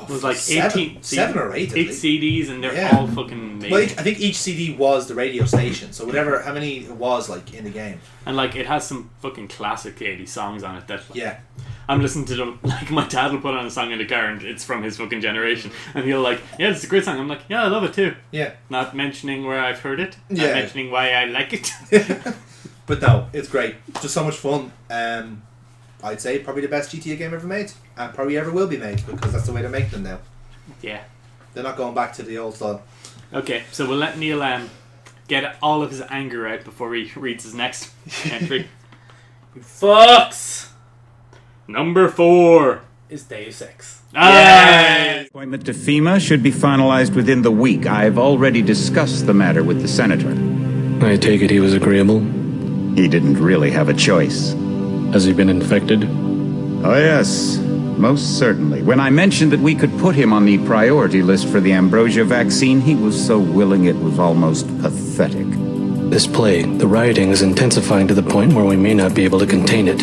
It was like 7 or 8. 8 CDs, and they're all fucking amazing. Well, I think each CD was the radio station, so how many it was like in the game. And like it has some fucking classic 80s songs on it that I'm listening to them. Like my dad will put on a song in the car and it's from his fucking generation, and he'll like, yeah, it's a great song. I'm like, yeah, I love it too. Yeah. Not mentioning where I've heard it. Yeah. Not mentioning why I like it. But no, it's great. Just so much fun. I'd say probably the best GTA game ever made, and probably ever will be made because that's the way they make them now. Yeah. They're not going back to the old style. Okay, so we'll let Neil get all of his anger out before he reads his next entry. You fucks! Number 4 is Deus Ex. Yay! Appointment to FEMA should be finalized within the week. I've already discussed the matter with the senator. I take it he was agreeable? He didn't really have a choice. Has he been infected? Oh, yes. Most certainly. When I mentioned that we could put him on the priority list for the ambrosia vaccine, he was so willing it was almost pathetic. This plague, the rioting is intensifying to the point where we may not be able to contain it.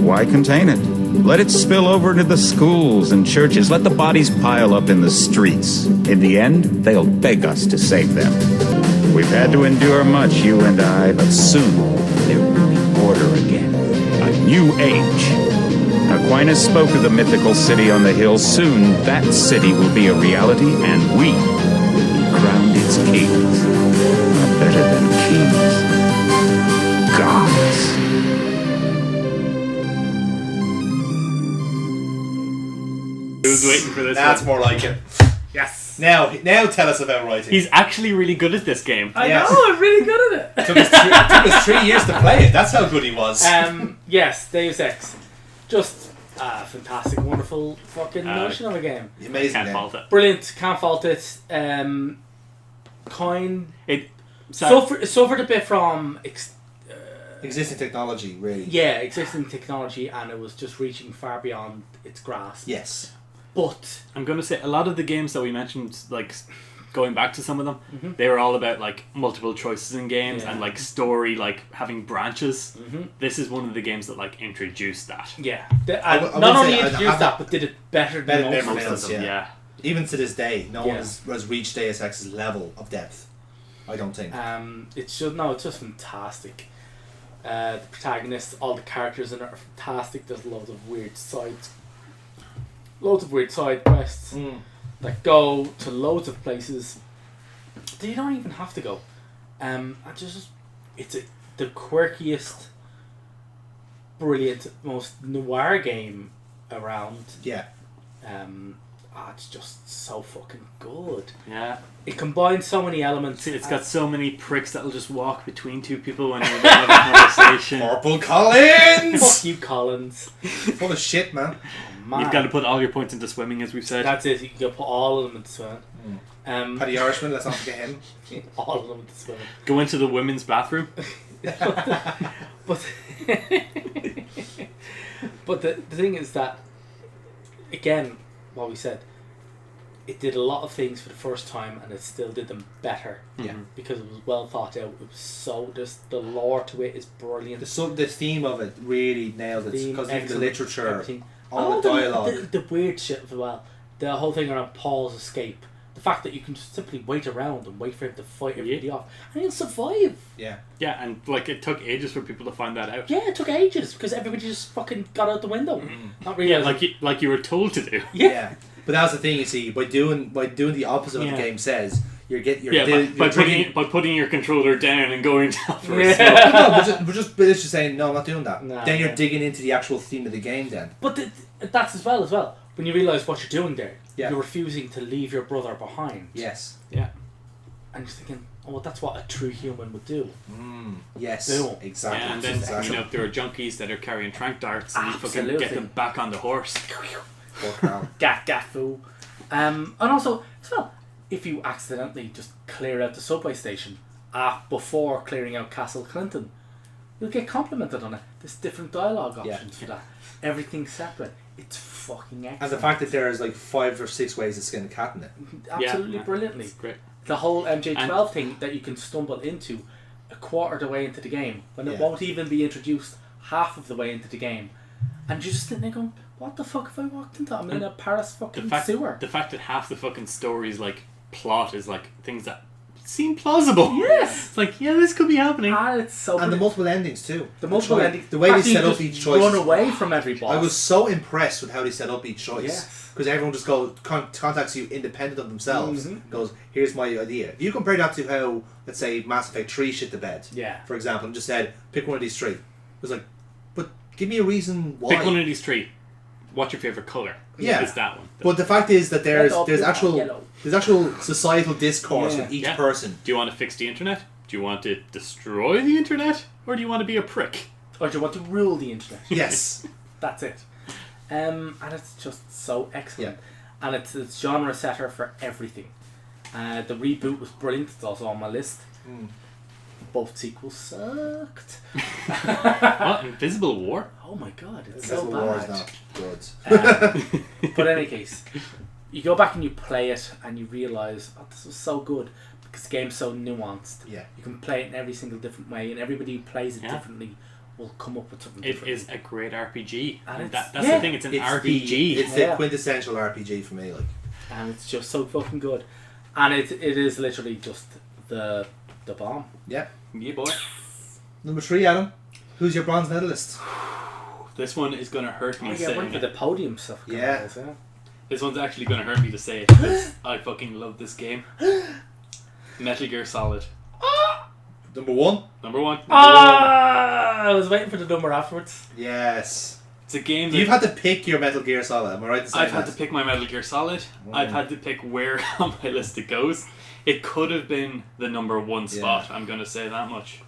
Why contain it? Let it spill over into the schools and churches. Let the bodies pile up in the streets. In the end, they'll beg us to save them. We've had to endure much, you and I, but soon there will be order again. A new age. Aquinas spoke of the mythical city on the hill. Soon, that city will be a reality, and we will be crowned its kings. Not better than kings. Gods. I was waiting for this. That's one. more like it. Yes. Now tell us about writing. He's actually really good at this game. I know, I'm really good at it. Took us 3 years to play it. That's how good he was. Yes, Deus Ex. Just a fantastic, wonderful fucking notion of a game. Amazing. Can't fault it. Brilliant, can't fault it. Suffered a bit from existing technology, really. Yeah, existing technology, and it was just reaching far beyond its grasp. Yes. But I'm going to say a lot of the games that we mentioned, like going back to some of them, they were all about like multiple choices in games and like story, like having branches. This is one of the games that like introduced that. Yeah, not only introduced that, but did it better than most of them. Yeah. Even to this day, no one has reached Deus Ex's level of depth. I don't think. It's just fantastic. The protagonists, all the characters in it are fantastic. There's loads of weird side quests that go to loads of places that you don't even have to go. It's the quirkiest, brilliant, most noir game around. Yeah. It's just so fucking good. Yeah. It combines so many elements. It's got so many pricks that'll just walk between two people when you're having a conversation. Purple Collins! Fuck you, Collins. Full of shit, man. Man. You've got to put all your points into swimming, as we've said. That's it. You can put all of them into swimming. Paddy Irishman, let's not forget him. All of them into swimming. Go into the women's bathroom. But the thing is that, again, what we said, it did a lot of things for the first time, and it still did them better. Yeah, because it was well thought out. It was so the lore to it is brilliant. The theme of it really nailed it, because even the literature, everything. all the dialogue, the weird shit as well. The whole thing around Paul's escape. The fact that you can just simply wait around and wait for him to fight everybody off, and he'll survive. Yeah, and like it took ages for people to find that out. Yeah, it took ages because everybody just fucking got out the window. Not really. Yeah, like you were told to do. Yeah. But that's the thing, you see, by doing the opposite of what the game says, by putting your controller down and going down for a smoke. But it's just saying no, I'm not doing that. Nah, then you're digging into the actual theme of the game. Then, but that's as well. When you realise what you're doing there, yeah. You're refusing to leave your brother behind. Yes. Yeah. And you're thinking, oh, that's what a true human would do. Yes. Boom. Exactly. Yeah, and then there are junkies that are carrying trank darts, and you fucking get them back on the horse. Gat foo. And also, as well, if you accidentally just clear out the subway station before clearing out Castle Clinton, you'll get complimented on it. There's different dialogue options for that. Everything's separate. It's fucking excellent. And the fact that there's like 5 or 6 ways to skin a cat in it. Absolutely brilliantly. It's great. The whole MJ12 thing that you can stumble into a quarter of the way into the game, when it won't even be introduced half of the way into the game. And you're just sitting there going, what the fuck have I walked into? I'm in a Paris fucking sewer. The fact that half the fucking story's like plot is like things that seem plausible. Yes. It's like, yeah, this could be happening. It's so and the multiple endings too. The multiple endings. The way they set up each choice. Run away from every boss. I was so impressed with how they set up each choice. Yes. Because everyone just contacts you independent of themselves. Goes, here's my idea. If you compare that to how, let's say, Mass Effect 3 shit the bed. Yeah. For example, and just said, pick one of these 3. It was like, but give me a reason why. Pick one of these 3. What's your favourite colour? Yeah. It's that one. But the fact is that there's actual societal discourse with each person. Do you want to fix the internet? Do you want to destroy the internet? Or do you want to be a prick? Or do you want to rule the internet? Yes. That's it. And it's just so excellent. Yeah. And it's genre setter for everything. The reboot was brilliant. It's also on my list. Both sequels sucked. What? Invisible War? Oh my god, it's Invisible so bad. War is not good. But in any case, you go back and you play it and you realise, oh, this was so good because the game's so nuanced. Yeah. You can play it in every single different way, and everybody who plays it differently will come up with something It different. is a great RPG. And That's the thing. It's an RPG. It's the quintessential RPG for me. Like, and it's just so fucking good. And it is literally just the bomb. Yeah. Yeah, boy. Number 3, Adam. Who's your bronze medalist? This one is going to hurt me saying one for it. the podium stuff. Yeah. This one's actually going to hurt me to say it because I fucking love this game. Metal Gear Solid. Number 1. Number 1. I was waiting for the number afterwards. Yes. It's a game that You've had to pick your Metal Gear Solid, am I right to say I've that? had to pick my Metal Gear Solid. I've had to pick where on my list it goes. It could have been the number 1 spot, I'm going to say that much.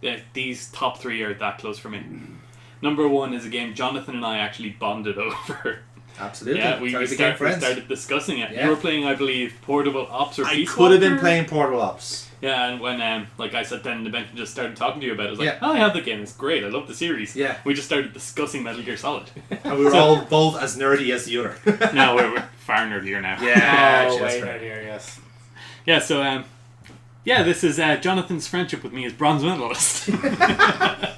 Yeah, these top 3 are that close for me. Number 1 is a game Jonathan and I actually bonded over. Absolutely. Yeah, we started discussing it. Yeah. You were playing, I believe, Portable Ops or Peace I could have been Walker? playing Portable Ops. Yeah, and when like I sat down in the bench and just started talking to you about it, I was like, Yeah. oh, I have the game, it's great, I love the series. Yeah. We just started discussing Metal Gear Solid. And we were all both as nerdy as the other. No, we're far nerdier now. Yeah, Oh, that's way right. nerdier, yes. Yeah, so, this is Jonathan's friendship with me as bronze medalist.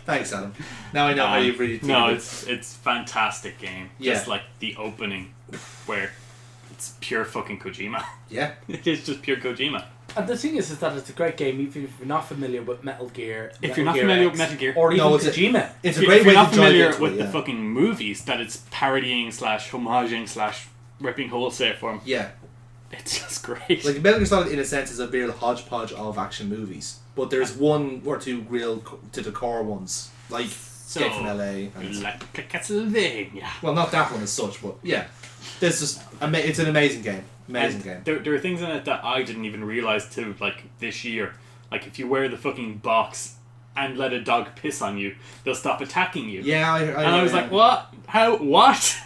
Thanks, Adam. Now I know how you've really No, treated it's fantastic game. Yeah. Just like the opening, where it's pure fucking Kojima. Yeah. It is just pure Kojima. And the thing is that it's a great game even if you're not familiar with Metal Gear. If Metal you're not Gear familiar X, with Metal Gear, or even Kojima. It's a If great you're way not to dive familiar into with it, the yeah. fucking movies that it's parodying / homaging / ripping wholesale from, Yeah. it's just great. Like Metal Gear Solid, in a sense, is a real hodgepodge of action movies. But there's one or two real to the core ones, like Escape from LA. And, like Castlevania. well, not that one as such, but yeah. This is it's an amazing game. Amazing game. There are things in it that I didn't even realise till like this year. Like if you wear the fucking box and let a dog piss on you, they'll stop attacking you. Yeah, I was like, what? How? What?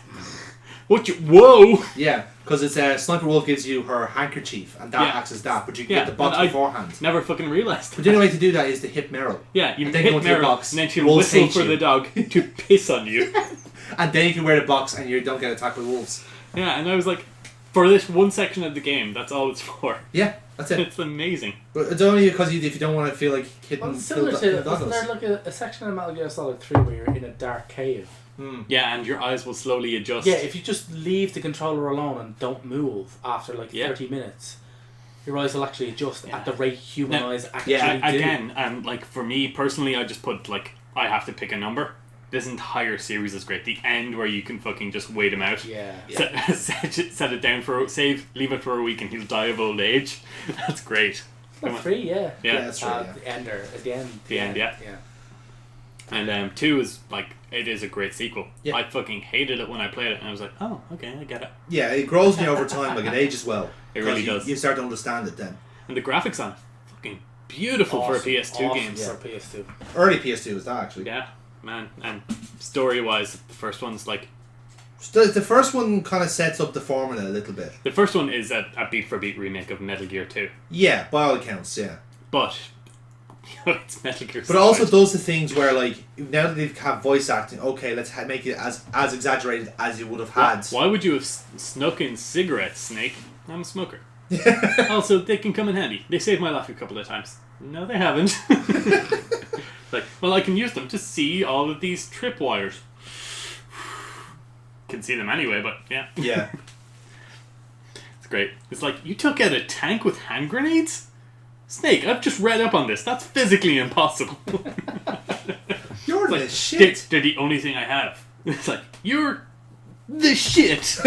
What? Whoa! Yeah, because it's Sniper Wolf gives you her handkerchief, and that acts as that, but you can get the box and I beforehand. Never fucking realised. But the only way to do that is to hit Meryl. Yeah, you and then hit go into the Meryl, box, and then she'll wolves whistle hate for you. the dog to piss on you. And then you can wear the box and you don't get attacked by wolves. Yeah, and I was like, for this one section of the game, that's all it's for. Yeah, that's it. It's amazing. But it's only because if you don't want to feel like hitting Well, it's similar to, wasn't doggos. there like a section of Metal Gear Solid 3 where you're in a dark cave? Yeah, and your eyes will slowly adjust. Yeah, if you just leave the controller alone and don't move after like 30 minutes, your eyes will actually adjust at the rate human eyes actually do. Again, and like for me personally, I just put like, I have to pick a number. This entire series is great. The end where you can fucking just wait him out. Yeah. Set it down for leave it for a week and he'll die of old age. That's great. Not 3, yeah. Yeah, that's right. The ender, at the end. The end, yeah. And 2 is like, it is a great sequel. Yeah. I fucking hated it when I played it, and I was like, oh, okay, I get it. Yeah, it grows me over time, like it ages well. It really Because does. You start to understand it then. And the graphics on it, fucking beautiful for a PS2 game. Yeah, PS2. Early PS2 was that actually. Yeah, man. And story-wise, the first one's like, The first one kind of sets up the formula a little bit. the first one is a beat-for-beat remake of Metal Gear 2. Yeah, by all accounts, yeah. But it's Metal Gear But Solid. also does the things where, like, now that they've had voice acting, okay, let's make it as exaggerated as you would have had. Why would you have snuck in cigarettes, Snake? I'm a smoker. Also, they can come in handy. They saved my life a couple of times. No, they haven't. Like, well, I can use them to see all of these tripwires. Can see them anyway, but yeah. Yeah. It's great. It's like, you took out a tank with hand grenades? Snake, I've just read up on this. That's physically impossible. You're like, the shit. They're the only thing I have. It's like, you're the shit.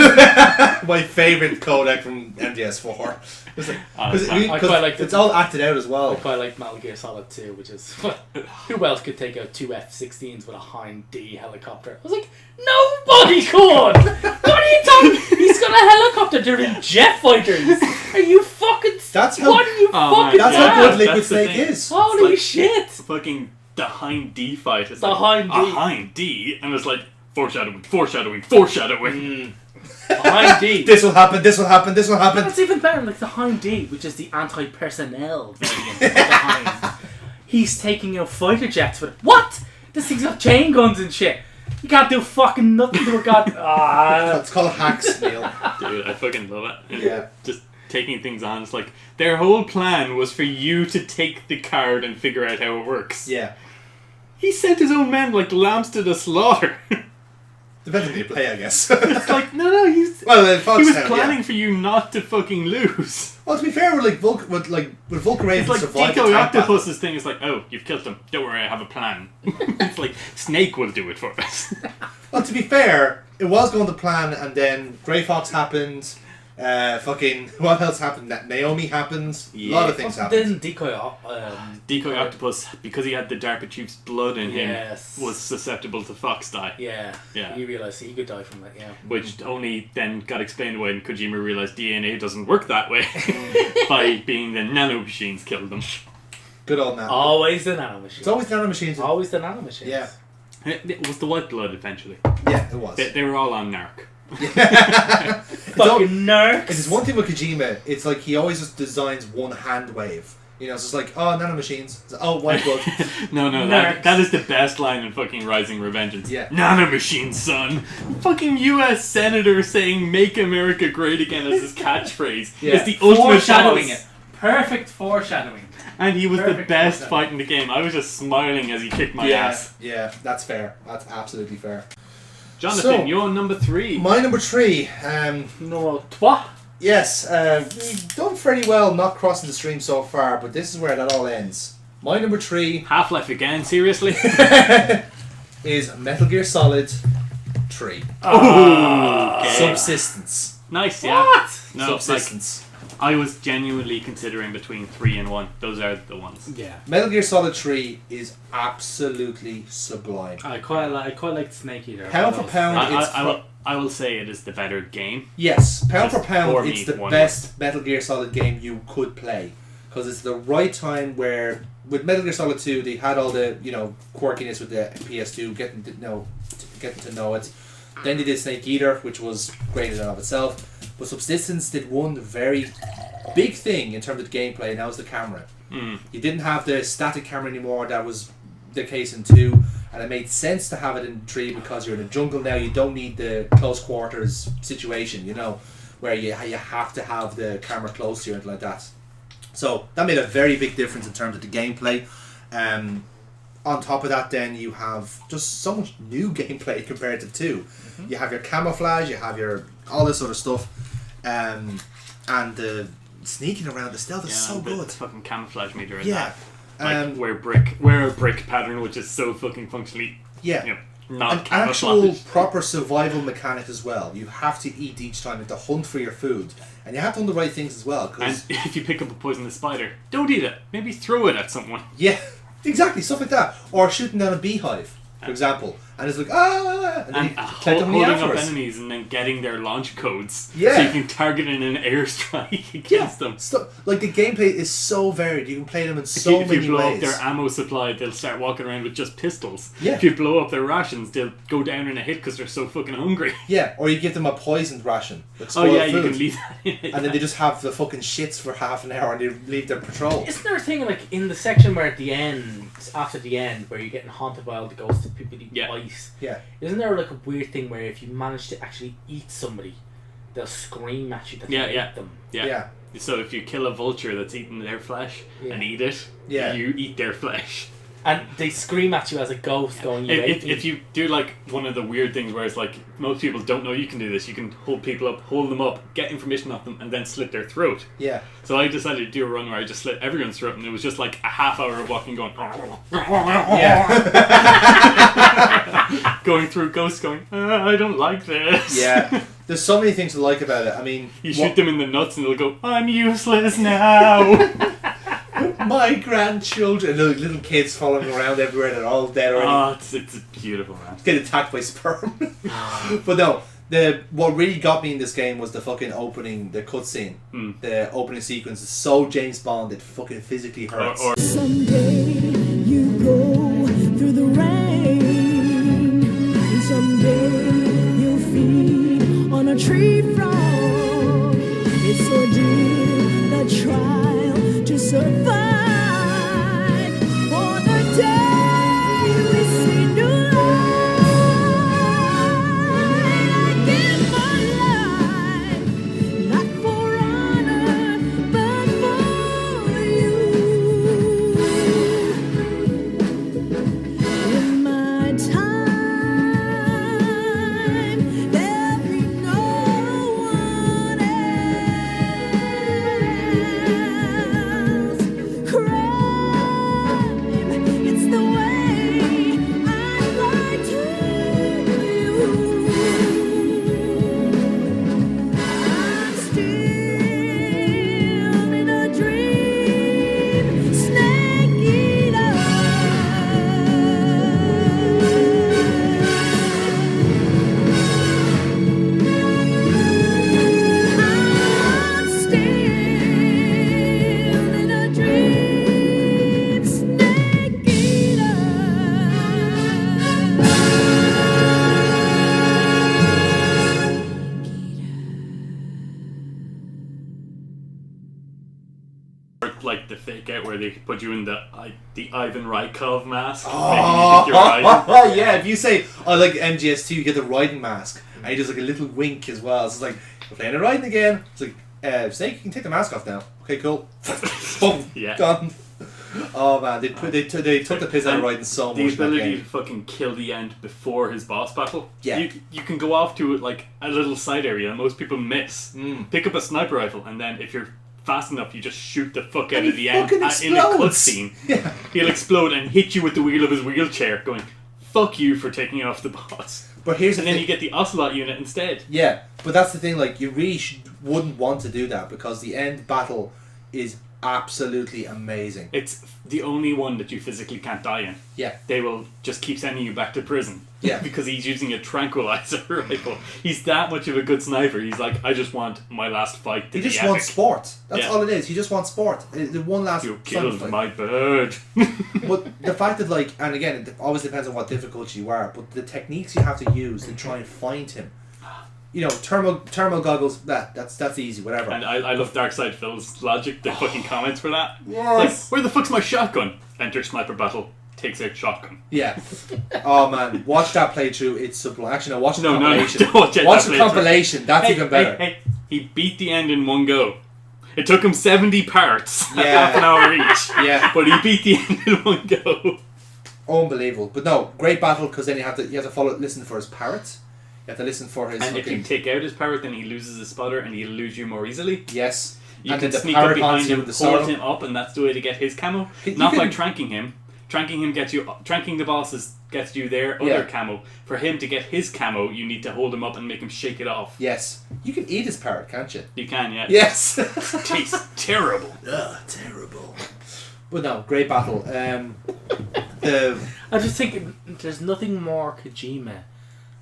My favourite codec from MGS4. It's like, I quite like it's all acted out as well. I quite like Metal Gear Solid 2, which is who else could take out 2 F-16s with a Hind D helicopter? I was like, nobody could. What are you talking? He's got a helicopter. They're in jet fighters. Are you fucking? That's how. What are you fucking? That's how good Liquid Snake is. Holy like shit! Fucking the Hind D fight. It's The like, Hind D. A Hind D, and it's like foreshadowing, foreshadowing, foreshadowing. Hind D. This will happen. This will happen. This will happen. That's even better. Like the Hind D, which is the anti-personnel variant of the Hind. He's taking out fighter jets with what? This thing's got chain guns and shit. You can't do fucking nothing to a god. It's called hacks, Neil. Dude, I fucking love it. And Yeah. just taking things on. It's like their whole plan was for you to take the card and figure out how it works. Yeah. He sent his own men like lambs to the slaughter. Depends on who you play, I guess. It's like, no, he was planning for you not to fucking lose. Well, to be fair, with Volcaraven, it's like survived Deco the tank battle. Octopus's thing is like, oh, you've killed them. Don't worry, I have a plan. It's like Snake will do it for us. Well, to be fair, it was going to plan, and then Grey Fox happened. What else happened? That Naomi happened. A lot of things happened. Then Decoy Octopus, because he had the DARPA chief's blood in him, Yes. was susceptible to Fox die. Yeah. Yeah. You realise he could die from that, yeah. Which only then got explained when Kojima realised DNA doesn't work that way by being the nanomachines killed them. Good old nano. Always the nanomachines. It's always nanomachines. Always the nanomachines. Yeah. It was the white blood eventually. Yeah, it was. They were all on narc. Fucking nerds. It's one thing with Kojima. It's like he always just designs one hand wave. You know, it's just like, oh, nanomachines. It's, oh, white blood. No, that is the best line in fucking Rising Revengeance. Yeah. Nanomachines, son. Fucking U.S. senator saying "Make America Great Again" as his catchphrase. Yeah. It's the ultimate Foreshadowing boss. it. Perfect foreshadowing. And he was the Perfect best foreshadowing. fight in the game. I was just smiling as he kicked my ass. Yeah, that's fair. That's absolutely fair. Jonathan, So, you're number 3. My number 3. No, what? Yes, we've done fairly well not crossing the stream so far, but this is where that all ends. My number 3 Half-Life again, seriously? is Metal Gear Solid 3. Okay. Subsistence. Nice, yeah. What? No, Subsistence. I was genuinely considering between 3 and 1. Those are the ones. Yeah. Metal Gear Solid 3 is absolutely sublime. I quite like Snake Eater. Pound for pound, I will say it is the better game. Yes, pound Just for pound, for it's me, the one best Metal Gear Solid game you could play. Because it's the right time where, with Metal Gear Solid 2, they had all the, quirkiness with the PS2, getting to know it. Then they did Snake Eater, which was great in and of itself. But Subsistence did one very big thing in terms of the gameplay, and that was the camera. Mm. You didn't have the static camera anymore. That was the case in 2, and it made sense to have it in 3 because you're in a jungle now. You don't need the close quarters situation, where you have to have the camera close to you and like that. So that made a very big difference in terms of the gameplay. On top of that, then you have just so much new gameplay compared to 2. Mm-hmm. You have your camouflage, you have your all this sort of stuff, and the sneaking around, the stealth is so good. The fucking camouflage meter in Yeah. that. Like wear a brick pattern, which is so fucking functionally. Yeah. Not an camouflage. actual proper survival mechanic as well. You have to eat each time. You have to hunt for your food, and you have to do the right things as well. And if you pick up a poisonous spider, don't eat it. Maybe throw it at someone. Yeah, exactly, stuff like that. Or shooting down a beehive, for example, and it's like and then you collect the money holding up afterwards. enemies and then getting their launch codes, Yeah. so you can target in an airstrike against them. Like the gameplay is so varied. You can play them in so if you many blow ways. up their ammo supply, they'll start walking around with just pistols. Yeah. If you blow up their rations, they'll go down in a hit because they're so fucking hungry. Yeah, or you give them a poisoned ration. With Oh yeah, spoiled you food. can leave that in it. And then they just have the fucking shits for half an hour and they leave their patrol. Isn't there a thing like in the section where at the end, after the end, where you're getting haunted by all the ghosts of people eating ice? Yeah. Isn't there like a weird thing where if you manage to actually eat somebody, they'll scream at you that you ate them? Yeah. So if you kill a vulture that's eating their flesh and eat it, you eat their flesh. And they scream at you as a ghost going, you ate me. If you do like one of the weird things where it's like most people don't know you can do this, you can hold people up, hold them up, get information off them, and then slit their throat. Yeah. So I decided to do a run where I just slit everyone's throat, and it was just like a half hour of walking, going, going through ghosts, going, I don't like this. Yeah. There's so many things to like about it. I mean, you shoot them in the nuts, and they'll go, I'm useless now. My grandchildren, and the little kids following around everywhere, they're all dead already. Oh, it's beautiful, man. Get attacked by sperm. But no, what really got me in this game was the fucking opening, the cutscene. The opening sequence is so James Bond, it fucking physically hurts. Someday you go through the rain, and someday you'll feed on a tree frog. It's ordeal, the trial to survive. For the day we see new light, I give my life, not for honor, but for you. put you in the Ivan Rykov mask. Oh, Making you think you're Ivan. yeah. If you say, "I like MGS2," you get the Raiden mask, and he does like a little wink as well. So it's like, "We're playing a Raiden again." It's like, "Snake, you can take the mask off now." Okay, cool. Boom, Yeah. gone. Oh man, they took the piss out of Raiden so much. The in that ability game. to fucking kill the end before his boss battle. Yeah. You can go off to like a little side area that most people miss. Pick up a sniper rifle, and then if you're fast enough, you just shoot the fuck out And of he the end fucking in a explodes. cutscene. Yeah. He'll explode and hit you with the wheel of his wheelchair, going, "Fuck you for taking off the boss." But here's the and then thing. you get the Ocelot unit instead. Yeah, but that's the thing. Like, you really wouldn't want to do that because the end battle is absolutely amazing. It's the only one that you physically can't die in. Yeah. They will just keep sending you back to prison. Yeah. Because he's using a tranquilizer rifle. He's that much of a good sniper. He's like, I just want my last fight to He be just epic. wants sport. That's Yeah. all it is. He just wants sport. The one last. You sniper killed fight. my bird. But the fact that, like, and again, it always depends on what difficulty you are, but the techniques you have to use to try and find him. You know, thermal goggles, that's easy, whatever. And I love Darkside Phil's logic, the fucking comments for that. Yes. Like, where the fuck's my shotgun? Enter sniper battle, takes out shotgun. Yeah. Oh man, watch that playthrough. It's sublime. Actually, no, watch the No, compilation. don't watch watch that the playthrough. compilation. That's even better. Hey, he beat the end in one go. It took him 70 parts, Yeah. half an hour each. Yeah. But he beat the end in one go. Unbelievable. But no, great battle because then you have to listen for his parrot. You have to listen for his. And if fucking, you take out his parrot, then he loses his spotter and he'll lose you more easily. yes, You and can then the sneak up parrot behind haunts you him, with the hold sorrow. him up, and that's the way to get his camo. You Not by can- tranking him. Tranking him gets you. Tranking the bosses gets you their Yeah. other camo. For him to get his camo, you need to hold him up and make him shake it off. Yes, you can eat his parrot, can't you? You can, yeah. Yes. Tastes terrible. Ugh, terrible. But no, great battle. I just think there's nothing more Kojima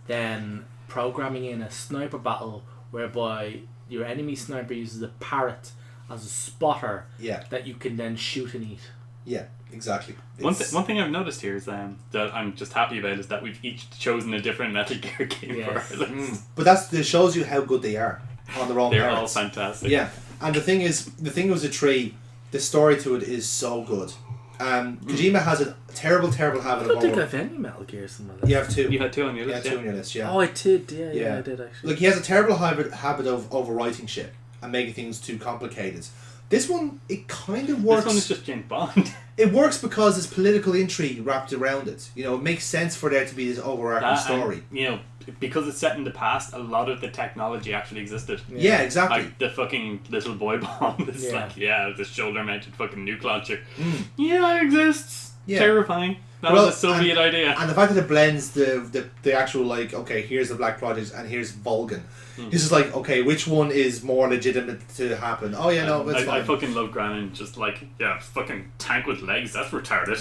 than programming in a sniper battle whereby your enemy sniper uses a parrot as a spotter that you can then shoot and eat. Yeah, exactly. One thing I've noticed here is that I'm just happy about is that we've each chosen a different Metal Gear game for our list. But that shows you how good they are on their own They're merits. all fantastic. Yeah, and the thing was a tree. The story to it is so good. Kojima has a terrible habit I of don't think I have any Metal Gears on my list. You have two. You had two on your You list. had two on your list. Yeah. Oh, I did. Yeah, I did actually. Like, he has a terrible habit of overwriting shit and making things too complicated. This one, it kind of works. This one is just James Bond. It works because there's political intrigue wrapped around it. You know, it makes sense for there to be this overarching That story. and, you know, because it's set in the past, a lot of the technology actually existed. Yeah, exactly. Like the fucking little boy bomb. It's like, the shoulder-mounted fucking nuke launcher. Mm. Yeah, it exists. Yeah. Terrifying. That Well, was a Soviet idea. And the fact that it blends the actual, like, okay, here's the Black Project and here's Volgan. Hmm. This is like, okay, which one is more legitimate to happen? Oh yeah, no, it's I fine. fucking love Granin. Just like, fucking tank with legs. That's retarded.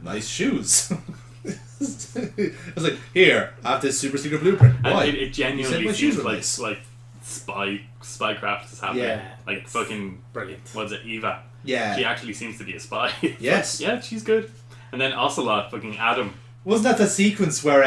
Nice shoes. It's like, here, I have this super secret blueprint. And Why? it You said genuinely my shoes seems were like nice. spycraft is happening. Yeah. Like fucking brilliant. What's it, Eva? Yeah. She actually seems to be a spy. Yes. Yeah, she's good. And then Ocelot, fucking Adam. Wasn't that the sequence where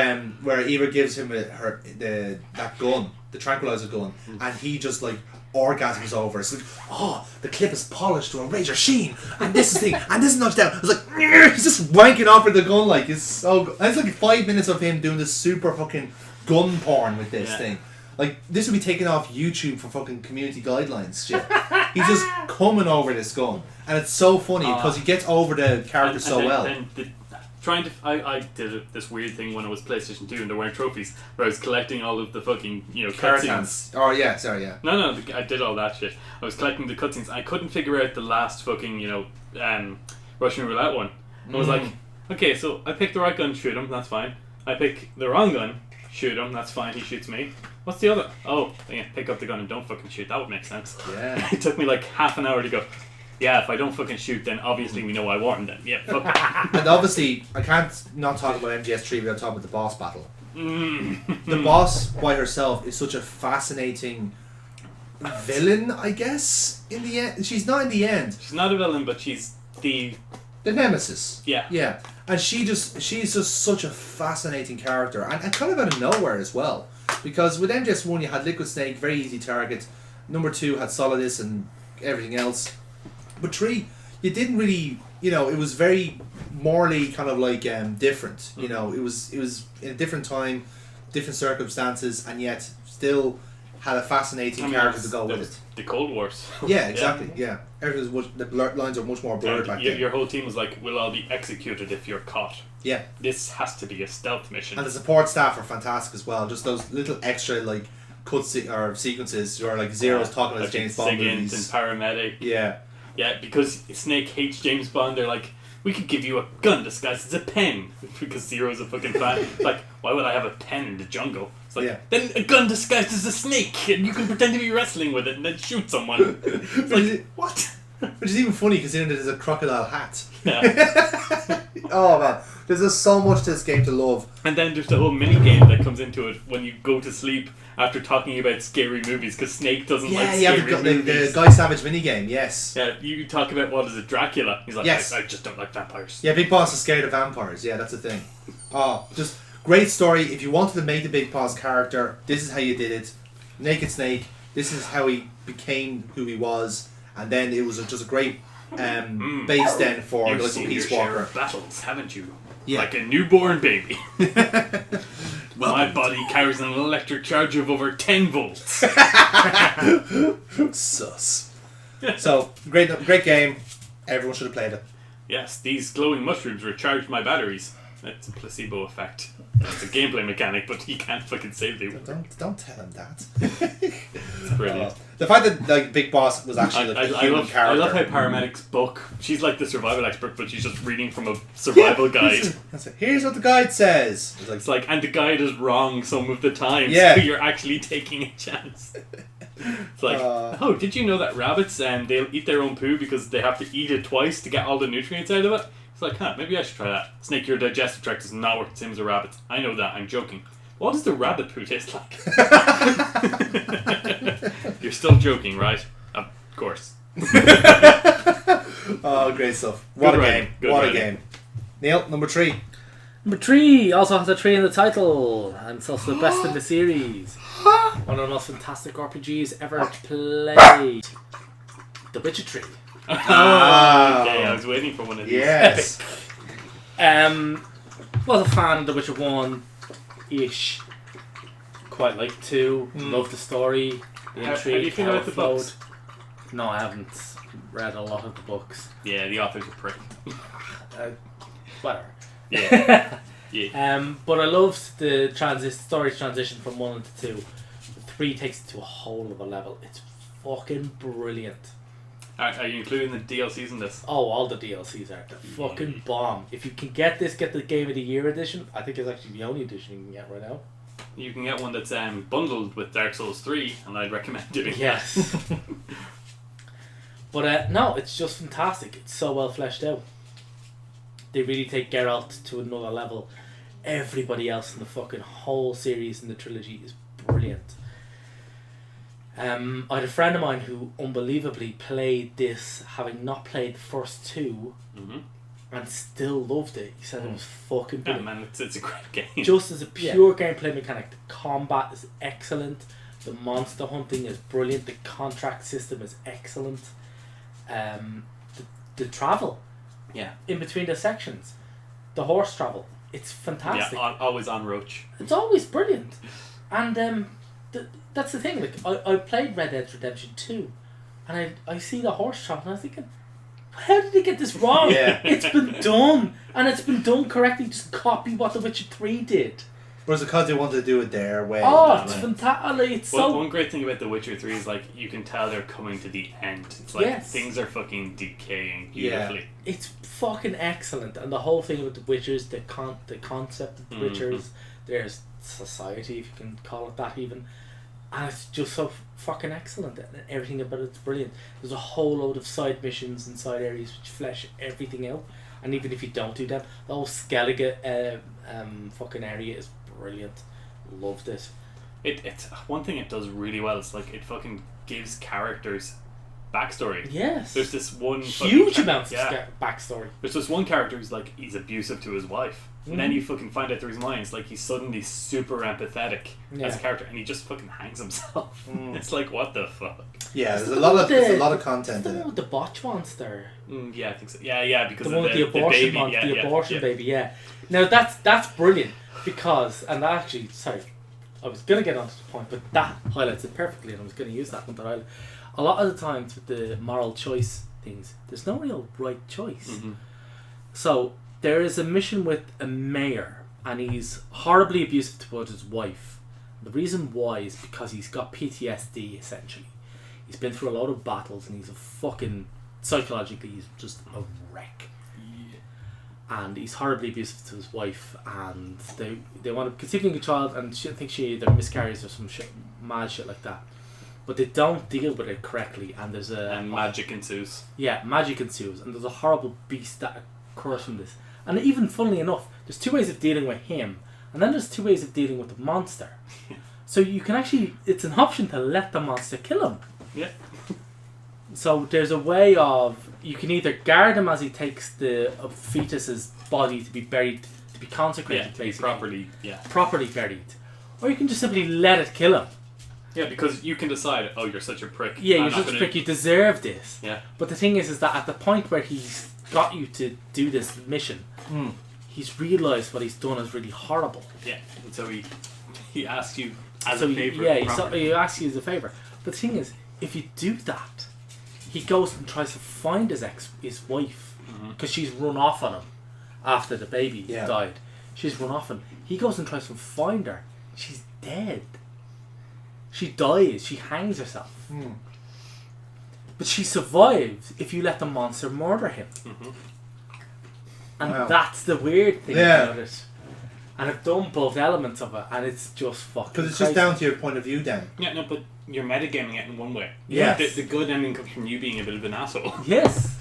Eva gives him that gun, the tranquilizer gun, and he just like orgasms over. It's like, oh, the clip is polished to a razor sheen, and this is thing, and this is notched down. It's like he's just wanking off with the gun, like it's so good. And it's like 5 minutes of him doing this super fucking gun porn with this thing. Like, this would be taken off YouTube for fucking community guidelines shit. He's just coming over this gun, and it's so funny because he gets over the character so well. I did this weird thing when it was PlayStation 2 and there weren't trophies, where I was collecting all of the fucking, cutscenes. Oh yeah, sorry, yeah. No, I did all that shit. I was collecting the cutscenes. I couldn't figure out the last fucking, Russian roulette one. I was like, okay, so I pick the right gun, shoot him, that's fine. I pick the wrong gun, shoot him, that's fine, he shoots me. What's the other? Oh, yeah, pick up the gun and don't fucking shoot. That would make sense. Yeah. It took me like half an hour to go, yeah, if I don't fucking shoot, then obviously we know I won then. Yeah, fuck. And obviously, I can't not talk about MGS3 without talking about the boss battle. Mm. The boss by herself is such a fascinating villain, I guess. In the end, she's not in the end. She's not a villain, but she's the nemesis. Yeah. Yeah. And she's just such a fascinating character, and kind of out of nowhere as well. Because with MGS1 you had Liquid Snake, very easy target. Number 2 had Solidus and everything else. But 3, you didn't really, you know, it was very morally kind of like different. You know, it was in a different time, different circumstances, and yet still had a fascinating character to go with it. The Cold Wars. Yeah, exactly. Yeah, everything was the lines are much more blurred back then. Your whole team was like, "We'll all be executed if you're caught." Yeah, this has to be a stealth mission. And the support staff are fantastic as well. Just those little extra like or sequences where like Zero's talking about James Bond movies and paramedic. Yeah, yeah, because Snake hates James Bond. They're like, we could give you a gun disguised as a pen because Zero's a fucking fan. It's like, why would I have a pen in the jungle? It's like, then a gun disguised as a snake, and you can pretend to be wrestling with it and then shoot someone. It's like, what? Which is even funny considering there's a crocodile hat. Yeah. Oh man, there's just so much to this game to love. And then there's the whole mini game that comes into it when you go to sleep after talking about scary movies, because Snake doesn't like scary movies. The Guy Savage mini game, yes. Yeah, you talk about what is it, Dracula? He's like, yes. I just don't like vampires. Yeah, Big Boss is scared of vampires. Yeah, that's the thing. Oh, just great story. If you wanted to make the Big Boss character, this is how you did it. Naked Snake. This is how he became who he was, and then it was just a great base then for You've the seen Peace your share Walker. of battles, haven't you? Yeah. Like a newborn baby. My body carries an electric charge of over 10 volts. Sus. So, great game. Everyone should have played it. Yes, these glowing mushrooms recharge my batteries. That's a placebo effect. It's a gameplay mechanic, but he can't fucking save the... Don't tell him that. It's brilliant. The fact that like Big Boss was actually like a human character. I love how Paramedic's book, she's like the survival expert, but she's just reading from a survival guide. Here's what the guide says. It's like, and the guide is wrong some of the time, Yeah. so you're actually taking a chance. It's like, oh, did you know that rabbits they'll eat their own poo because they have to eat it twice to get all the nutrients out of it? It's like, maybe I should try that. Snake, your digestive tract does not work the same as a rabbit's. I know that, I'm joking. What does the rabbit poo taste like? You're still joking, right? Of course. Oh, great stuff. What a game. What a game. Neil, number 3. Number 3 also has a 3 in the title, and it's also the best in the series. One of the most fantastic RPGs ever played. The Witcher 3. Okay, I was waiting for one of these. Yes. Was a fan of The Witcher 1-ish. Quite like 2. Loved the story, the intrigue. How do you feel about the books? No, I haven't read a lot of the books. Yeah, the author's a prick. Whatever. Yeah. Yeah. But I loved the story transition from 1 into 2. 3 takes it to a whole other level. It's fucking brilliant. Are you including the DLCs in this? Oh, all the DLCs are the fucking bomb. If you can get this, get the Game of the Year edition. I think it's actually the only edition you can get right now. You can get one that's bundled with Dark Souls 3, and I'd recommend doing Yes. that. But no, it's just fantastic. It's so well fleshed out. They really take Geralt to another level. Everybody else in the fucking whole series in the trilogy is brilliant. I had a friend of mine who unbelievably played this, having not played the first 2, and still loved it. He said it was fucking brilliant. Yeah, man, it's a great game. Just as a pure gameplay mechanic, the combat is excellent, the monster hunting is brilliant, the contract system is excellent, the travel, in between the sections, the horse travel, it's fantastic. Yeah, always on roach. It's always brilliant, and that's the thing. Like I played Red Dead Redemption 2, and I see the horse travel, and I was thinking, how did they get this wrong? Yeah. It's been done, and it's been done correctly. Just copy what The Witcher 3 did. But it's because they wanted to do it their way. Oh, it's fantastic! It's one great thing about The Witcher 3 is like you can tell they're coming to the end. It's like things are fucking decaying beautifully. Yeah. It's fucking excellent, and the whole thing with the Witchers, the concept of the Witchers, there's society, if you can call it that even. And it's just so fucking excellent, and everything about it's brilliant. There's a whole load of side missions and side areas which flesh everything out, and even if you don't do them, the whole Skellige fucking area is brilliant. Loved it. It's one thing it does really well. It's like it fucking gives characters backstory. Yes. There's this one huge amounts of backstory. There's this one character who's like, he's abusive to his wife. And then you fucking find out the reason why. It's like he's suddenly super empathetic as a character, and he just fucking hangs himself. It's like, what the fuck? Yeah, there's a lot of content the in one it. with the botch monster. Yeah, I think so. Yeah, because the of one with the abortion baby. the abortion baby. Yeah. Now that's brilliant because, and that actually, sorry, I was gonna get onto the point, but that highlights it perfectly, and I was gonna use that one. That a lot of the times with the moral choice things, there's no real right choice. So there is a mission with a mayor, and he's horribly abusive towards his wife. The reason why is because he's got PTSD, essentially. He's been through a lot of battles, and he's a fucking... Psychologically, he's just a wreck. And he's horribly abusive to his wife, and they want to conceive a child, and I think she either miscarries or some shit, mad shit like that. But they don't deal with it correctly, and there's and magic ensues. Yeah, magic ensues, and there's a horrible beast that occurs from this. And even funnily enough, there's two ways of dealing with him, and then there's two ways of dealing with the monster. So you can actually, it's an option to let the monster kill him. Yeah. So there's a way of, you can either guard him as he takes the fetus's body to be buried, to be consecrated, basically. Properly buried. Or you can just simply let it kill him. Yeah, because you can decide, oh, you're such a prick. Yeah, you're such a prick, you deserve this. Yeah. But the thing is that at the point where he's got you to do this mission, he's realised what he's done is really horrible. Yeah, and so he asks you as a favour. Yeah, he asks you as a favour. But the thing is, if you do that, he goes and tries to find his wife, because she's run off on him after the baby died. She's run off on him. He goes and tries to find her. She's dead. She dies. She hangs herself. But she survives if you let the monster murder him. And that's the weird thing about it. And I've done both elements of it, and it's just fucking because it's just down to your point of view then. Yeah, no, but you're metagaming it in one way. Yes. The good ending comes from you being a bit of an asshole. Yes.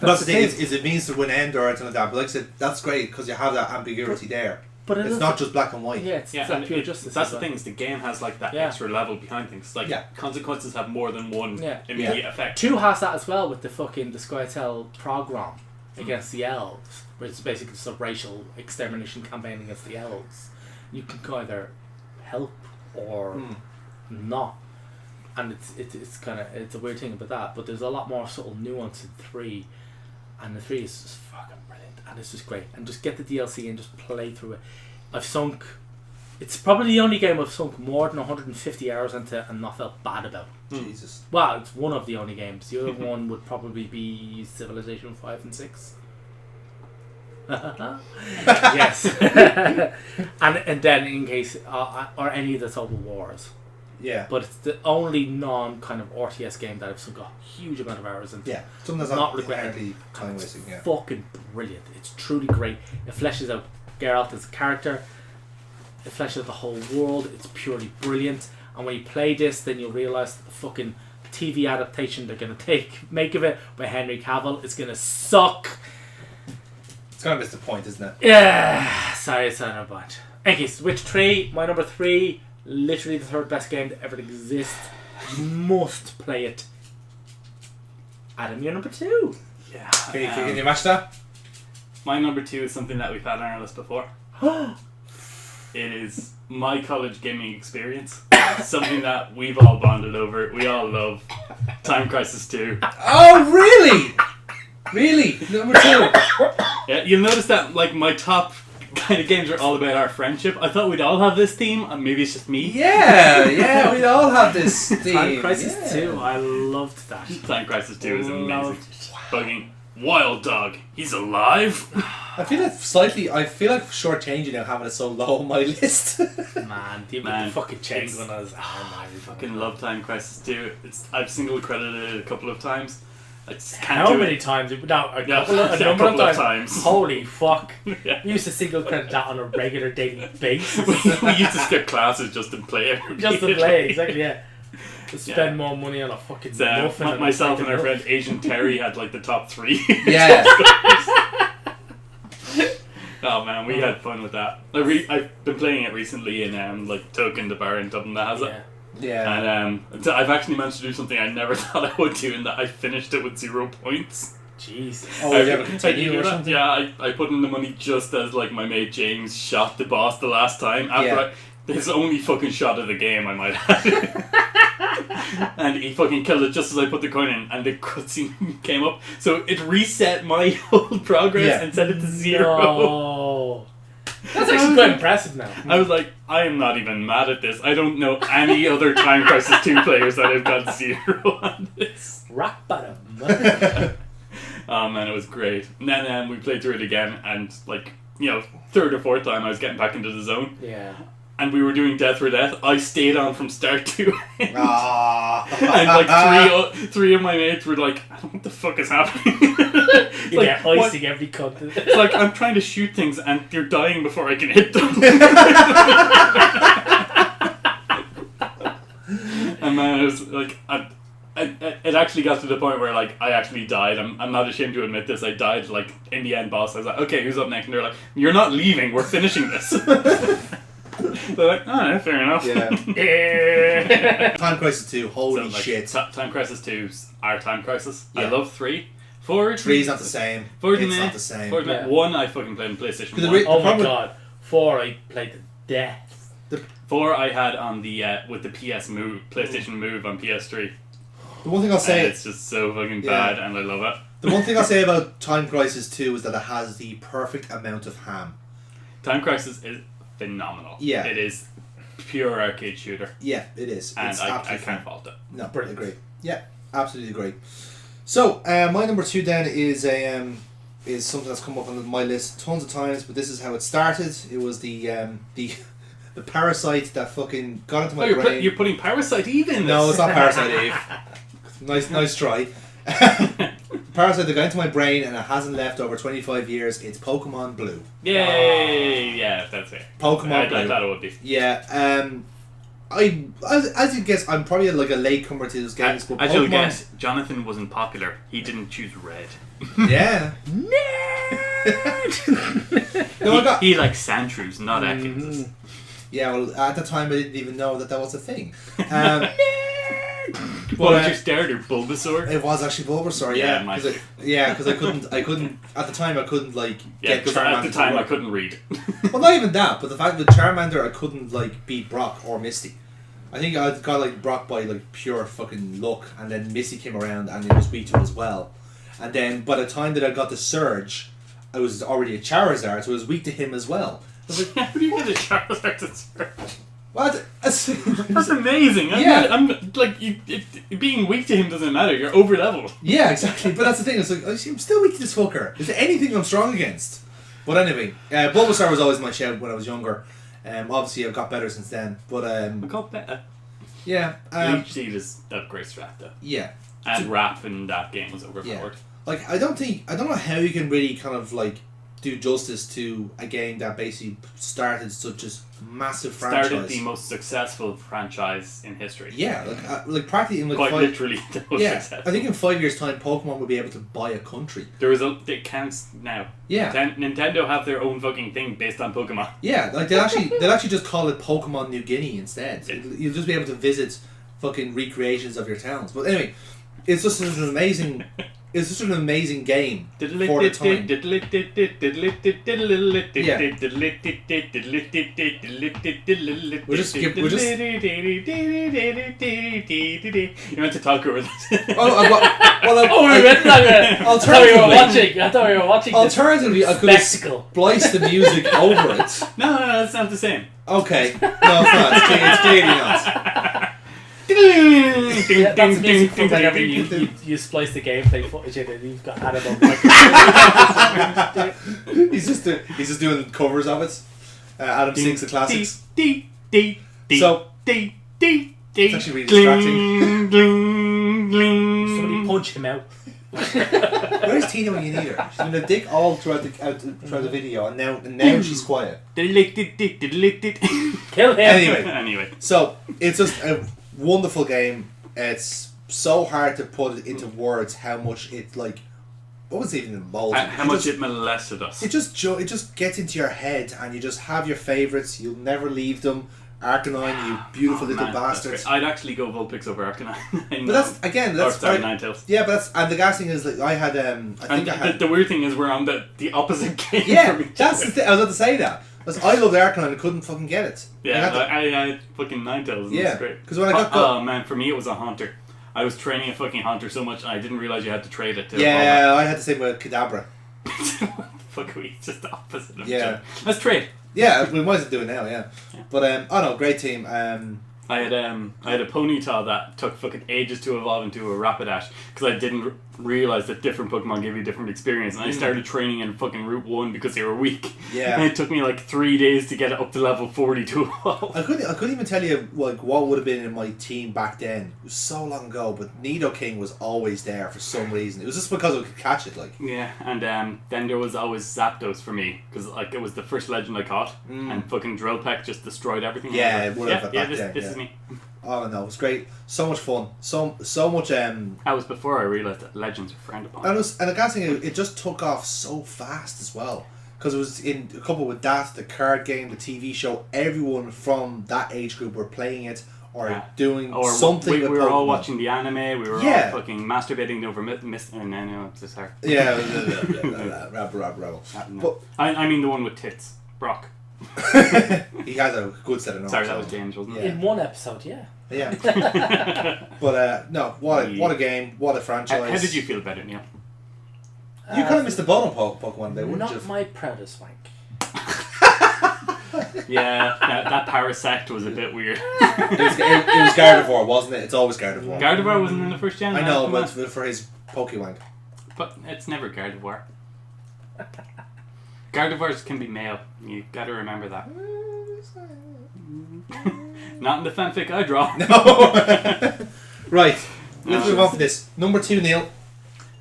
That's the thing is it means to win end or anything like that. But like I said, that's great because you have that ambiguity there. But it's not just black and white. Yeah, it's like pure justice. That's the thing, is the game has like that extra level behind things. Like consequences have more than one immediate effect. 2 has that as well with the Skytel program against the elves, where it's basically some racial extermination campaign against the elves. You can either help or not, and it's kind of, it's a weird thing about that. But there's a lot more subtle nuance in 3, and the 3 is just fucking brilliant, and it's just great. And just get the DLC and just play through it. It's probably the only game I've sunk more than 150 hours into and not felt bad about. Jesus. Well, it's one of the only games. The other one would probably be Civilization 5 and 6. Yes. and then in case or any of the Total Wars. Yeah. But it's the only non kind of RTS game that I've sunk a huge amount of hours into. Yeah. Something that's not regrettably time wasting. Yeah. Fucking brilliant. It's truly great. It fleshes out Geralt as a character. It fleshes out the whole world. It's purely brilliant. And when you play this, then you'll realise that the fucking TV adaptation they're going to make of it by Henry Cavill is going to suck. It's kind of miss the point, isn't it? Yeah. Sorry, it's not a bunch. Okay, Switch 3, my number 3, literally the third best game to ever exist. You must play it. Adam, your number 2. Yeah. Can you match that? My number 2 is something that we've had on our list before. It is my college gaming experience. Something that we've all bonded over. We all love. Time Crisis 2. Oh, really? Really? Number 2? Yeah, you'll notice that like my top kind of games are all about our friendship. I thought we'd all have this theme, and maybe it's just me. Yeah, we'd all have this theme. Time Crisis 2, I loved that. Time Crisis 2 is amazing. Fucking Wild Dog, he's alive. I feel like shortchanging now having it so low on my list. Man, the fucking change when I was I fucking love Time Crisis 2. I've single credited it a couple of times. I just can't How do many it. times? No, a couple number of of times. Holy fuck. Yeah. We used to single credit that on a regular daily basis. We used to skip classes just to play it. Just to play, exactly, yeah. To spend more money on a fucking muffin. Myself and our friend Asian Terry had like the top 3. Yeah. Oh man, we had fun with that. I've been playing it recently in like Token, the bar in Dublin that has it. Yeah. And I've actually managed to do something I never thought I would do, in that I finished it with 0 points. Jesus. Oh, you have a continue or something? Yeah, I put in the money just as like my mate James shot the boss the last time. After his only fucking shot of the game, I might add. And he fucking killed it just as I put the coin in, and the cutscene came up. So it reset my whole progress and set it to 0. No. That's actually quite impressive now. I was like, I am not even mad at this. I don't know any other Time Crisis 2 players that have got 0 on this. Rock bottom. Oh man, it was great. And then we played through it again, and like, you know, third or fourth time I was getting back into the zone. Yeah. And we were doing Death for Death. I stayed on from start to end. And like three of my mates were like, I don't know what the fuck is happening. Like, icing every cut. It's like, I'm trying to shoot things and they're dying before I can hit them. And man, it was like, it actually got to the point where like I actually died. I'm not ashamed to admit this. I died like in the end boss. I was like, okay, who's up next? And they're like, you're not leaving. We're finishing this. They're like, oh, yeah, fair enough. Yeah. Time Crisis 2, holy shit. Time Crisis 2's our Time Crisis. I love 3. 4 3's not the same. 4 it's not the same. 4 1 I fucking played on PlayStation 1. Oh my god. 4 I played to death. 4 I had on the with the PlayStation Move on PS3. The one thing I'll say, it's just so fucking bad, and I love it. The one thing I'll say about Time Crisis 2 is that it has the perfect amount of ham. Time Crisis is phenomenal. Yeah. It is pure arcade shooter. Yeah, it is. And it's I can't fault it. No, agree. Yeah, absolutely agree. So, my number 2 then is something that's come up on my list tons of times, but this is how it started. It was the Parasite that fucking got into my brain. You're putting Parasite Eve in this. No, it's not Parasite Eve. Nice try. Parasite that got into my brain and it hasn't left over 25 years. It's Pokemon Blue. Yay! Yeah, that's it. Pokemon Blue. I thought it would be. Yeah. As you guess, I'm probably like a latecomer to those games. But as you'll guess, Jonathan wasn't popular. He didn't choose red. Yeah. No, he likes Sandshrews, not Ekans. Yeah, well, at the time I didn't even know that was a thing. What was your starter, Bulbasaur? It was actually Bulbasaur, yeah. Because I couldn't at the time I couldn't like get Charmander. At the time I couldn't read. Well, not even that, but the fact that Charmander I couldn't like beat Brock or Misty. I think I got like Brock by like pure fucking luck, and then Misty came around and it was weak to him as well. And then by the time that I got the Surge, I was already a Charizard, so I was weak to him as well. I was like, how do you get a Charizard to Surge? What? That's amazing. I'm like, being weak to him doesn't matter. You're over level. Yeah, exactly. But that's the thing. It's like, I'm still weak to this fucker. Is there anything I'm strong against? But anyway, Bulbasaur was always my shout when I was younger. Obviously, I've got better since then. But I got better. Yeah. Leech Seed is a great strat though. Yeah. And Rap in that game was overpowered. Yeah. Like I don't know how you can really kind of like do justice to a game that basically started such a massive franchise. Started the most successful franchise in history. Yeah, like practically in like quite literally the most successful. I think in 5 years' time, Pokemon will be able to buy a country. It counts now. Yeah, Nintendo have their own fucking thing based on Pokemon. Yeah, like they'll actually just call it Pokemon New Guinea instead. You'll just be able to visit fucking recreations of your towns. But anyway, it's just an amazing. It's just an amazing game for the time. We're just You meant to talk over this. I thought we were watching. Alternatively, I could have spliced the music over it. No, that's not the same. Okay, no, it's not. It's clearly not. Yeah, that's amazing for whenever you splice the gameplay footage in and you've got animal he's just doing covers of it. Adam sings the classics. So it's actually really distracting. Somebody punch him out. Where's Tina when you need her? She's been a dick all throughout the video, and now she's quiet. Kill him. Anyway, so it's just a wonderful game. It's so hard to put it into words how much it like. What was it even involved? How much it molested us. It just gets into your head, and you just have your favorites. You'll never leave them. Arcanine, you beautiful little Man, bastard. that's great. I'd actually go Vulpix over Arcanine. But that's again, that's sorry, Ninetales. Yeah, but that's, and the gas thing is like I had The weird thing is we're on the opposite game. Yeah, from each that's other. the thing. I was about to say that. I loved Arcanine and couldn't fucking get it. Yeah, I had fucking Ninetales. And Yeah, it's great. 'cause when I got oh man, for me it was a Haunter. I was training a fucking Haunter so much, I didn't realize you had to trade it. To Yeah, I had the same with Kadabra. Fuck, we just the opposite of each Yeah, other. Let's trade. Yeah, we might as well do it now. Yeah, but oh no, great team. I had a Ponyta that took fucking ages to evolve into a Rapidash because I didn't realize that different Pokemon give you different experience, and I started training in fucking Route 1 because they were weak. Yeah. And it took me like 3 days to get it up to level 40 to evolve. I couldn't even tell you like what would have been in my team back then. It was so long ago, but Nidoking was always there for some reason. It was just because I could catch it, like. Yeah, and then there was always Zapdos for me because like it was the first legend I caught, and fucking Drillpeck just destroyed everything. Yeah, it would have back this, then. this is me. Oh no, it was great. So much fun. So much. That was before I realised that legends are frowned upon. And the gas thing, it just took off so fast as well. Because it was in a couple with that, the card game, the TV show. Everyone from that age group were playing it or doing something. We with were all Pokemon. watching the anime. We were all fucking masturbating over Mist. And then it's just hard. Yeah, rebel. But I mean the one with tits, Brock. He has a good set of notes. Sorry, that was James, wasn't it? In one episode, yeah. Yeah. But no, what a game, what a franchise. How did you feel about it, Neil? You kind of missed the bottom Pokemon there, wouldn't you? Not my proudest wank. Yeah, that Parasect was a bit weird. It was Gardevoir, wasn't it? It's always Gardevoir. Gardevoir wasn't in the first gen. I know, but for his Pokewank. But it's never Gardevoir. Gardevoirs can be male. You gotta remember that. Not in the fanfic I draw. No. Right. Let's move on from this. Number 2, Neil.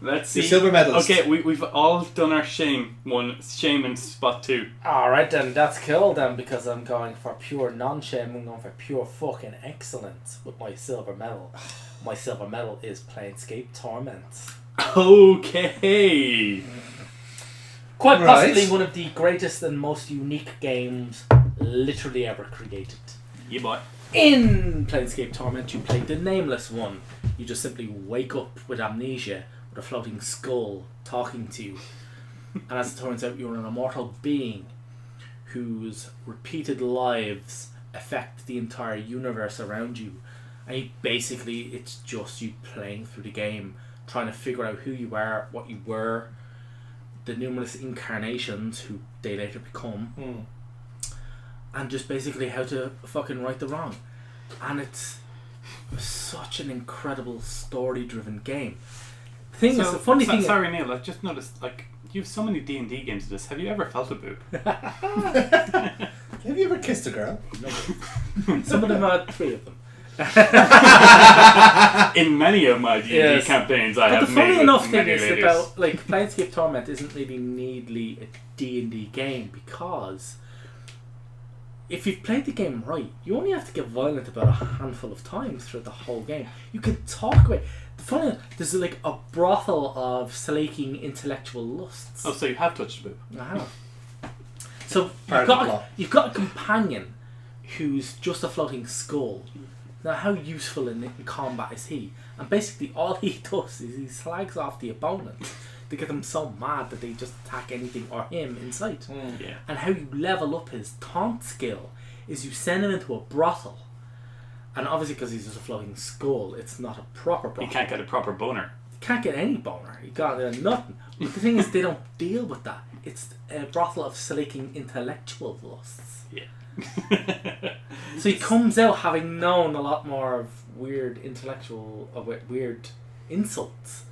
Let's see. The silver medalist. Okay, we've all done our shame in spot 2. Alright then, that's cool then, because I'm going for pure non-shame. I'm going for pure fucking excellence with my silver medal. My silver medal is Planescape Torment. Okay. Quite possibly one of the greatest and most unique games literally ever created. Yeah, boy. In Planescape Torment, you play the nameless one. You just simply wake up with amnesia, with a floating skull talking to you. And as it turns out, you're an immortal being whose repeated lives affect the entire universe around you. And basically, it's just you playing through the game, trying to figure out who you are, what you were, the numerous incarnations who they later become, and just basically how to fucking right the wrong. And it's such an incredible story-driven game. The funny thing. Sorry, Neil. I've just noticed, like, you have so many D&D games of this. Have you ever felt a boob? Have you ever kissed a girl? No. Some of them are 3 of them. In many of my D&D campaigns, I have made. But the funny enough thing many is ladies. about like Planescape Torment isn't really needly a D&D game, because if you've played the game right, you only have to get violent about a handful of times throughout the whole game. You can talk about. The funny, there's like a brothel of slaking intellectual lusts. Oh, so you have touched a boob? I have. So you've got a companion who's just a floating skull. Now, how useful in combat is he? And basically, all he does is he slags off the opponent to get them so mad that they just attack anything or him in sight. Yeah. And how you level up his taunt skill is you send him into a brothel. And obviously, because he's just a floating skull, it's not a proper brothel. You can't get a proper boner. You can't get any boner. You got nothing. But the thing is, they don't deal with that. It's a brothel of slaking intellectual lusts. Yeah. So he comes out having known a lot more of weird weird insults,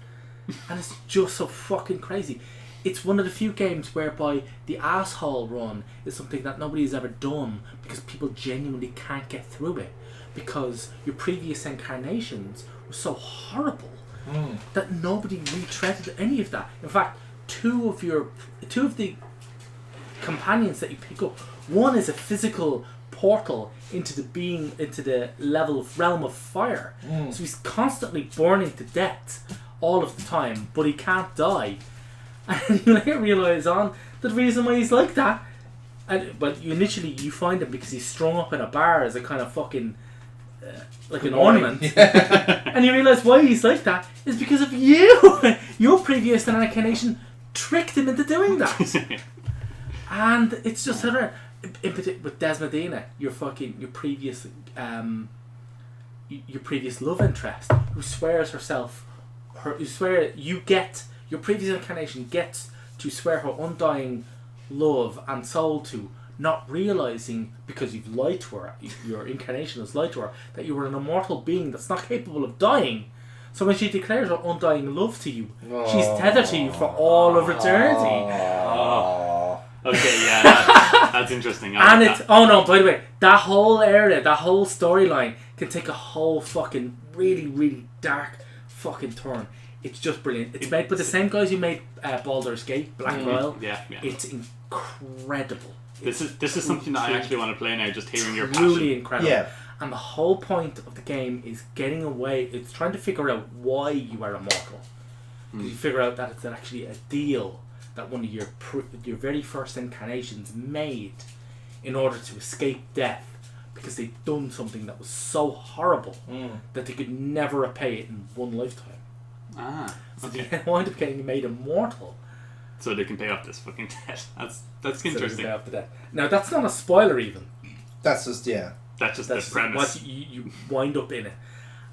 and it's just so fucking crazy. It's one of the few games whereby the asshole run is something that nobody has ever done, because people genuinely can't get through it, because your previous incarnations were so horrible that nobody retreaded any of that. In fact, two of the companions that you pick up, one is a physical portal into the realm of fire. So he's constantly burning to death all of the time, but he can't die. And you later realise on that the reason why he's like that But initially you find him because he's strung up in a bar as a kind of fucking like an ornament, and you realise why he's like that is because of you. Your previous incarnation tricked him into doing that, and it's just with Desmodina, your previous your previous love interest, who swears herself, your previous incarnation gets to swear her undying love and soul to, not realizing, because you've lied to her, your incarnation has lied to her, that you were an immortal being that's not capable of dying. So when she declares her undying love to you, she's tethered to you for all of eternity. Okay, yeah, that's interesting. And it's oh no, by the way, that whole area, that whole storyline can take a whole fucking really, really dark fucking turn. It's just brilliant. It's made by the same guys who made Baldur's Gate, Black Isle. Yeah. It's incredible. This is something that I actually want to play now. Just hearing your passion. Truly passion. incredible. Yeah. And the whole point of the game is getting away. It's trying to figure out why you are immortal. You figure out that it's actually a deal that one of your very first incarnations made in order to escape death, because they'd done something that was so horrible that they could never repay it in one lifetime. So they wind up getting made immortal, so they can pay off this fucking debt. That's interesting. So they can pay off the debt. Now that's not a spoiler even. That's just That's just the premise. What you wind up in it,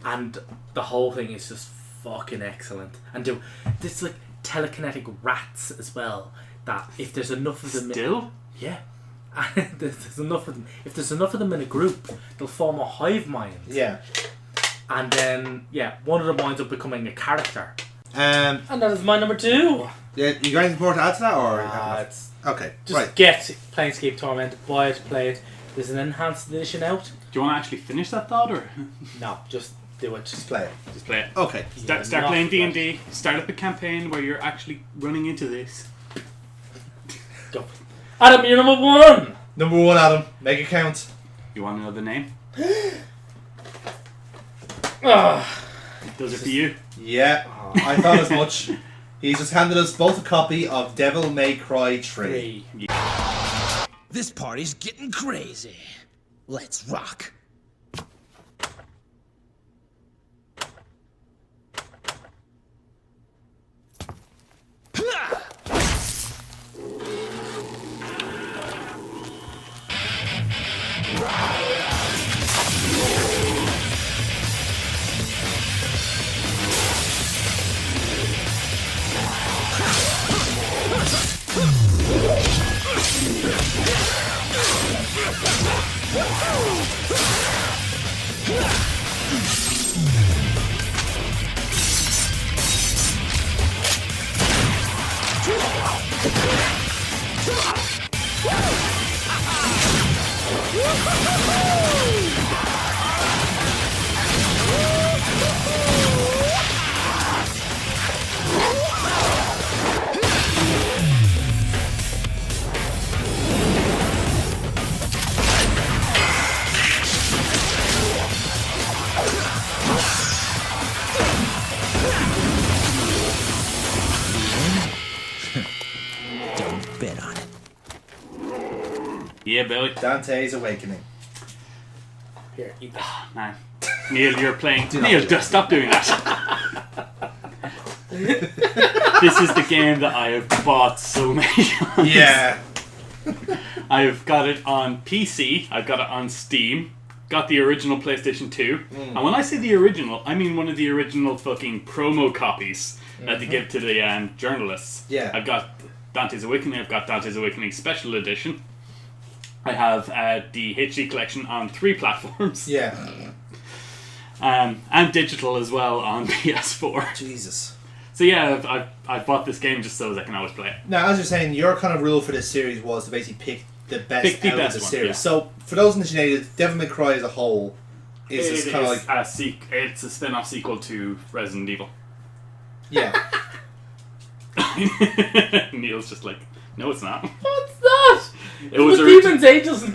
and the whole thing is just fucking excellent. And there's like telekinetic rats as well. That if there's enough of them, yeah. There's enough of them. If there's enough of them in a group, they'll form a hive mind. Yeah. And then, one of them winds up becoming a character. And that is my number 2. Yeah, you got anything more to add to that, or it's okay? Just get Planescape Torment, buy it, play it. There's an enhanced edition out. Do you want to actually finish that thought, or no? Just do it. Just play it. Just play it. Okay. Start playing D&D. Start up a campaign where you're actually running into this. Go. Adam, you're number 1. Number 1, Adam. Make it count. You want to know the name? Does it for you? Yeah, I thought as much. He's just handed us both a copy of Devil May Cry 3. This party's getting crazy. Let's rock. Don't bet on it. Yeah, Billy. Dante's Awakening. Here, eat that. Man. Neil, you're playing. Neil, just stop doing that. This is the game that I have bought so many times. Yeah. I've got it on PC. I've got it on Steam. Got the original PlayStation 2. And when I say the original, I mean one of the original fucking promo copies that they give to the journalists. Yeah. I've got Dante's Awakening. I've got Dante's Awakening Special Edition. I have the HD collection on 3 platforms. Yeah. And digital as well on PS4. Jesus. So yeah, I've bought this game just so that I can always play it. Now, as you're saying, your kind of rule for this series was to basically pick the best out of the series. Yeah. So, for those initiated, Devil May Cry as a whole is just kind of like it's a spin-off sequel to Resident Evil. Yeah. Neil's just like, no, it's not. What's that? It was demons, angels, and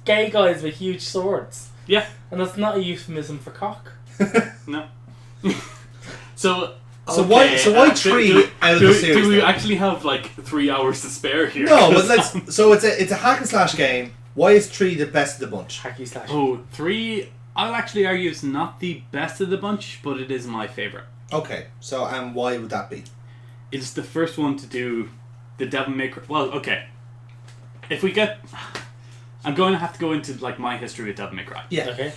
gay guys with huge swords. Yeah, and that's not a euphemism for cock. No. So So why 3 out of the series? Do we then? actually have like 3 hours to spare here? No, but let's. So it's a hack and slash game. Why is 3 the best of the bunch? Hacky slash. Oh, 3. I'll actually argue it's not the best of the bunch, but it is my favorite. Okay, so why would that be? It's the first one to do the Devil May Cry. Well, okay. If we get, I'm going to have to go into like my history with Devil May Cry. Yeah. Okay.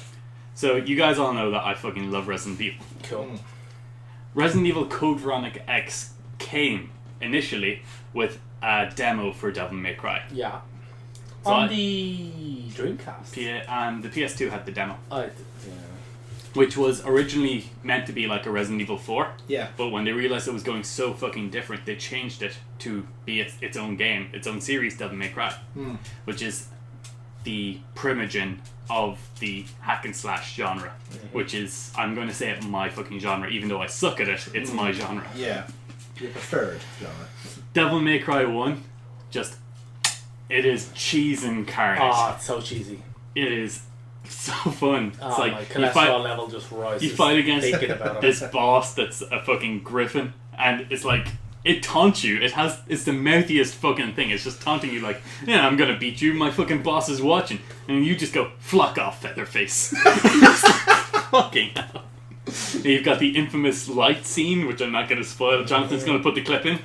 So you guys all know that I fucking love Resident Evil. Cool. Resident Evil Code Veronica X came initially with a demo for Devil May Cry. Yeah. So On the Dreamcast. And the PS2 had the demo. Yeah. Which was originally meant to be like a Resident Evil 4. Yeah. But when they realized it was going so fucking different, they changed it to be its own game, its own series, Devil May Cry. Which is the primogen of the hack and slash genre. Which is, I'm going to say it, my fucking genre. Even though I suck at it, it's my genre. Yeah. Your preferred genre. Devil May Cry 1, just, it is cheese incarnate. Oh, it's so cheesy. It is so fun. It's Oh, like my cholesterol level just rises. You fight against thinking about this it. boss that's a fucking griffin, and it's like it taunts you. It's the mouthiest fucking thing. It's just taunting you like, yeah, I'm gonna beat you. My fucking boss is watching, and you just go, "Flock off, Featherface." Fucking hell. And you've got the infamous light scene, which I'm not gonna spoil. Jonathan's gonna put the clip in.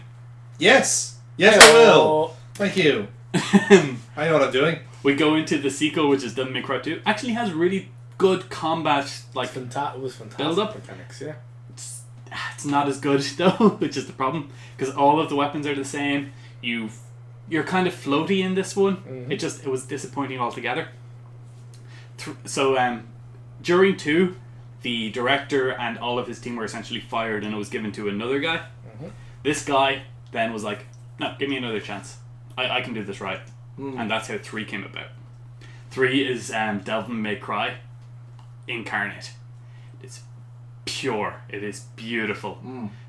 Yes, I will. Thank you. I know what I'm doing. We go into the sequel, which is Devil May Cry 2. Actually has really good combat, like it was fantastic build up mechanics. Yeah, it's not as good though, which is the problem because all of the weapons are the same. You're kind of floaty in this one. It was disappointing altogether. So during 2, the director and all of his team were essentially fired, and it was given to another guy. This guy then was like, "No, give me another chance. I can do this right." And that's how 3 came about. 3 is Devil May Cry incarnate. It's pure. It is beautiful.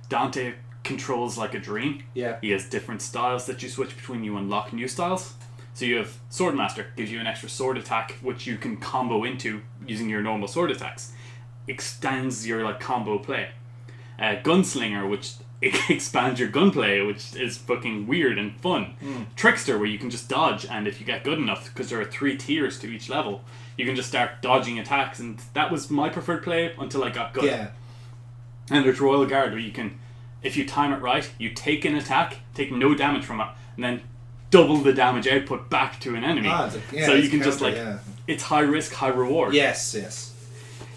Dante controls like a dream. Yeah. He has different styles that you switch between. You unlock new styles. So you have Swordmaster, gives you an extra sword attack, which you can combo into using your normal sword attacks. Extends your like combo play. Gunslinger, which expands your gunplay, which is fucking weird and fun. Trickster, where you can just dodge, and if you get good enough, because there are 3 tiers to each level, you can just start dodging attacks, and that was my preferred play until I got good. Yeah. And there's Royal Guard, where you can, if you time it right, you take an attack, take no damage from it, and then double the damage output back to an enemy. So you can just like, it's high risk, high reward. Yes.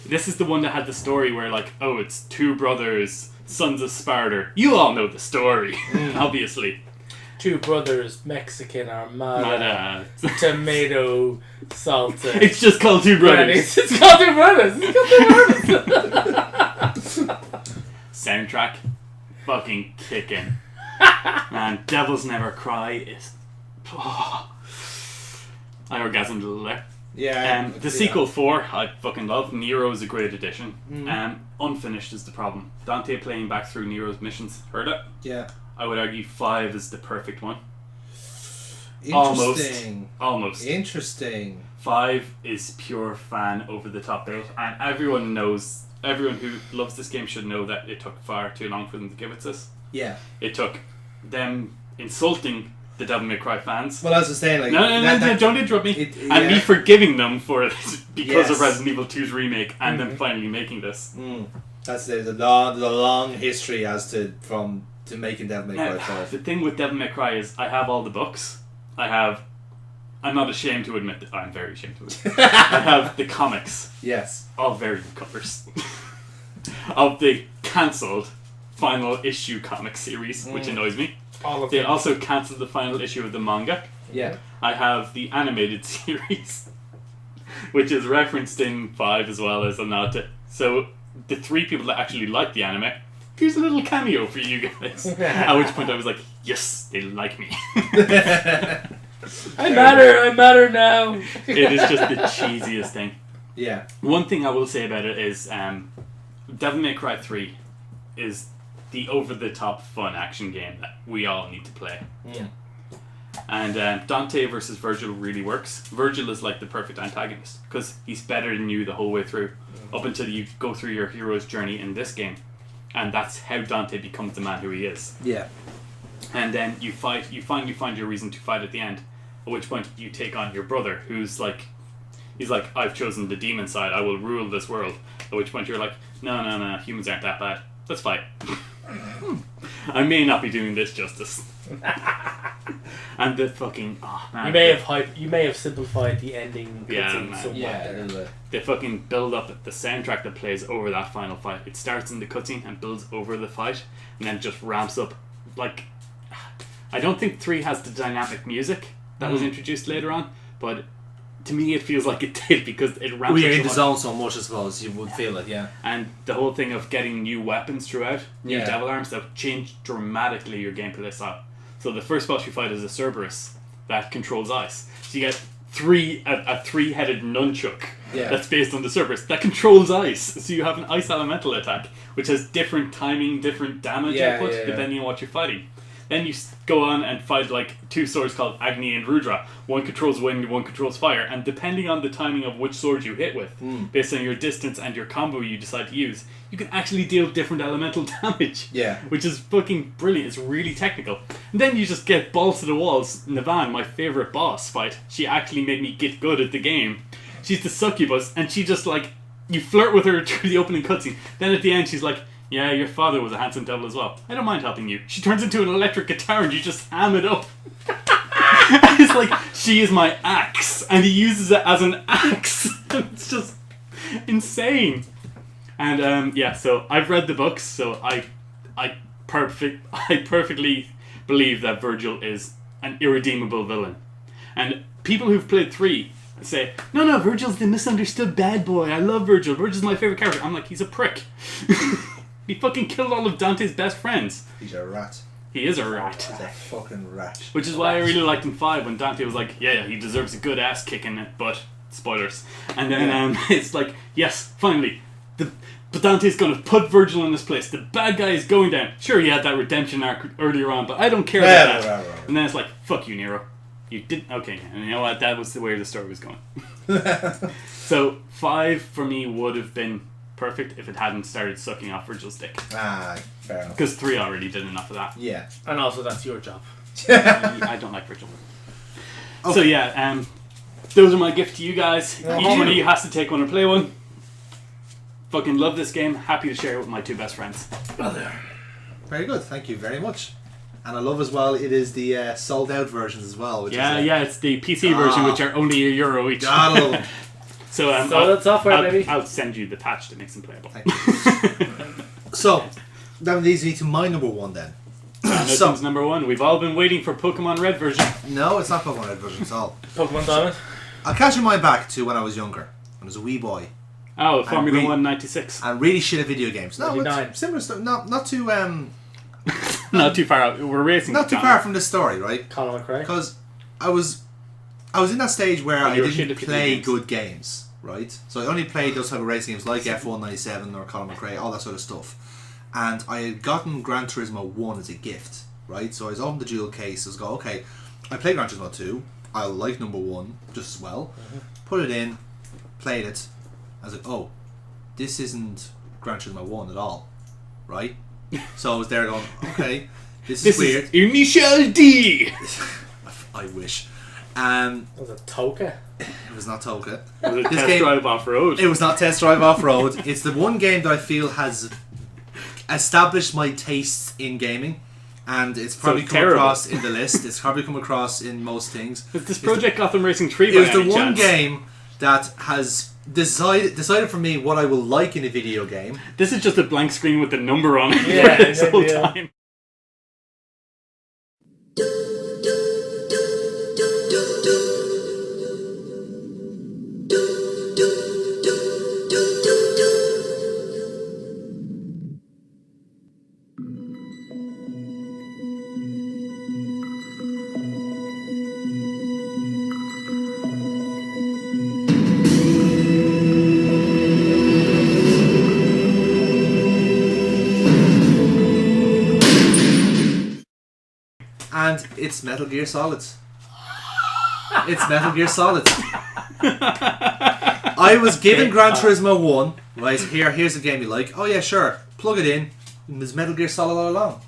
This is the one that had the story where like, oh, it's 2 brothers, sons of Sparta. You all know the story, obviously. 2 brothers, Mexican Armada, tomato salsa. It's just called 2 brothers. It's called 2 brothers. It's called 2 brothers. Soundtrack, fucking kicking. Man, Devils Never Cry is. I orgasmed a little there. Yeah. The sequel 4, I fucking love. Nero is a great addition. Unfinished is the problem. Dante playing back through Nero's missions. Heard it? Yeah. I would argue 5 is the perfect one. Interesting. Almost. Interesting. 5 is pure fan over the top bait, and everyone who loves this game should know that it took far too long for them to give it this. Yeah. It took them insulting the Devil May Cry fans. Well, as I was saying, like... No, don't interrupt me. Me forgiving them for it because of Yes. Resident Evil 2's remake and them finally making this. That's the long history as to making Devil May Cry 5. The thing with Devil May Cry is I have all the books. I'm not ashamed to admit that. I'm very ashamed to admit I have the comics. Yes. All very good covers. Of the cancelled final issue comic series, which annoys me. They also cancelled the final issue of the manga. Yeah. I have the animated series, which is referenced in 5 as well as a nod to. So the 3 people that actually like the anime, here's a little cameo for you guys. At which point I was like, yes, they like me. I matter now. It is just the cheesiest thing. Yeah. One thing I will say about it is Devil May Cry 3 is the over-the-top fun action game that we all need to play. Yeah. And Dante versus Virgil really works. Virgil is like the perfect antagonist because he's better than you the whole way through, up until you go through your hero's journey in this game. and that's how Dante becomes the man who he is. Yeah. And then you finally find your reason to fight at the end, at which point you take on your brother, who's like, he's like, I've chosen the demon side, I will rule this world. At which point you're like, no, humans aren't that bad. Let's fight. I may not be doing this justice. And the fucking man, you may have simplified the ending. They fucking build up the soundtrack that plays over that final fight. It starts in the cutscene and builds over the fight, and then just ramps up. Like, I don't think 3 has the dynamic music that was introduced later on, but to me it feels like it did, because it ramps up. You're in the zone so much, I suppose you would feel it. Yeah. And the whole thing of getting new weapons throughout, new Yeah. devil arms, that change dramatically your gameplay style. So the first boss you fight is a Cerberus that controls ice. So you get a three-headed nunchuck that's based on the Cerberus that controls ice. So you have an ice elemental attack, which has different timing, different damage output depending on what you're fighting. Then you go on and fight like 2 swords called Agni and Rudra. One controls wind, one controls fire, and depending on the timing of which sword you hit with, based on your distance and your combo you decide to use, you can actually deal different elemental damage. Yeah. Which is fucking brilliant. It's really technical. And then you just get balls to the walls. Navan, my favourite boss fight, she actually made me get good at the game. She's the succubus, and she just like, you flirt with her through the opening cutscene. Then at the end she's like, yeah, your father was a handsome devil as well. I don't mind helping you. She turns into an electric guitar and you just ham it up. It's like, she is my axe, and he uses it as an axe. It's just insane. And so I've read the books, so I perfectly believe that Virgil is an irredeemable villain. And people who've played 3 say, no, Virgil's the misunderstood bad boy. I love Virgil. Virgil's my favourite character. I'm like, he's a prick. He fucking killed all of Dante's best friends. He's a rat. He is a rat. He's a fucking rat. Which is why I really liked in 5 when Dante was like, yeah, he deserves a good ass kicking, but spoilers. And then it's like, yes, finally, but Dante's gonna put Virgil in this place. The bad guy is going down. Sure, he had that redemption arc earlier on, but I don't care about that. Right. And then it's like, fuck you, Nero. You did okay, and you know what? That was the way the story was going. So 5 for me would have been perfect if it hadn't started sucking off Virgil's dick. Fair enough. Because 3 already did enough of that. Yeah. And also that's your job. I don't like Virgil. Okay. So yeah, those are my gifts to you guys. Each one of you has to take one or play one. Fucking love this game. Happy to share it with my 2 best friends. Very good. Thank you very much. And I love as well, it is the sold out versions as well. Which is, it's the PC version, which are only €1 each. God, I love them. So that software, baby. I'll send you the patch that makes them playable. So, that leads me to my number 1 then. So, number 1. We've all been waiting for Pokemon Red version. No, it's not Pokemon Red version at all. Pokemon Diamond? I'll catch your mind back to when I was younger. When I was a wee boy. Oh, Formula 1 96. And really shit at video games. No, 99. Similar stuff. Not too not too far out. We're racing. Not too far from this story, right? Colin McRae. Because I was in that stage where I didn't play good games, right? So I only played those type of racing games like F1 97 or Colin McRae, all that sort of stuff. And I had gotten Gran Turismo 1 as a gift, right? So I was on the dual case. I was going, okay, I played Gran Turismo 2. I like number 1 just as well. Put it in, played it. I was like, oh, this isn't Gran Turismo 1 at all, right? So I was there going, okay, this is weird. Initial D! I wish. Was it Toka? It was not Toka. Was it Test Drive Off-Road? It was not Test Drive Off-Road. It's the one game that I feel has established my tastes in gaming. And it's probably come across in the list. It's probably come across in most things. Is this Project Gotham Racing 3 by It was any the one chance? game that has decided for me what I will like in a video game. This is just a blank screen with the number on it Yeah, this whole time. And it's Metal Gear Solid. It's Metal Gear Solid. I was given Gran Turismo 1. Right, here's the game you like. Oh yeah, sure. Plug it in. was Metal Gear Solid all along.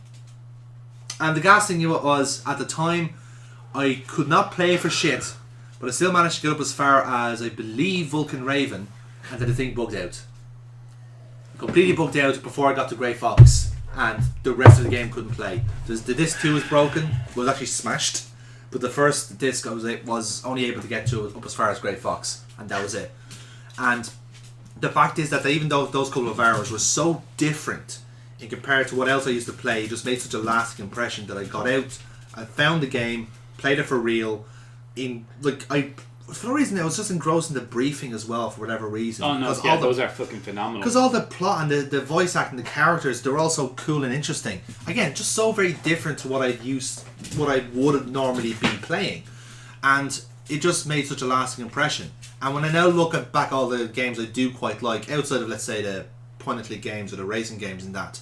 And the gas thing was, at the time, I could not play for shit, but I still managed to get up as far as, I believe, Vulcan Raven, and then the thing bugged out. Completely bugged out before I got to Grey Fox, and the rest of the game couldn't play. The disc 2 was broken, was actually smashed, but the first disc I was only able to get to up as far as Grey Fox, and that was it. And the fact is that even though those couple of hours were so different in compared to what else I used to play, it just made such a lasting impression that I got out, I found the game, played it for real. For no reason, I was just engrossed in the briefing as well, for whatever reason. Oh no, yeah, those are fucking phenomenal. Because all the plot and the voice acting, the characters, they're all so cool and interesting. Again, just so very different to what I would normally be playing. And it just made such a lasting impression. And when I now look at back all the games I do quite like, outside of, let's say, the point-and-click games or the racing games and that,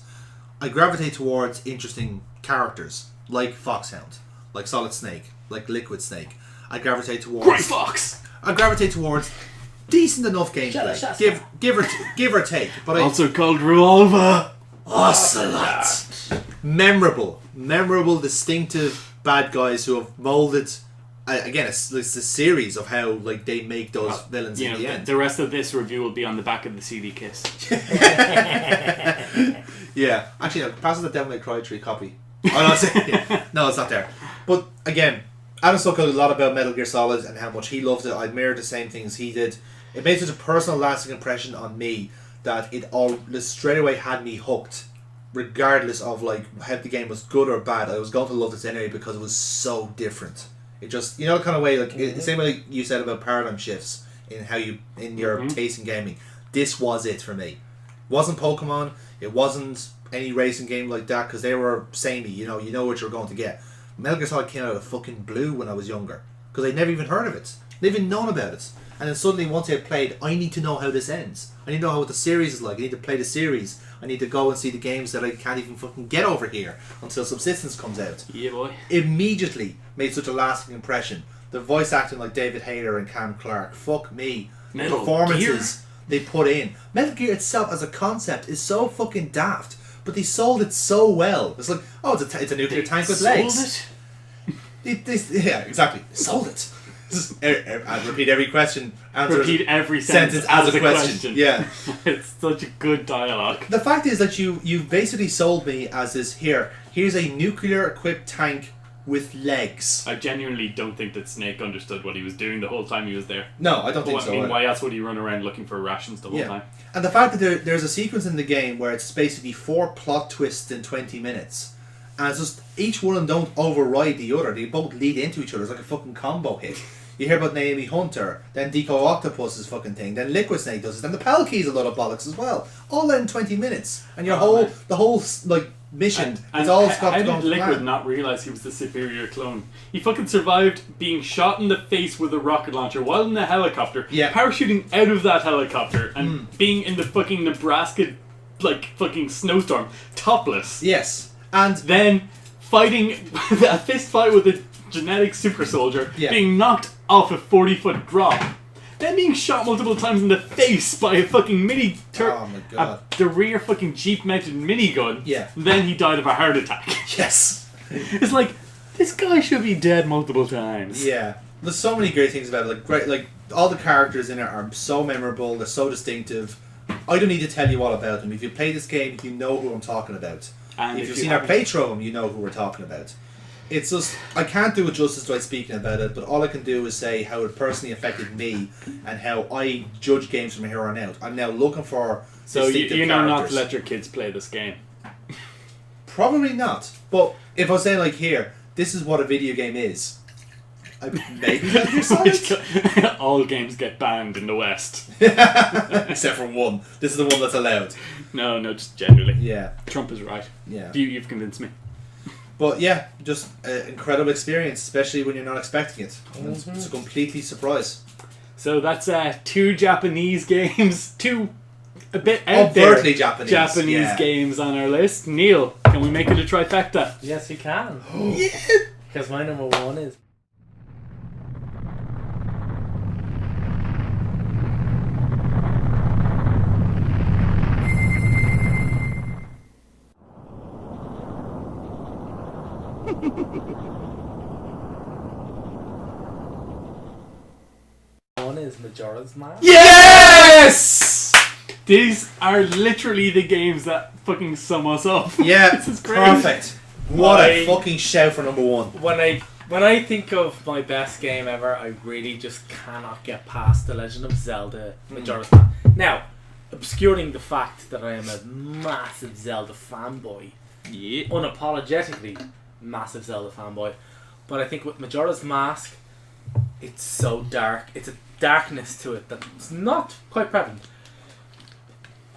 I gravitate towards interesting characters, like Foxhound, like Solid Snake, like Liquid Snake. I gravitate towards... Grey Fox! I gravitate towards decent enough gameplay. Give or take. But also called Revolver. Ocelot. Memorable, distinctive bad guys who have molded. Again, it's a series of how they make those villains in the end. The rest of this review will be on the back of the CD case. Yeah, actually, pass us the Devil May Cry 3 copy. Oh, no, it's not there. But again, Adam spoke a lot about Metal Gear Solid and how much he loved it. I mirrored the same things he did. It made such a personal, lasting impression on me that it all straight away had me hooked, regardless of how the game was good or bad. I was going to love this anyway because it was so different. It just, the kind of way, the same way you said about paradigm shifts in how you in your taste in gaming. This was it for me. It wasn't Pokemon. It wasn't any racing game like that because they were samey. You know what you're going to get. Metal Gear Solid came out of fucking blue when I was younger because I'd never even heard of it, never even known about it. And then suddenly, once I had played, I need to know how this ends. I need to know what the series is like. I need to play the series. I need to go and see the games that I can't even fucking get over here until Subsistence comes out. Yeah, boy. Immediately made such a lasting impression. The voice acting like David Hayter and Cam Clark. Fuck me. Metal Performances they put in. Metal Gear itself as a concept is so fucking daft, but they sold it so well. It's like, oh, it's a nuclear tank with legs. Yeah, exactly. They sold it. I repeat every question. Repeat every sentence as a question. Yeah. It's such a good dialogue. The fact is that you basically sold me as this here's a nuclear equipped tank with legs. I genuinely don't think that Snake understood what he was doing the whole time he was there. No, I don't think so. I mean, why else would he run around looking for rations the whole time? And the fact that there's a sequence in the game where it's basically 4 plot twists in 20 minutes. And it's just, each one of them don't override the other. They both lead into each other. It's like a fucking combo hit. You hear about Naomi Hunter, then Deco Octopus's fucking thing, then Liquid Snake does it, then the Palkey's a lot of bollocks as well. All that in 20 minutes. And the whole mission, it's all got to go How to did Liquid plan. not realise he was the superior clone? He fucking survived being shot in the face with a rocket launcher while in a helicopter, parachuting out of that helicopter, and being in the fucking Nebraska, fucking snowstorm, topless. Yes. And then fighting a fist fight with a genetic super soldier, being knocked off a 40-foot drop, then being shot multiple times in the face by a fucking oh my god, the rear fucking jeep mounted minigun. Yeah. Then he died of a heart attack. Yes. It's like, this guy should be dead multiple times. Yeah. There's so many great things about it. All the characters in it are so memorable. They're so distinctive. I don't need to tell you all about them. If you play this game, you know who I'm talking about. And if you've seen our playthrough of them, you know who we're talking about. It's just, I can't do it justice by speaking about it, but all I can do is say how it personally affected me and how I judge games from here on out. I'm now looking for So you know not to characters. let your kids play this game. Probably not. But if I say here, this is what a video game is, maybe Metal Gear Solid. All games get banned in the West. Except for one. This is the one that's allowed. No, just generally. Yeah. Trump is right. Yeah. You've convinced me. But yeah, just an incredible experience, especially when you're not expecting it. It's a completely surprise. So that's 2 Japanese games, 2 a bit out there overtly Japanese games on our list. Neil, can we make it a trifecta? Yes, you can. Yeah. Because my number 1 is is Majora's Mask. Yes! These are literally the games that fucking sum us up. Yeah, This is great. perfect. What a fucking shout for number one. When I think of my best game ever, I really just cannot get past The Legend of Zelda Majora's Mask. Now, obscuring the fact that I am a massive Zelda fanboy, unapologetically massive Zelda fanboy, but I think with Majora's Mask, it's so dark. It's a darkness to it that's not quite prevalent.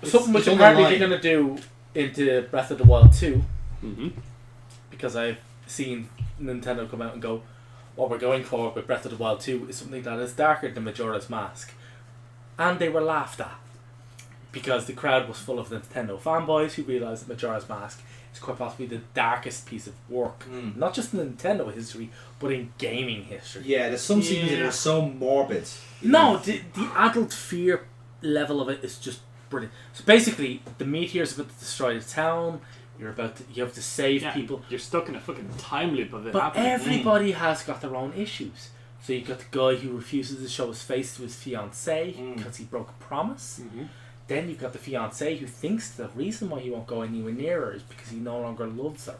Something which apparently they're going to do into Breath of the Wild 2, because I've seen Nintendo come out and go, what we're going for with Breath of the Wild 2 is something that is darker than Majora's Mask. And they were laughed at, because the crowd was full of Nintendo fanboys who realised that Majora's Mask is quite possibly the darkest piece of work, not just in Nintendo history, but in gaming history. Yeah, there's some scenes that are so morbid. No, the adult fear level of it is just brilliant. So basically, the meteor's about to destroy the town. You have to save people. You're stuck in a fucking time loop of it But happening. everybody has got their own issues. So you've got the guy who refuses to show his face to his fiancée because he broke a promise. Then you've got the fiancée who thinks the reason why he won't go anywhere near her is because he no longer loves her.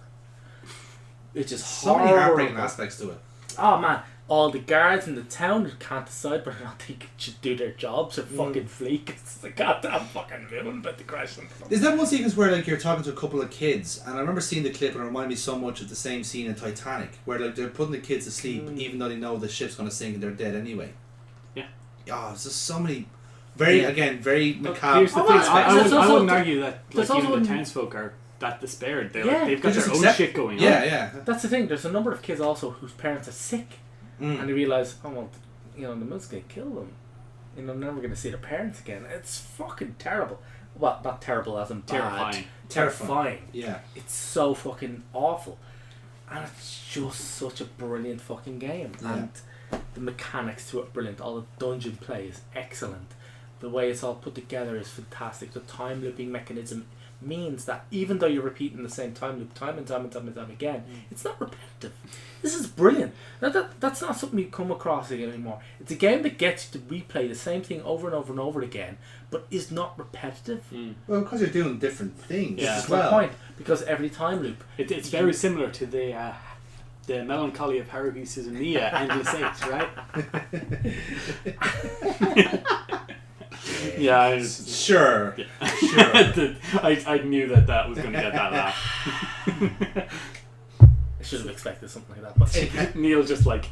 It's just So many heartbreaking aspects to it. Oh man, all the guards in the town who can't decide whether or not they should do their jobs or fucking flee because it's a goddamn fucking moon about to crash into them. Is that one sequence where like you're talking to a couple of kids, and I remember seeing the clip and it reminded me so much of the same scene in Titanic, where like they're putting the kids to sleep even though they know the ship's gonna sink and they're dead anyway. Yeah. Oh, there's just so many very macabre. Here's the thing, I wouldn't argue that there's like, even also the townsfolk are that despaired. They've They got just their own accept- shit going on. Yeah. That's the thing. There's a number of kids also whose parents are sick, and they realise, oh well, the moon's gonna kill them. They're never gonna see their parents again. It's fucking terrible. Well, not terrible as in bad. Terrifying. Yeah. It's so fucking awful, and it's just such a brilliant fucking game. Yeah. And the mechanics to it brilliant. All the dungeon play is excellent. The way it's all put together is fantastic. The time looping mechanism means that even though you're repeating the same time loop time and time again, it's not repetitive. This is brilliant. That's not something you come across again anymore. It's a game that gets you to replay the same thing over and over and over again, but is not repetitive. Well, because you're doing different things Yeah. as well. The point, because every time loop, It's very similar to the melancholy of Haruhi Suzumiya, Endless Eight, right? Yeah, Sure. I knew that was going to get that laugh. I should have expected something like that. But Neil just like,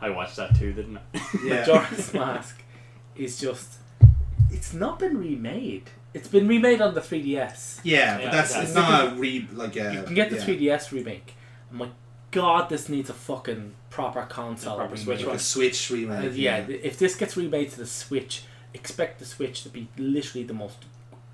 I watched that too, didn't I? Yeah. Majora's Mask is just, it's not been remade. It's been remade on the 3DS. Yeah, but it's not a You can get the 3DS remake. And my God, this needs a fucking proper console remake. Switch one. A Switch remake. If this gets remade to the Switch, expect the Switch to be literally the most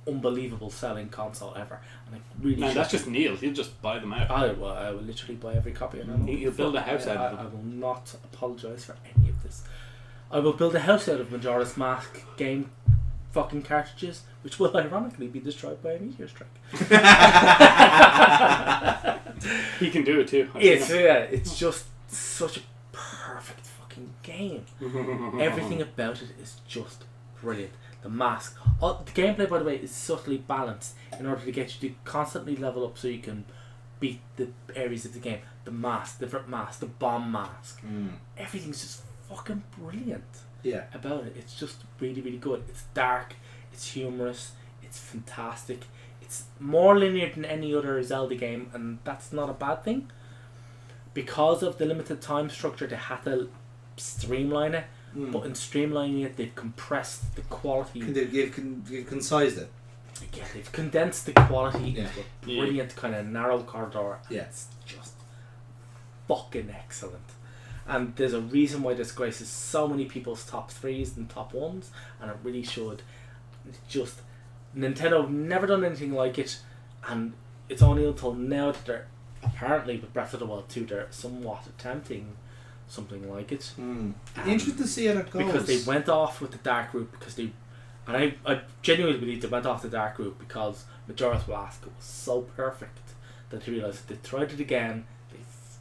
unbelievable selling console ever. And I really No, that's just Neil. He'll just buy them out. I will literally buy every copy. And He'll build a house out of them. I will not apologise for any of this. I will build a house out of Majora's Mask game fucking cartridges, which will ironically be destroyed by a meteor strike. He can do it too. It's just such a perfect fucking game. Everything about it is just brilliant. The mask, the gameplay, by the way, is subtly balanced in order to get you to constantly level up so you can beat the areas of the game. The mask, different mask, the bomb mask, everything's just fucking brilliant. Yeah. About it, it's just really, really good. It's dark, it's humorous, it's fantastic. It's more linear than any other Zelda game, and that's not a bad thing. Because of the limited time structure, they had to streamline it. But in streamlining it, they've compressed the quality. You've concised it. Yeah, they've condensed the quality into a brilliant kind of narrow corridor. Yeah. It's just fucking excellent. And there's a reason why this graces so many people's top 3s and top 1s, and it really should. It's just, Nintendo have never done anything like it, and it's only until now that they're, apparently with Breath of the Wild 2, they're somewhat attempting something like it. Interesting to see how that goes. Because they went off with the dark route, and I genuinely believe they went off the dark route because Majora's Mask was so perfect that they realised if they tried it again, they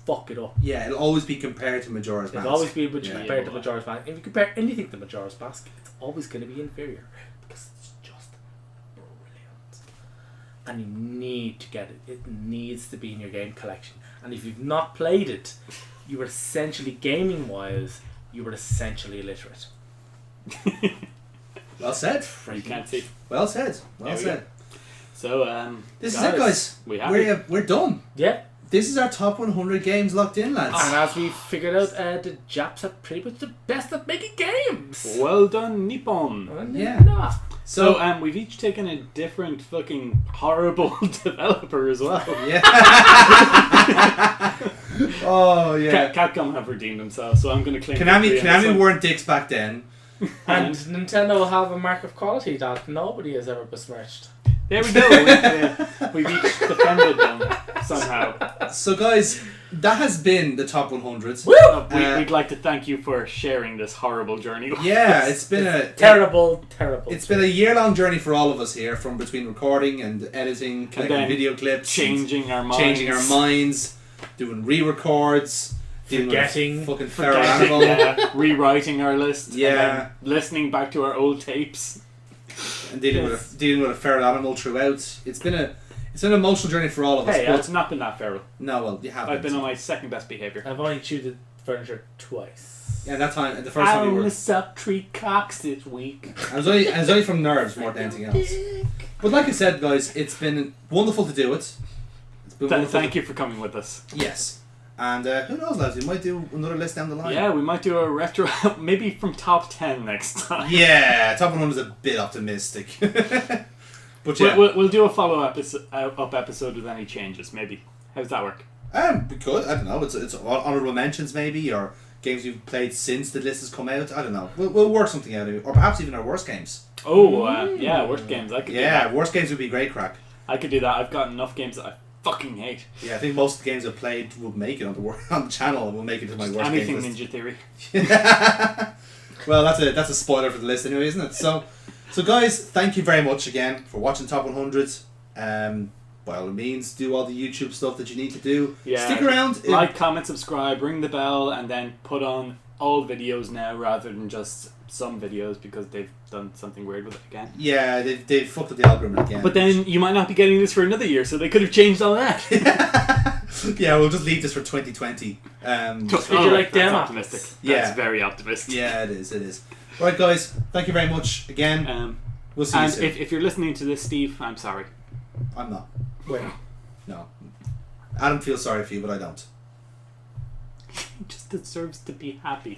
fuck it up. Yeah, it'll always be compared to Majora's Mask. It'll always be compared to Majora's Mask. If you compare anything to Majora's Mask, it's always going to be inferior because it's just brilliant. And you need to get it. It needs to be in your game collection. And if you've not played it, you are essentially, gaming-wise, you were essentially illiterate. Well said. You can't see. Well said. Well said. So, this is it, guys. We're done. Yeah. This is our top 100 games locked in, lads. And as we figured out, the Japs are pretty much the best at making games. Well done, Nippon. Yeah. So, we've each taken a different fucking horrible developer as well. Yeah. Oh, yeah. Capcom have redeemed themselves, so I'm going to claim Konami weren't dicks back then. And Nintendo will have a mark of quality that nobody has ever besmirched. There we go. We've each defended them somehow. So, guys, that has been the top 100s. We'd like to thank you for sharing this horrible journey with us. It's been a terrible. It's been a year-long journey for all of us here, from between recording and editing, collecting video clips, changing our minds, doing re-records, forgetting, fucking feral animal, rewriting our list, and then listening back to our old tapes. And dealing with a feral animal throughout. It's been an emotional journey for all of us. Hey, it's not been that feral. No, well, you haven't. I've been on my second best behaviour. I've only chewed the furniture twice. Yeah, that time, the first time we were. I only sucked 3 cocks this week. I was only from nerves more than anything else. But like I said, guys, it's been wonderful to do it. It's been Thank you for coming with us. Yes. And who knows, lads? We might do another list down the line. Yeah, we might do a retro, maybe from top 10 next time. Yeah, top 100 is a bit optimistic. But yeah, we'll do a follow-up episode with any changes. Maybe. How's that work? We could. I don't know. It's honorable mentions maybe, or games we've played since the list has come out. I don't know. We'll work something out of it, or perhaps even our worst games. Yeah, worst games. I could. do that. Worst games would be great crack. I could do that. I've got enough games that I fucking hate. Yeah, I think most of the games I've played will make it on the channel and will make it to my worst anything games Ninja Theory. Well, that's a spoiler for the list anyway, isn't it? So guys, thank you very much again for watching Top 100. By all means, do all the YouTube stuff that you need to do. Yeah, stick around. Like, comment, subscribe, ring the bell, and then put on all videos now rather than just some videos, because they've done something weird with it again. Yeah, they've fucked up the algorithm again. But then you might not be getting this for another year, so they could have changed all that. Yeah, we'll just leave this for 2020. Would you like that's optimistic. That's very optimistic. Yeah, it is. Right, guys, thank you very much again. We'll see you soon. And if you're listening to this, Steve, I'm sorry. I'm not. Wait. No. Adam feels sorry for you, but I don't. He just deserves to be happy.